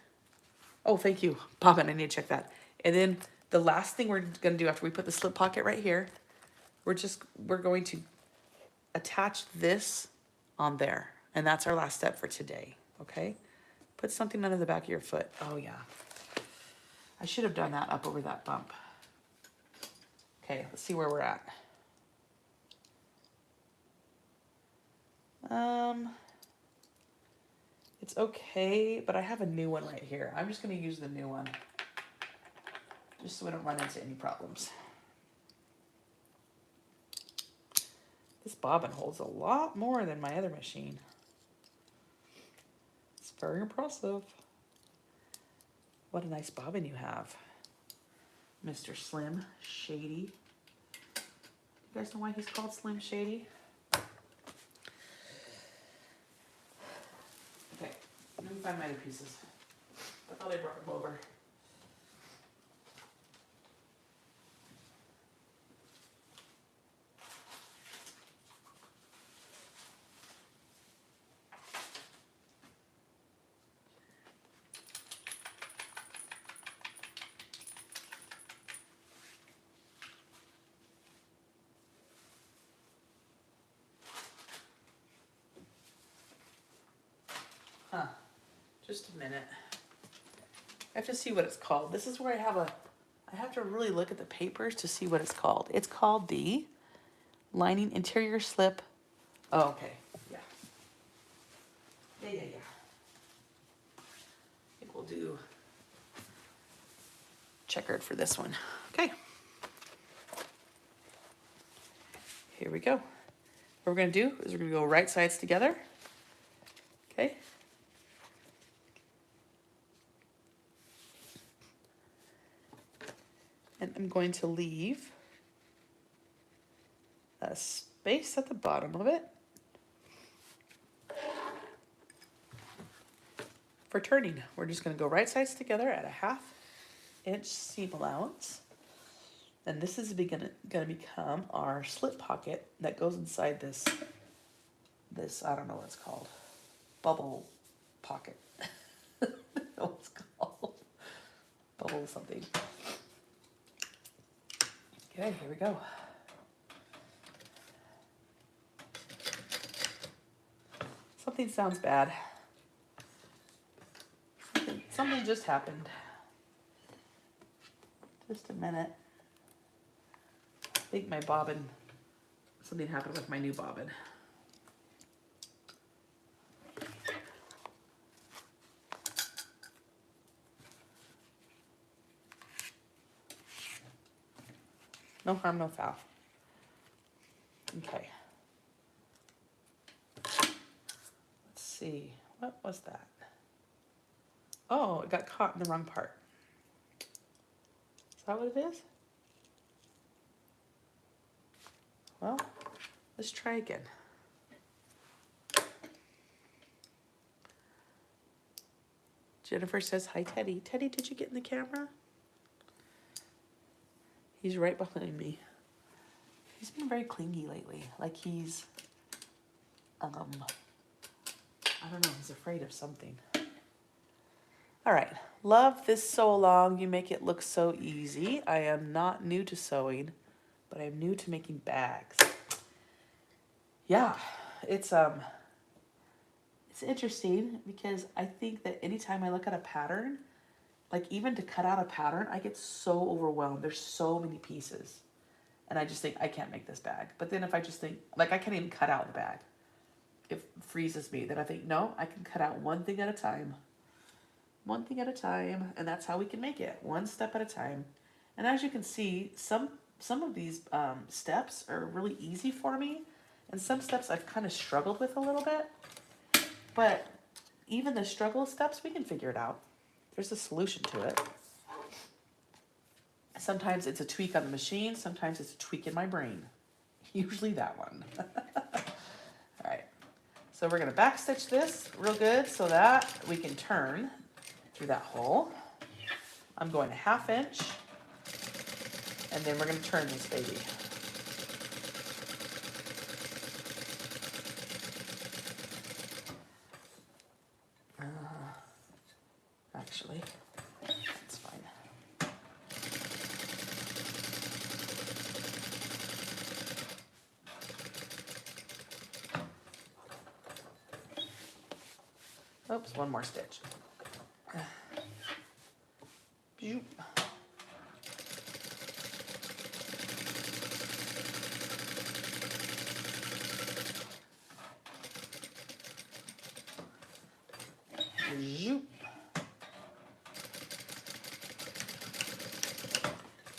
Oh, thank you, Bobbin, I need to check that. And then the last thing we're gonna do after we put the slip pocket right here, we're going to attach this on there. And that's our last step for today, okay? Put something under the back of your foot. Oh yeah. I should have done that up over that bump. Okay, let's see where we're at. It's okay, but I have a new one right here. I'm just gonna use the new one, just so we don't run into any problems. This bobbin holds a lot more than my other machine. It's very impressive. What a nice bobbin you have, Mr. Slim Shady. You guys know why he's called Slim Shady? Okay, let me find my other pieces. I thought I brought them over. Huh, just a minute. I have to see what it's called. This is where I have to really look at the papers to see what it's called. It's called the lining interior slip. Oh, okay, yeah. Yeah. I think we'll do checkered for this one. Okay. Here we go. What we're gonna do is we're gonna go right sides together. Okay. And I'm going to leave a space at the bottom of it for turning. We're just gonna go right sides together at a 1/2 inch seam allowance. And this is gonna become our slip pocket that goes inside this, I don't know what it's called, bubble pocket. I don't know what it's called. Bubble something. Okay, here we go. Something sounds bad. Something just happened. Just a minute. I think my bobbin, something happened with my new bobbin. No harm, no foul. Okay. Let's see. What was that? Oh, it got caught in the wrong part. Is that what it is? Well, let's try again. Jennifer says, hi, Teddy. Teddy, did you get in the camera? He's right behind me. He's been very clingy lately. Like he's, I don't know, he's afraid of something. All right, love this sew along. You make it look so easy. I am not new to sewing, but I'm new to making bags. Yeah, it's interesting because I think that anytime I look at a pattern, like even to cut out a pattern, I get so overwhelmed. There's so many pieces. And I just think, I can't make this bag. But then if I just think, like I can't even cut out the bag. It freezes me. Then I think, no, I can cut out one thing at a time. One thing at a time. And that's how we can make it. One step at a time. And as you can see, some of these steps are really easy for me. And some steps I've kind of struggled with a little bit. But even the struggle steps, we can figure it out. There's a solution to it. Sometimes it's a tweak on the machine. Sometimes it's a tweak in my brain. Usually that one. All right. So we're going to backstitch this real good so that we can turn through that hole. I'm going a 1/2 inch And then we're going to turn this baby. Actually, that's fine. Oops, one more stitch. Zoop. Zoop.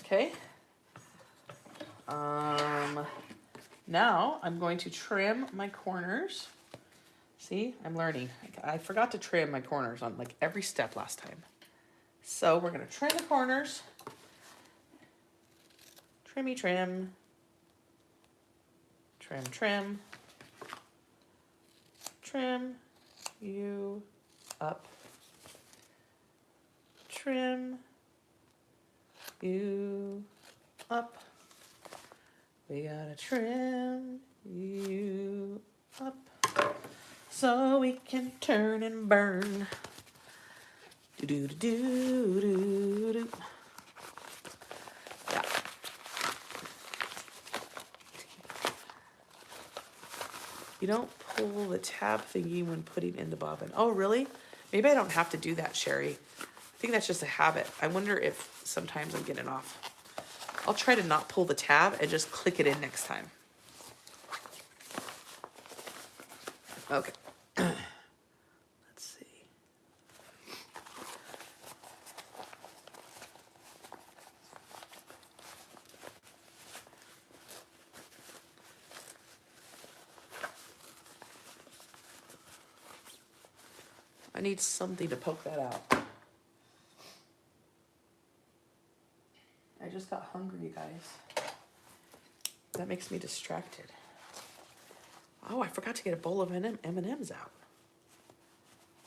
Okay. Now I'm going to trim my corners. See, I'm learning. I forgot to trim my corners on like every step last time. So we're gonna trim the corners. Trimmy trim. Trim, trim. Trim you up. Trim you up. We gotta trim you up so we can turn and burn. Do do do do do do. Yeah. You don't pull the tab thingy when putting in the bobbin. Oh, really? Maybe I don't have to do that, Sherry. I think that's just a habit. I wonder if sometimes I'm getting off. I'll try to not pull the tab and just click it in next time. Okay. Let's see. I need something to poke that out. I just got hungry, you guys. That makes me distracted. Oh, I forgot to get a bowl of M&Ms out.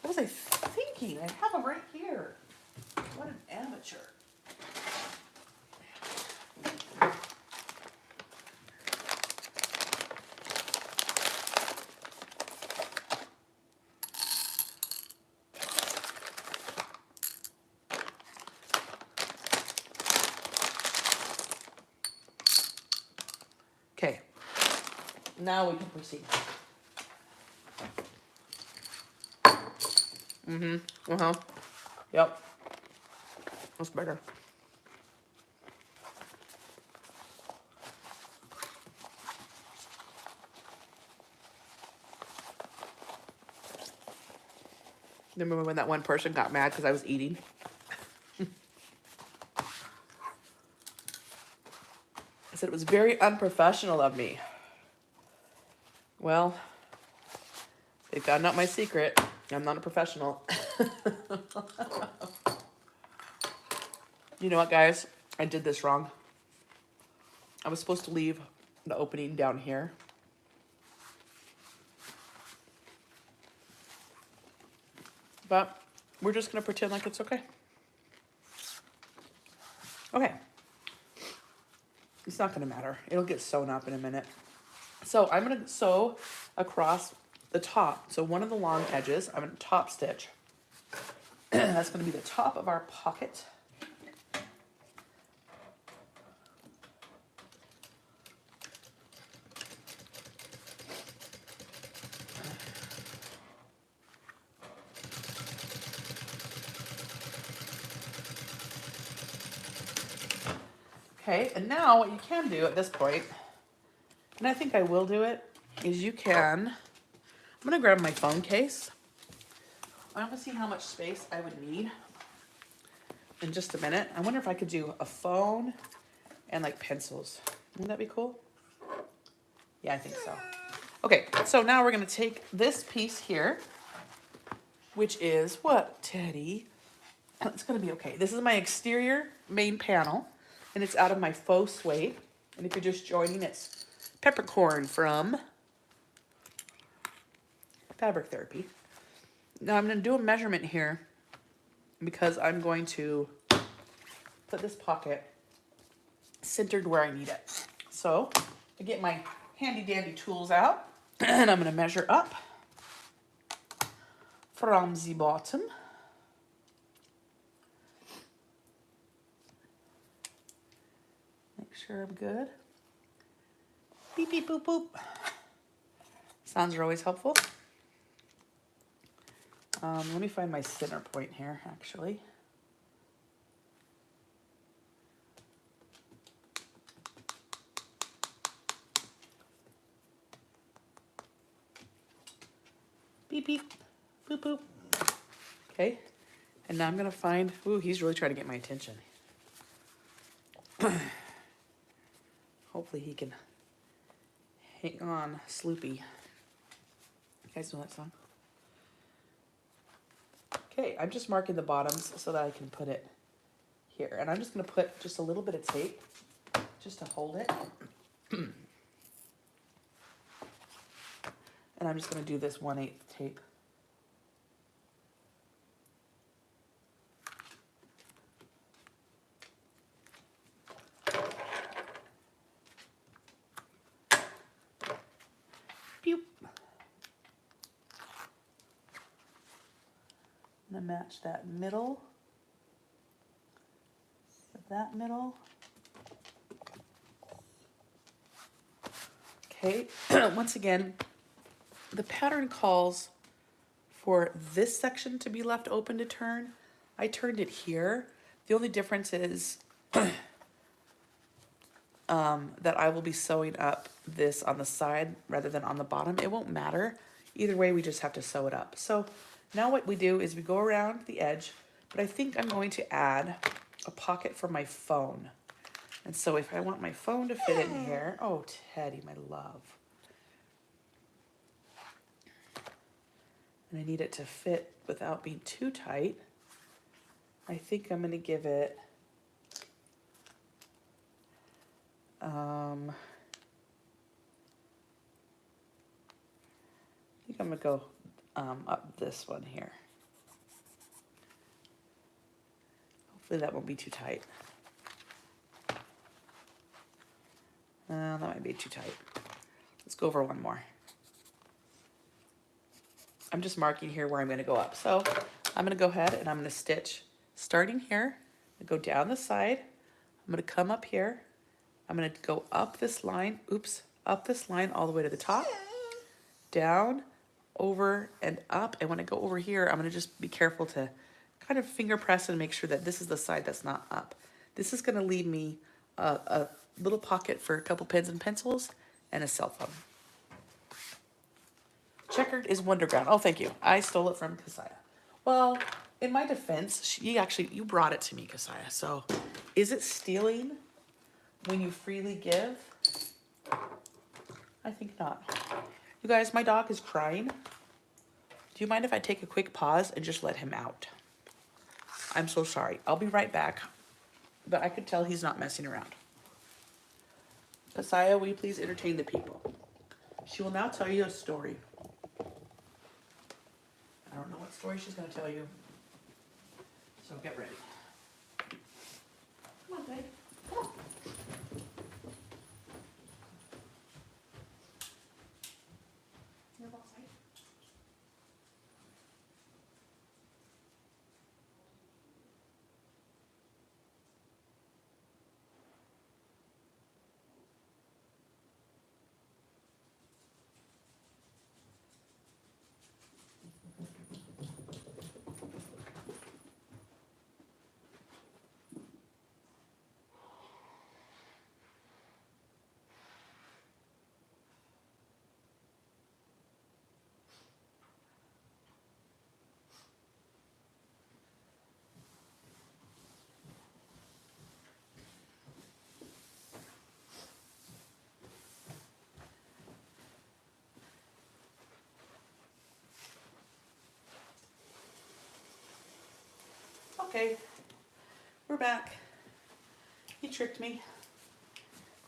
What was I thinking? I have them right here. What an amateur. Okay, now we can proceed. Uh-huh. Yep. That's better. Remember when that one person got mad because I was eating? I said it was very unprofessional of me. Well, they found out my secret. I'm not a professional. You know what, guys? I did this wrong. I was supposed to leave the opening down here. But we're just going to pretend like it's okay. Okay. It's not going to matter. It'll get sewn up in a minute. So I'm going to sew across the top. So one of the long edges, I'm going to top stitch. That's going to be the top of our pocket. Okay, and now what you can do at this point, and I think I will do it, is you can, I'm gonna grab my phone case. I want to see how much space I would need in just a minute. I wonder if I could do a phone and like pencils. Wouldn't that be cool? Yeah, I think so. Okay, so now we're gonna take this piece here, which is what, Teddy? It's gonna be okay. This is my exterior main panel, and it's out of my faux suede. And if you're just joining, it's peppercorn from Fabric Therapy. Now I'm gonna do a measurement here because I'm going to put this pocket centered where I need it. So I get my handy dandy tools out and I'm going to measure up from the bottom. Make sure I'm good. Beep, beep, boop, boop. Sounds are always helpful. Let me find my center point here, actually. Beep, beep, boop, boop. Okay, and now I'm gonna find, ooh, he's really trying to get my attention. Hopefully he can hang on, Sloopy. You guys know that song? Okay, I'm just marking the bottoms so that I can put it here. And I'm just gonna put just a little bit of tape just to hold it. And I'm just gonna do this 1/8 tape. Pew. I'm gonna match that middle with that middle. Okay, once again, the pattern calls for this section to be left open to turn. I turned it here. The only difference is that I will be sewing up this on the side rather than on the bottom. It won't matter. Either way, we just have to sew it up. So now what we do is we go around the edge, but I think I'm going to add a pocket for my phone. And so if I want my phone to fit in here, oh, Teddy, my love. And I need it to fit without being too tight. I think I'm gonna give it, I think I'm gonna go up this one here. Hopefully that won't be too tight. That might be too tight. Let's go over one more. I'm just marking here where I'm gonna go up. So I'm gonna go ahead and I'm gonna stitch starting here. I'm gonna go down the side. I'm gonna come up here. I'm gonna go up this line, oops, up this line all the way to the top, down, over, and up. And when I go over here, I'm gonna just be careful to kind of finger press and make sure that this is the side that's not up. This is gonna leave me a little pocket for a couple pens and pencils and a cell phone. Checkered is Wonderground. Oh, thank you. I stole it from Kasaya. Well, in my defense, you brought it to me, Kasaya. So is it stealing when you freely give? I think not. You guys, my dog is crying. Do you mind if I take a quick pause and just let him out? I'm so sorry. I'll be right back. But I could tell he's not messing around. Kasaya, will you please entertain the people? She will now tell you a story. I don't know what story she's going to tell you. So get ready. Come on, babe. Come on. You're boss, right? Okay, we're back. He tricked me.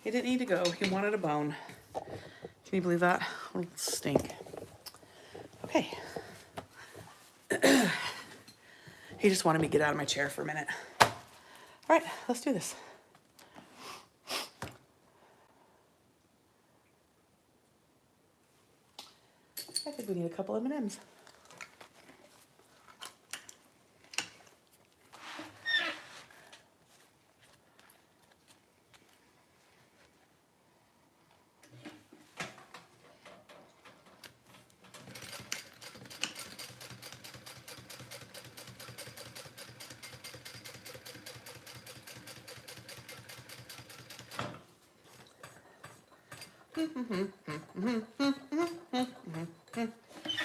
He didn't need to go. He wanted a bone. Can you believe that? Oh, stink. Okay. He just wanted me to get out of my chair for a minute. All right, let's do this. I think we need a couple M&Ms.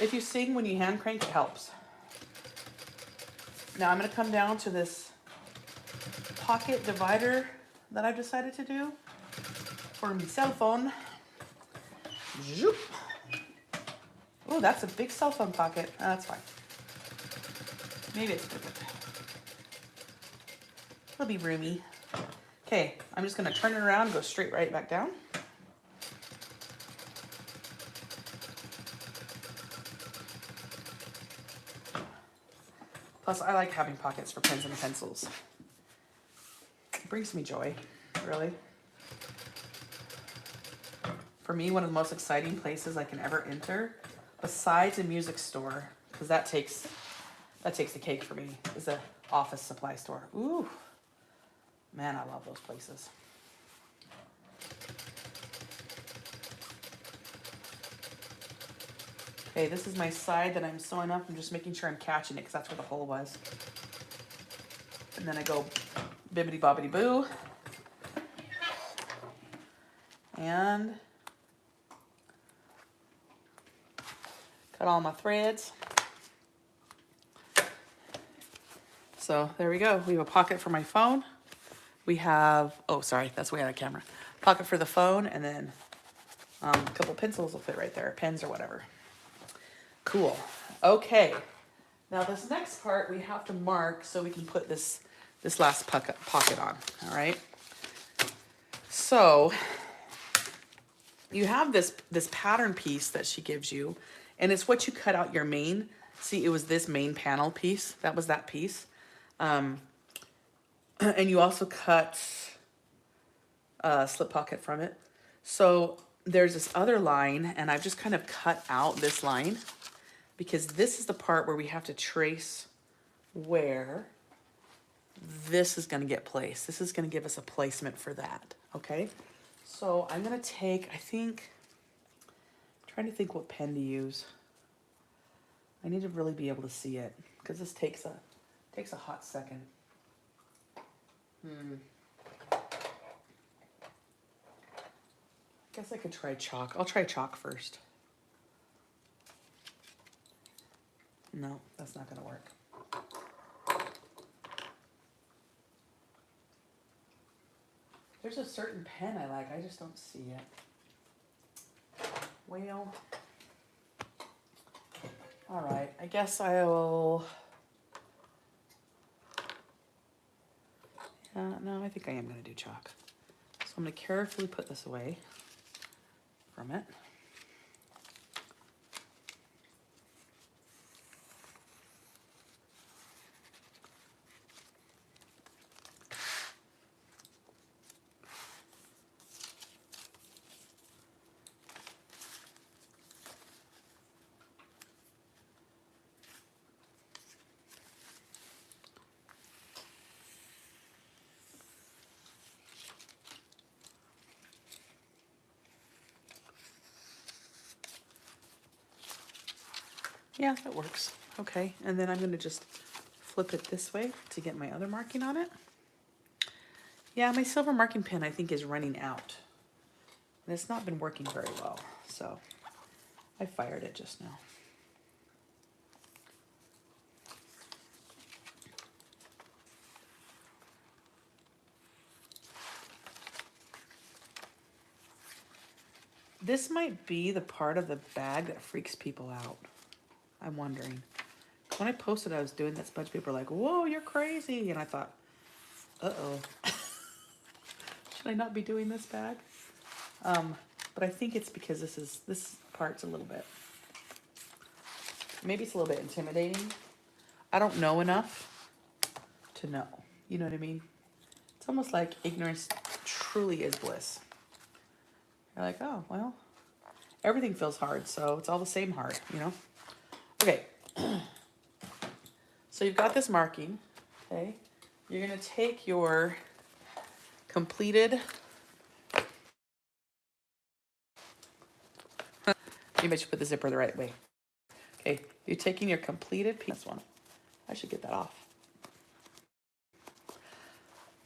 If you sing when you hand crank, it helps. Now I'm going to come down to this pocket divider that I've decided to do for my cell phone. Zoop. Oh, that's a big cell phone pocket. Oh, that's fine. Maybe it's perfect. It'll be roomy. Okay, I'm just going to turn it around and go straight right back down. Plus, I like having pockets for pens and pencils. It brings me joy, really. For me, one of the most exciting places I can ever enter, besides a music store, because that takes the cake for me, is a office supply store. Ooh, man, I love those places. Okay, this is my side that I'm sewing up. I'm just making sure I'm catching it because that's where the hole was. And then I go bibbity bobbity boo. And cut all my threads. So there we go. We have a pocket for my phone. We have, oh, sorry, that's way out of camera. Pocket for the phone, and then a couple pencils will fit right there, pens or whatever. Cool. Okay. Now this next part we have to mark so we can put this last pocket on. All right. So you have this pattern piece that she gives you, and it's what you cut out your main. See, it was this main panel piece. That was that piece. And you also cut a slip pocket from it. So there's this other line, and I've just kind of cut out this line because this is the part where we have to trace where this is going to get placed. This is going to give us a placement for that, okay? So I'm going to take, I'm trying to think what pen to use. I need to really be able to see it because this takes a hot second. Guess I could try chalk. I'll try chalk first. No, that's not gonna work. There's a certain pen I like, I just don't see it. Well, all right, I guess I'll, no, I think I am gonna do chalk. So I'm gonna carefully put this away from it. Yeah, that works. Okay, and then I'm gonna just flip it this way to get my other marking on it. Yeah, my silver marking pen I think is running out. And it's not been working very well, so I fired it just now. This might be the part of the bag that freaks people out. I'm wondering. When I posted I was doing this, a bunch of people were like, whoa, you're crazy. And I thought, uh-oh. Should I not be doing this bag? But I think it's because this part's a little bit, maybe it's a little bit intimidating. I don't know enough to know. You know what I mean? It's almost like ignorance truly is bliss. You're like, oh, well. Everything feels hard, so it's all the same hard, you know? Okay. So you've got this marking, okay? You're gonna take your completed, maybe I should put the zipper the right way. Okay, you're taking your completed piece. This one, I should get that off.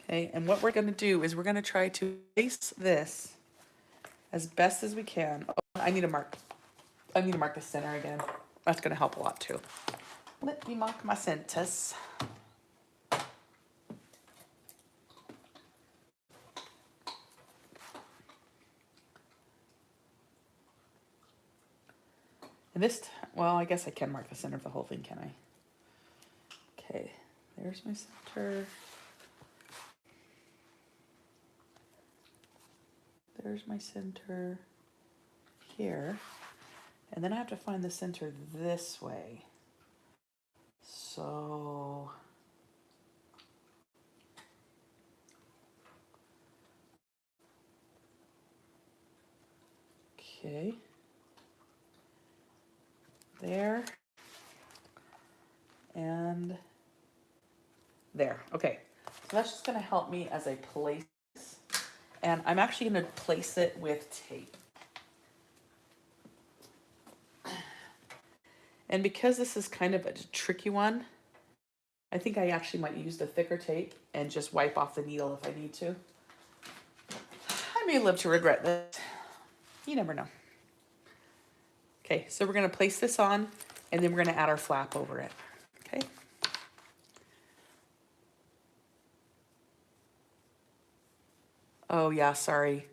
Okay, and what we're gonna do is we're gonna try to place this as best as we can. Oh, I need to mark the center again. That's gonna help a lot too. Let me mark my centers. And this, well, I guess I can mark the center of the whole thing, can I? Okay, there's my center. There's my center here. And then I have to find the center this way. So, okay. There. And there. Okay. So that's just going to help me as I place. And I'm actually going to place it with tape. And because this is kind of a tricky one, I think I actually might use the thicker tape and just wipe off the needle if I need to. I may live to regret this. You never know. Okay, so we're going to place this on, and then we're going to add our flap over it. Okay. Oh yeah, sorry.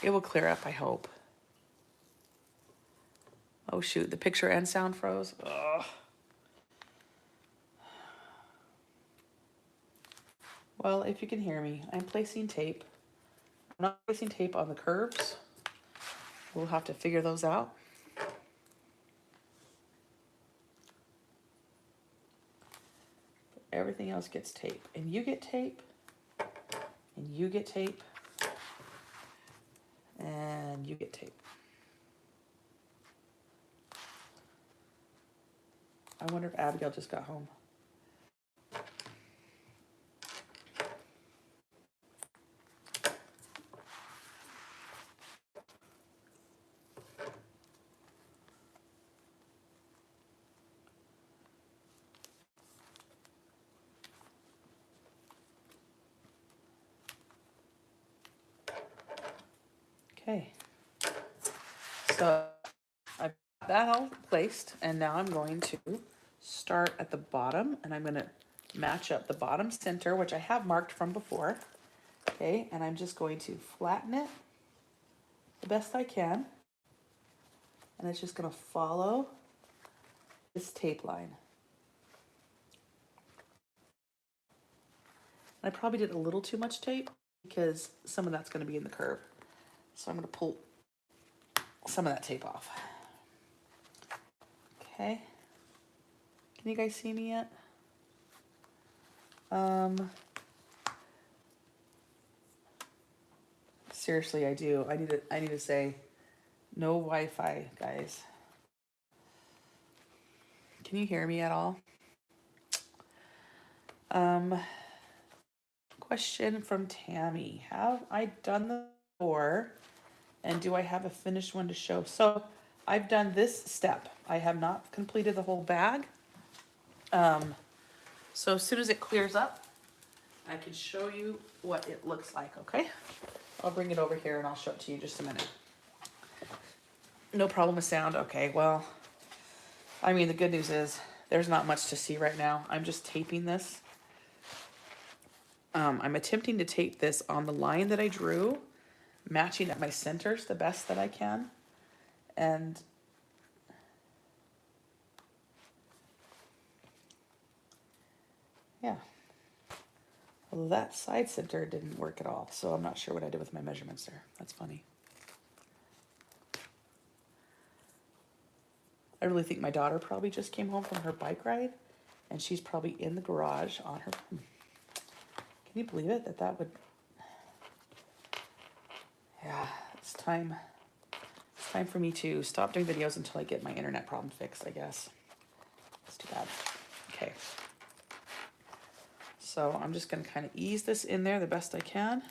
It will clear up, I hope. Oh shoot, the picture and sound froze. Ugh. Well, if you can hear me, I'm placing tape. I'm not placing tape on the curves. We'll have to figure those out. Everything else gets tape. And you get tape. And you get tape. And you get tape. I wonder if Abigail just got home. Okay. So I've got that all placed, and now I'm going to start at the bottom, and I'm going to match up the bottom center, which I have marked from before. Okay, and I'm just going to flatten it the best I can, and it's just going to follow this tape line. I probably did a little too much tape because some of that's going to be in the curve. So I'm going to pull some of that tape off. Okay. Can you guys see me yet? Seriously, I do. I need to say no Wi-Fi, guys. Can you hear me at all? Question from Tammy. Have I done the before? And do I have a finished one to show? So I've done this step. I have not completed the whole bag. So as soon as it clears up, I can show you what it looks like, okay? I'll bring it over here and I'll show it to you in just a minute. No problem with sound. Okay, well, I mean, the good news is there's not much to see right now. I'm just taping this. I'm attempting to tape this on the line that I drew, matching at my centers the best that I can. And yeah. Well, that side center didn't work at all, so I'm not sure what I did with my measurements there. That's funny. I really think my daughter probably just came home from her bike ride, and she's probably in the garage on her phone. Can you believe it, that would... Yeah, it's time. It's time for me to stop doing videos until I get my internet problem fixed, I guess. It's too bad. Okay. So I'm just gonna kind of ease this in there the best I can.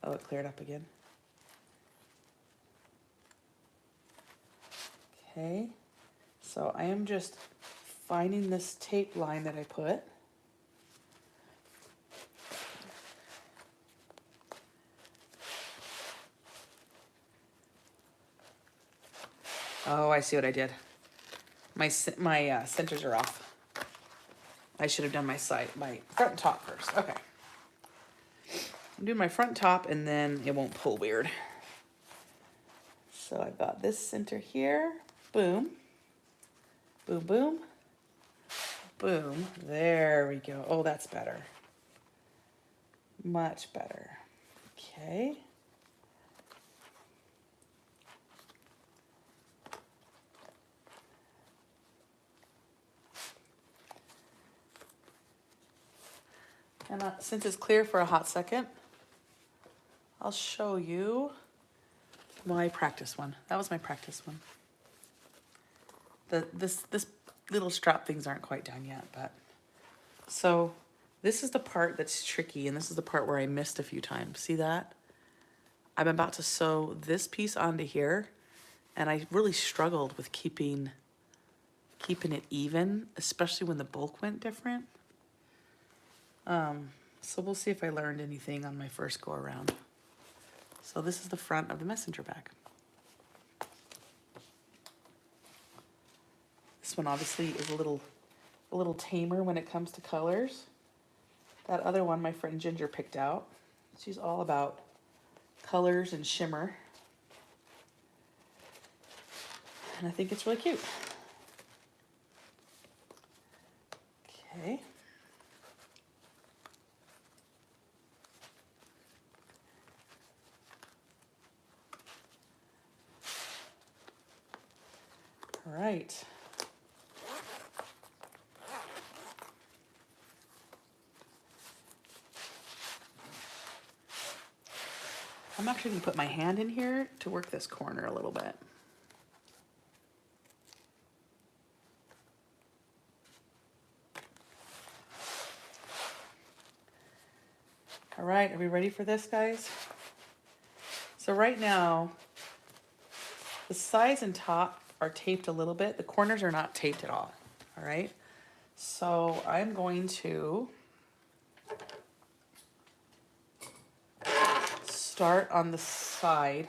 Oh, it cleared up again. Okay. So I am just finding this tape line that I put. Oh, I see what I did. My centers are off. I should have done my front and top first. Okay. I'm doing my front and top and then it won't pull weird. So I've got this center here. Boom. Boom, boom. Boom. There we go. Oh, that's better. Much better. Okay. And since it's clear for a hot second, I'll show you my practice one. That was my practice one. This little strap things aren't quite done yet, but so this is the part that's tricky, and this is the part where I missed a few times. See that? I'm about to sew this piece onto here, and I really struggled with keeping it even, especially when the bulk went different. So we'll see if I learned anything on my first go around. So this is the front of the messenger bag. This one obviously is a little tamer when it comes to colors. That other one my friend Ginger picked out. She's all about colors and shimmer. And I think it's really cute. Okay. All right. I'm actually going to put my hand in here to work this corner a little bit. All right, are we ready for this, guys? So right now, the sides and top are taped a little bit. The corners are not taped at all, right? So I'm going to start on the side.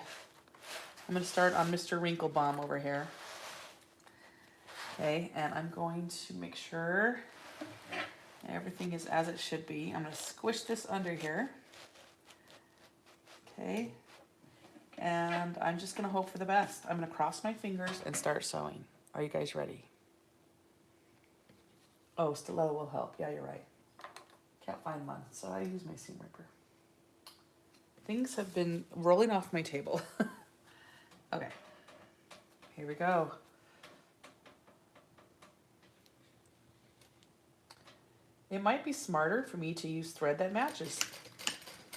I'm going to start on Mr. Wrinkle Bomb over here. Okay, and I'm going to make sure everything is as it should be. I'm going to squish this under here. Okay, and I'm just going to hope for the best. I'm going to cross my fingers and start sewing. Are you guys ready? Oh, stiletto will help. Yeah, you're right. Can't find one, so I use my seam ripper. Things have been rolling off my table. Okay, here we go. It might be smarter for me to use thread that matches.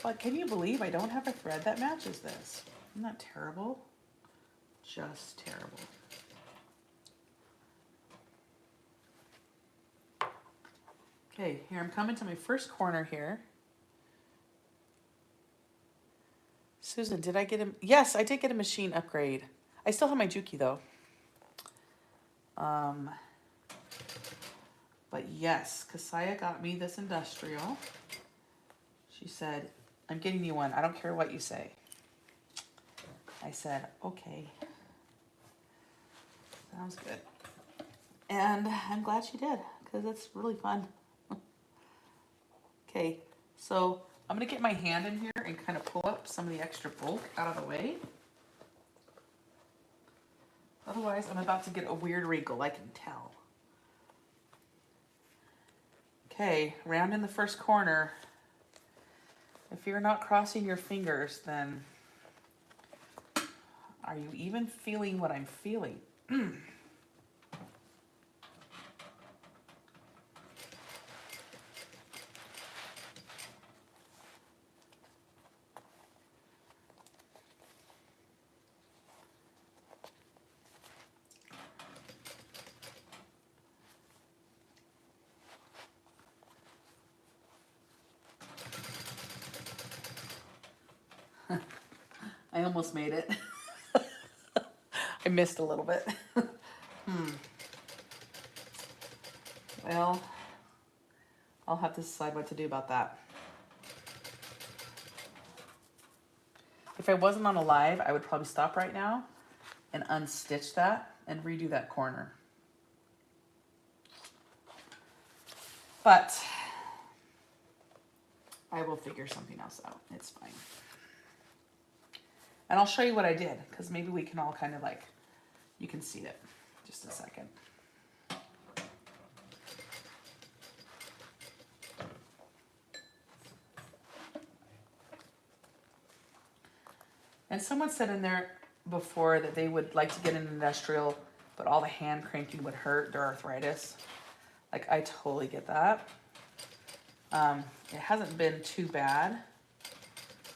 But can you believe I don't have a thread that matches this? Isn't that terrible? Just terrible. Okay, here I'm coming to my first corner here. Susan, did I get a... Yes, I did get a machine upgrade. I still have my Juki though. But yes, Kasaya got me this industrial. She said, I'm getting you one. I don't care what you say. I said, okay. Sounds good. And I'm glad she did, because it's really fun. Okay, so I'm going to get my hand in here and kind of pull up some of the extra bulk out of the way. Otherwise, I'm about to get a weird wrinkle, I can tell. Okay, round in the first corner. If you're not crossing your fingers, then are you even feeling what I'm feeling? almost made it. I missed a little bit. Well, I'll have to decide what to do about that. If I wasn't on a live, I would probably stop right now and unstitch that and redo that corner. But I will figure something else out. It's fine. And I'll show you what I did, because maybe we can all kind of like, you can see it. Just a second. And someone said in there before that they would like to get an industrial, but all the hand cranking would hurt their arthritis. Like, I totally get that. It hasn't been too bad,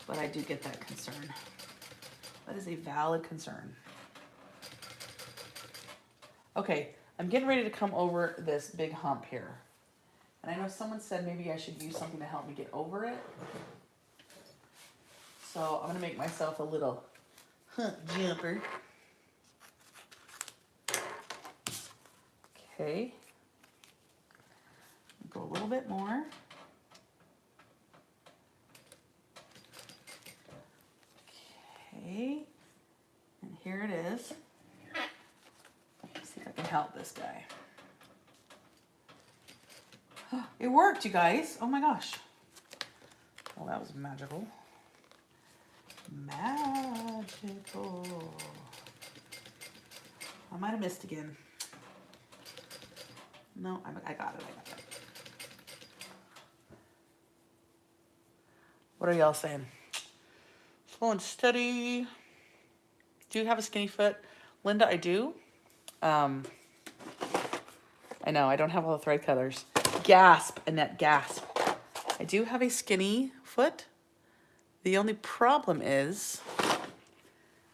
but I do get that concern. That is a valid concern. Okay, I'm getting ready to come over this big hump here. And I know someone said maybe I should use something to help me get over it. So I'm gonna make myself a little hump jumper. Okay. Go a little bit more. Okay. And here it is. Let's see if I can help this guy. It worked, you guys. Oh my gosh. Well, that was magical. Magical. I might have missed again. No, I got it. What are y'all saying? Slow and steady. Do you have a skinny foot? Linda, I do. I know, I don't have all the thread colors. Gasp, Annette, gasp. I do have a skinny foot. The only problem is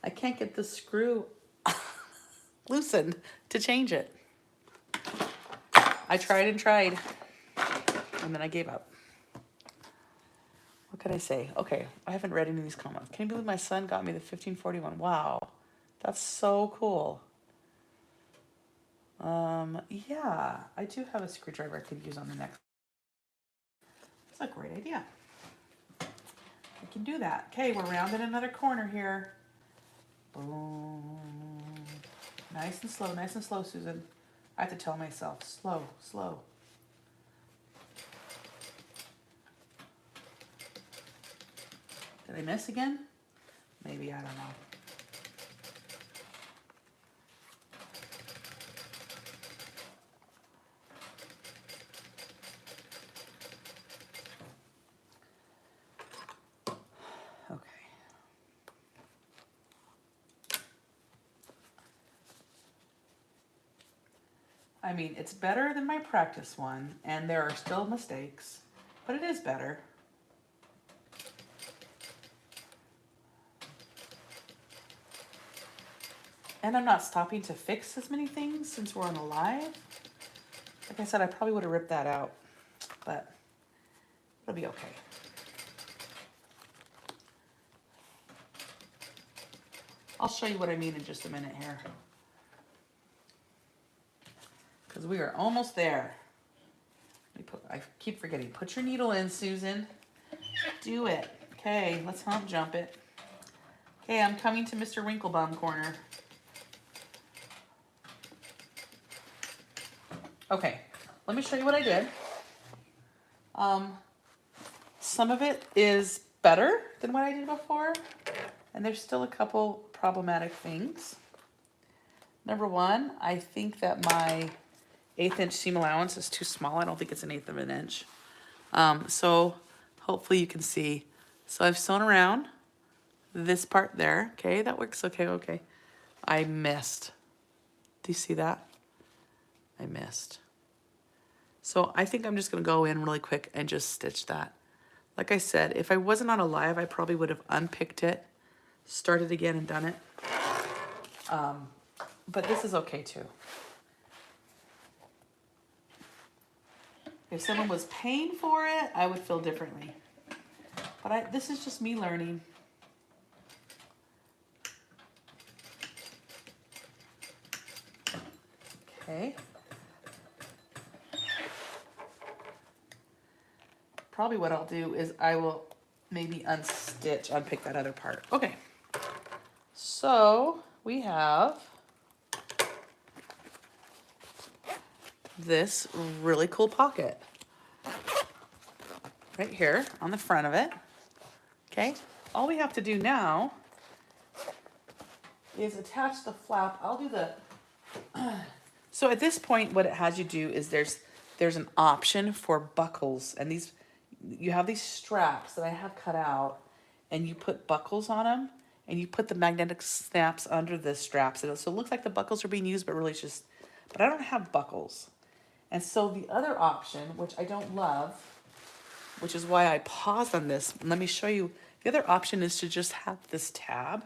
I can't get the screw loosened to change it. I tried and tried, and then I gave up. What can I say? Okay, I haven't read any of these comments. Can you believe my son got me the 1541? Wow, that's so cool. Yeah, I do have a screwdriver I could use on the next. That's a great idea. I can do that. Okay, we're rounding another corner here. Boom. Nice and slow, Susan. I have to tell myself, slow, slow. Did I miss again? Maybe, I don't know. Okay. I mean, it's better than my practice one, and there are still mistakes, but it is better. And I'm not stopping to fix as many things since we're on a live. Like I said, I probably would have ripped that out, but it'll be okay. I'll show you what I mean in just a minute here. Because we are almost there. I keep forgetting. Put your needle in, Susan. Do it. Okay, let's hump jump it. Okay, I'm coming to Mr. Wrinklebum corner. Okay, let me show you what I did. Some of it is better than what I did before, and there's still a couple problematic things. Number one, I think that my 1/8 inch seam allowance is too small. I don't think it's 1/8 of an inch. So hopefully you can see. So I've sewn around this part there. Okay, that works. Okay. I missed. Do you see that? I missed. So I think I'm just gonna go in really quick and just stitch that. Like I said, if I wasn't on a live, I probably would have unpicked it, started again and done it. But this is okay too. If someone was paying for it, I would feel differently. But this is just me learning. probably what I'll do is I will maybe unpick that other part. Okay. So we have this really cool pocket right here on the front of it. Okay. All we have to do now is attach the flap. I'll do the, so at this point, what it has you do is there's an option for buckles, and these, you have these straps that I have cut out, and you put buckles on them, and you put the magnetic snaps under the straps. So it looks like the buckles are being used, but really it's just, but I don't have buckles. And so the other option, which I don't love, which is why I paused on this, let me show you. The other option is to just have this tab,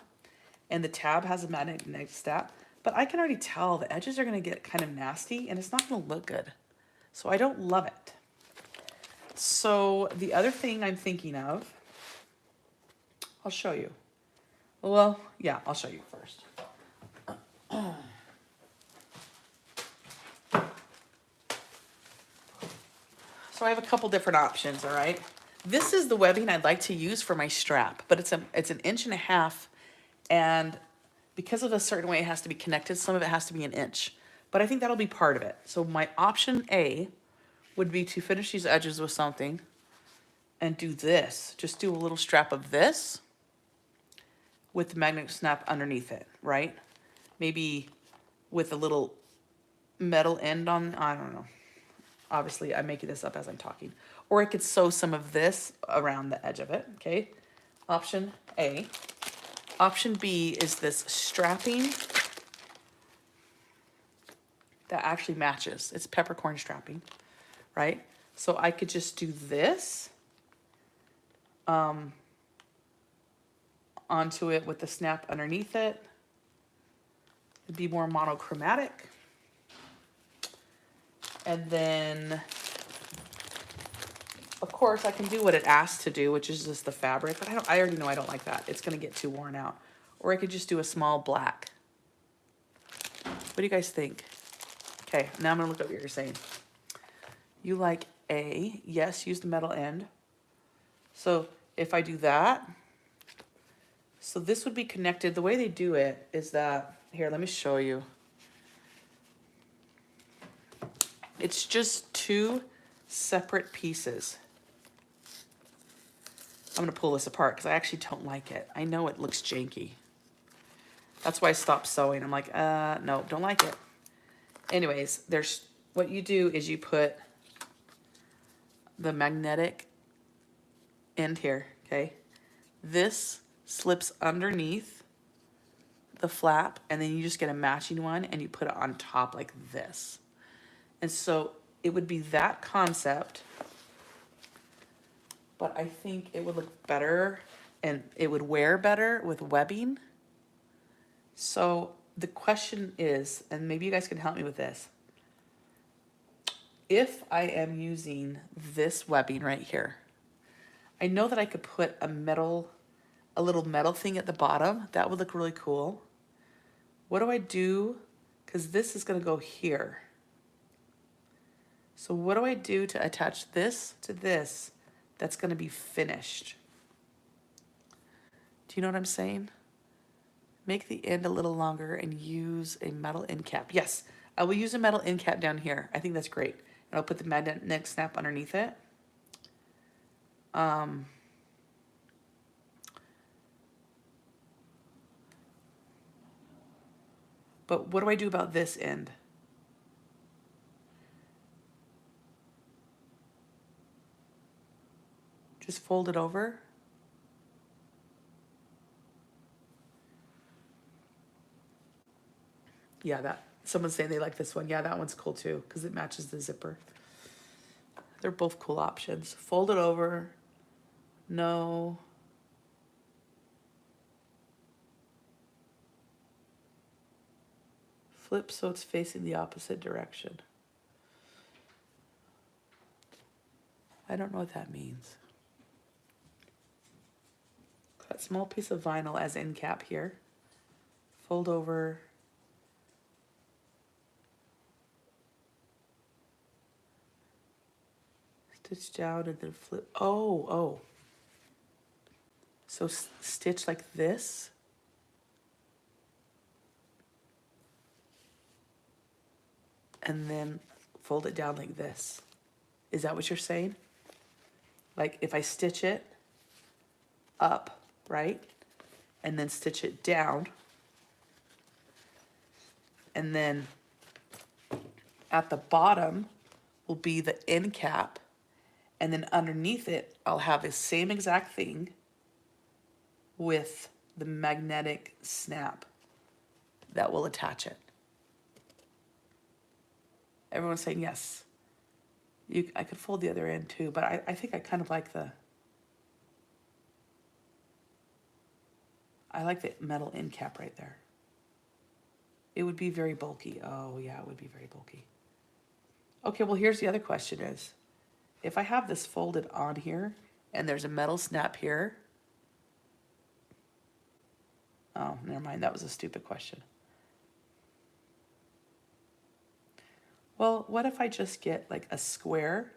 and the tab has a magnetic snap, but I can already tell the edges are gonna get kind of nasty and it's not gonna look good. So I don't love it. So the other thing I'm thinking of, I'll show you. Well, yeah, I'll show you first. So I have a couple different options, all right? This is the webbing I'd like to use for my strap, but it's an 1.5 inches, and because of a certain way it has to be connected, some of it has to be 1 inch. But I think that'll be part of it. So my option A would be to finish these edges with something and do this. Just do a little strap of this with the magnetic snap underneath it, right? Maybe with a little metal end on, I don't know. Obviously, I'm making this up as I'm talking. Or I could sew some of this around the edge of it, okay? Option A. Option B is this strapping that actually matches. It's peppercorn strapping, right? So I could just do this onto it with the snap underneath it. It'd be more monochromatic. And then, of course, I can do what it asks to do, which is just the fabric. But I already know I don't like that. It's gonna get too worn out. Or I could just do a small black. What do you guys think? Okay, now I'm gonna look up what you're saying. You like A, yes, use the metal end. So if I do that, so this would be connected. The way they do it is that, here, let me show you. It's just 2 separate pieces. I'm gonna pull this apart because I actually don't like it. I know it looks janky. That's why I stopped sewing. I'm like, no, don't like it. Anyways, there's, what you do is you put the magnetic end here, okay? This slips underneath the flap, and then you just get a matching one and you put it on top like this. And so it would be that concept, but I think it would look better and it would wear better with webbing. So the question is, and maybe you guys can help me with this. If I am using this webbing right here, I know that I could put a little metal thing at the bottom. That would look really cool. What do I do? Because this is gonna go here. So what do I do to attach this to this that's gonna be finished? Do you know what I'm saying? Make the end a little longer and use a metal end cap. Yes, I will use a metal end cap down here. I think that's great. And I'll put the magnetic snap underneath it. But what do I do about this end? Just fold it over. Yeah, that, someone's saying they like this one. Yeah, that one's cool too, because it matches the zipper. They're both cool options. Fold it over. No. Flip so it's facing the opposite direction. I don't know what that means. Cut small piece of vinyl as end cap here. Fold over. Stitch down and then flip. Oh, oh. So stitch like this. And then fold it down like this. Is that what you're saying? Like if I stitch it up, right? And then stitch it down. And then at the bottom will be the end cap. And then underneath it, I'll have the same exact thing with the magnetic snap that will attach it. Everyone's saying yes. I could fold the other end too, but I think I kind of like the metal end cap right there. It would be very bulky. Oh yeah, it would be very bulky. Okay, well here's the other question is, if I have this folded on here and there's a metal snap here. Oh, never mind, that was a stupid question. Well, what if I just get like a square?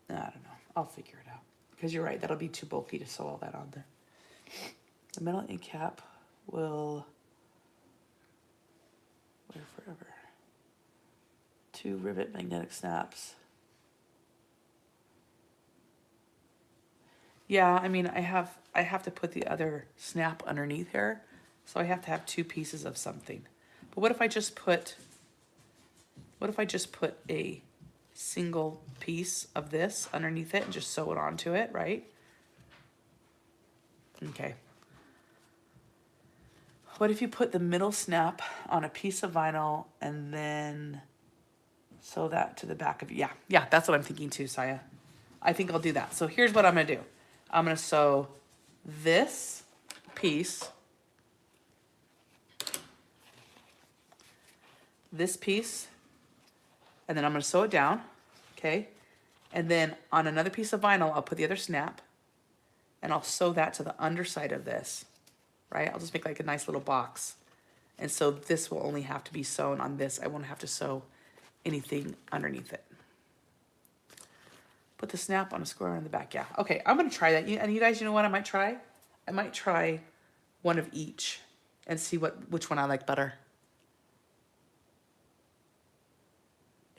I don't know, I'll figure it out. Because you're right, that'll be too bulky to sew all that on there. The metal end cap will wear forever. 2 rivet magnetic snaps. Yeah, I mean, I have to put the other snap underneath here, so I have to have 2 pieces of something. But what if I just put a single piece of this underneath it and just sew it onto it, right? Okay. What if you put the middle snap on a piece of vinyl and then sew that to the back of, yeah, that's what I'm thinking too, Saya. I think I'll do that. So here's what I'm gonna do. I'm gonna sew this piece, and then I'm gonna sew it down, okay? And then on another piece of vinyl, I'll put the other snap, and I'll sew that to the underside of this, right? I'll just make like a nice little box. And so this will only have to be sewn on this. I won't have to sew anything underneath it. Put the snap on a square on the back. Yeah, okay, I'm gonna try that. And you guys, you know what I might try? I might try one of each and see which one I like better.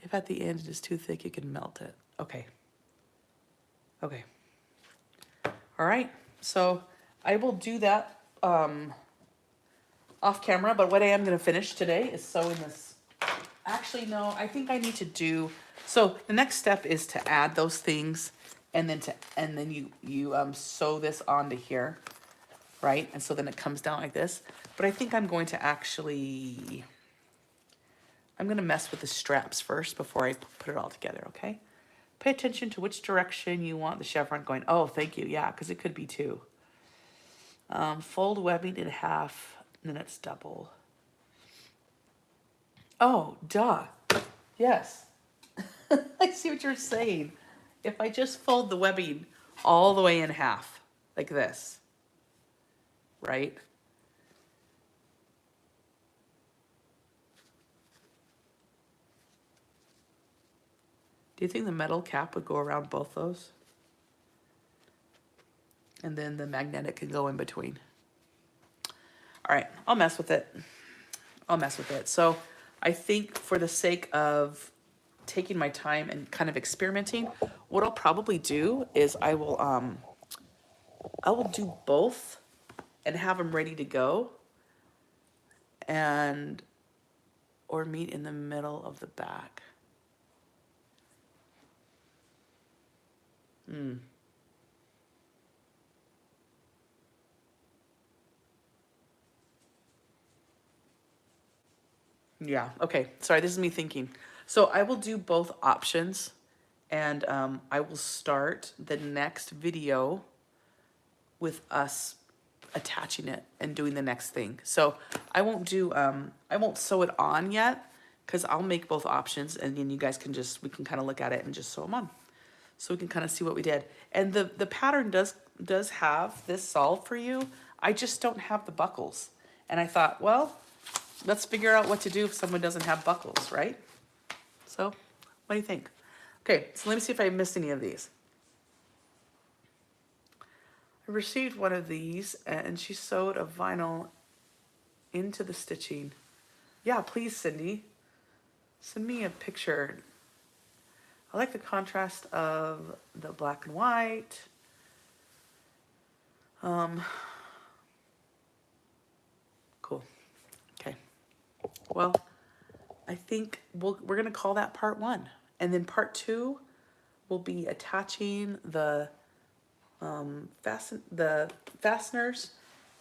If at the end it is too thick, you can melt it. Okay. Okay. All right, so I will do that off camera, but what I am gonna finish today is sewing this. Actually, no, I think I need to do, so the next step is to add those things and then you sew this onto here, right? And so then it comes down like this. But I think I'm going to actually, I'm gonna mess with the straps first before I put it all together, okay? Pay attention to which direction you want the chevron going. Oh, thank you, yeah, because it could be 2. Fold webbing in half, and then it's double. Oh, duh. Yes. I see what you're saying. If I just fold the webbing all the way in half, like this, right? Do you think the metal cap would go around both those? And then the magnetic can go in between. All right, I'll mess with it. So I think for the sake of taking my time and kind of experimenting, what I'll probably do is I will do both and have them ready to go, or meet in the middle of the back. Yeah, okay, sorry, this is me thinking. So I will do both options, and I will start the next video with us attaching it and doing the next thing. So I won't do, I won't sew it on yet, because I'll make both options, and then you guys can we can kind of look at it and just sew them on. So we can kind of see what we did. And the pattern does have this solved for you. I just don't have the buckles. And I thought, well, let's figure out what to do if someone doesn't have buckles, right? So, what do you think? Okay, so let me see if I missed any of these. I received one of these and she sewed a vinyl into the stitching. Yeah, please, Cindy. Send me a picture. I like the contrast of the black and white. Cool. Okay. Well, I think we're gonna call that part 1. And then part 2 will be attaching the fasteners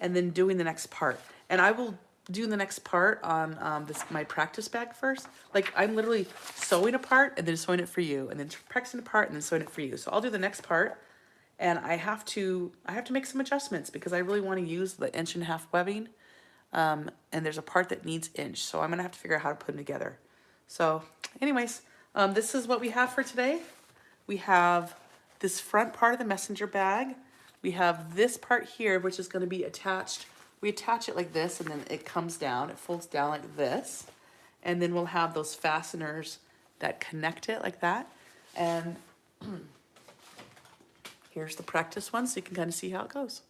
and then doing the next part. And I will do the next part on this my practice bag first. Like I'm literally sewing a part and then sewing it for you, and then practicing a part and then sewing it for you. So I'll do the next part, and I have to make some adjustments because I really want to use the 1.5" webbing. And there's a part that needs inch, so I'm gonna have to figure out how to put them together. So anyways, this is what we have for today. We have this front part of the messenger bag. We have this part here, which is going to be attached. We attach it like this, and then it comes down. It folds down like this. And then we'll have those fasteners that connect it like that. And here's the practice one, so you can kind of see how it goes.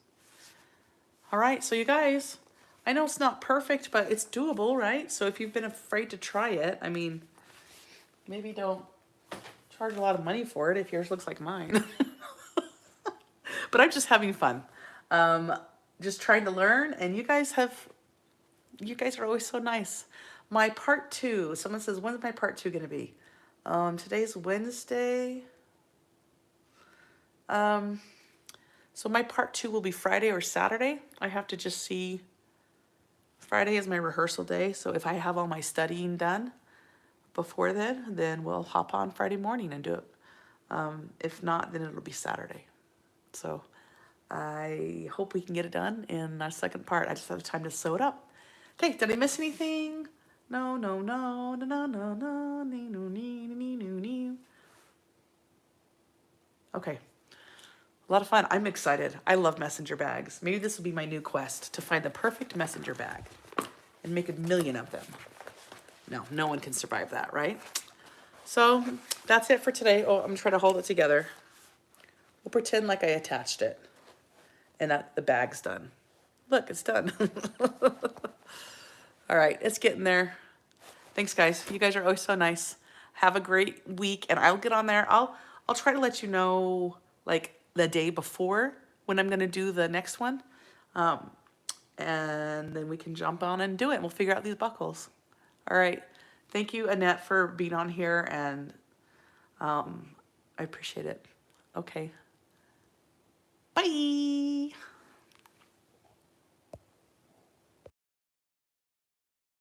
All right, so you guys, I know it's not perfect, but it's doable, right? So if you've been afraid to try it, I mean, maybe don't charge a lot of money for it if yours looks like mine. But I'm just having fun. Just trying to learn, and you guys are always so nice. My part 2, someone says, when's my part 2 gonna be? Today's Wednesday. So my part 2 will be Friday or Saturday. I have to just see. Friday is my rehearsal day, so if I have all my studying done before then we'll hop on Friday morning and do it. If not, then it'll be Saturday. So I hope we can get it done in our second part. I just have time to sew it up. Okay, did I miss anything? No, no, no, no, no, no, no, no, no, no. Okay, a lot of fun. I'm excited. I love messenger bags. Maybe this will be my new quest, to find the perfect messenger bag and make 1,000,000 of them. No, no one can survive that, right? So that's it for today. Oh, I'm gonna try to hold it together. We'll pretend like I attached it and that the bag's done. Look, it's done. All right, it's getting there. Thanks, guys. You guys are always so nice. Have a great week, and I'll get on there. I'll try to let you know like the day before when I'm gonna do the next one, and then we can jump on and do it. And we'll figure out these buckles. All right. Thank you, Annette, for being on here, and I appreciate it. Okay. Bye.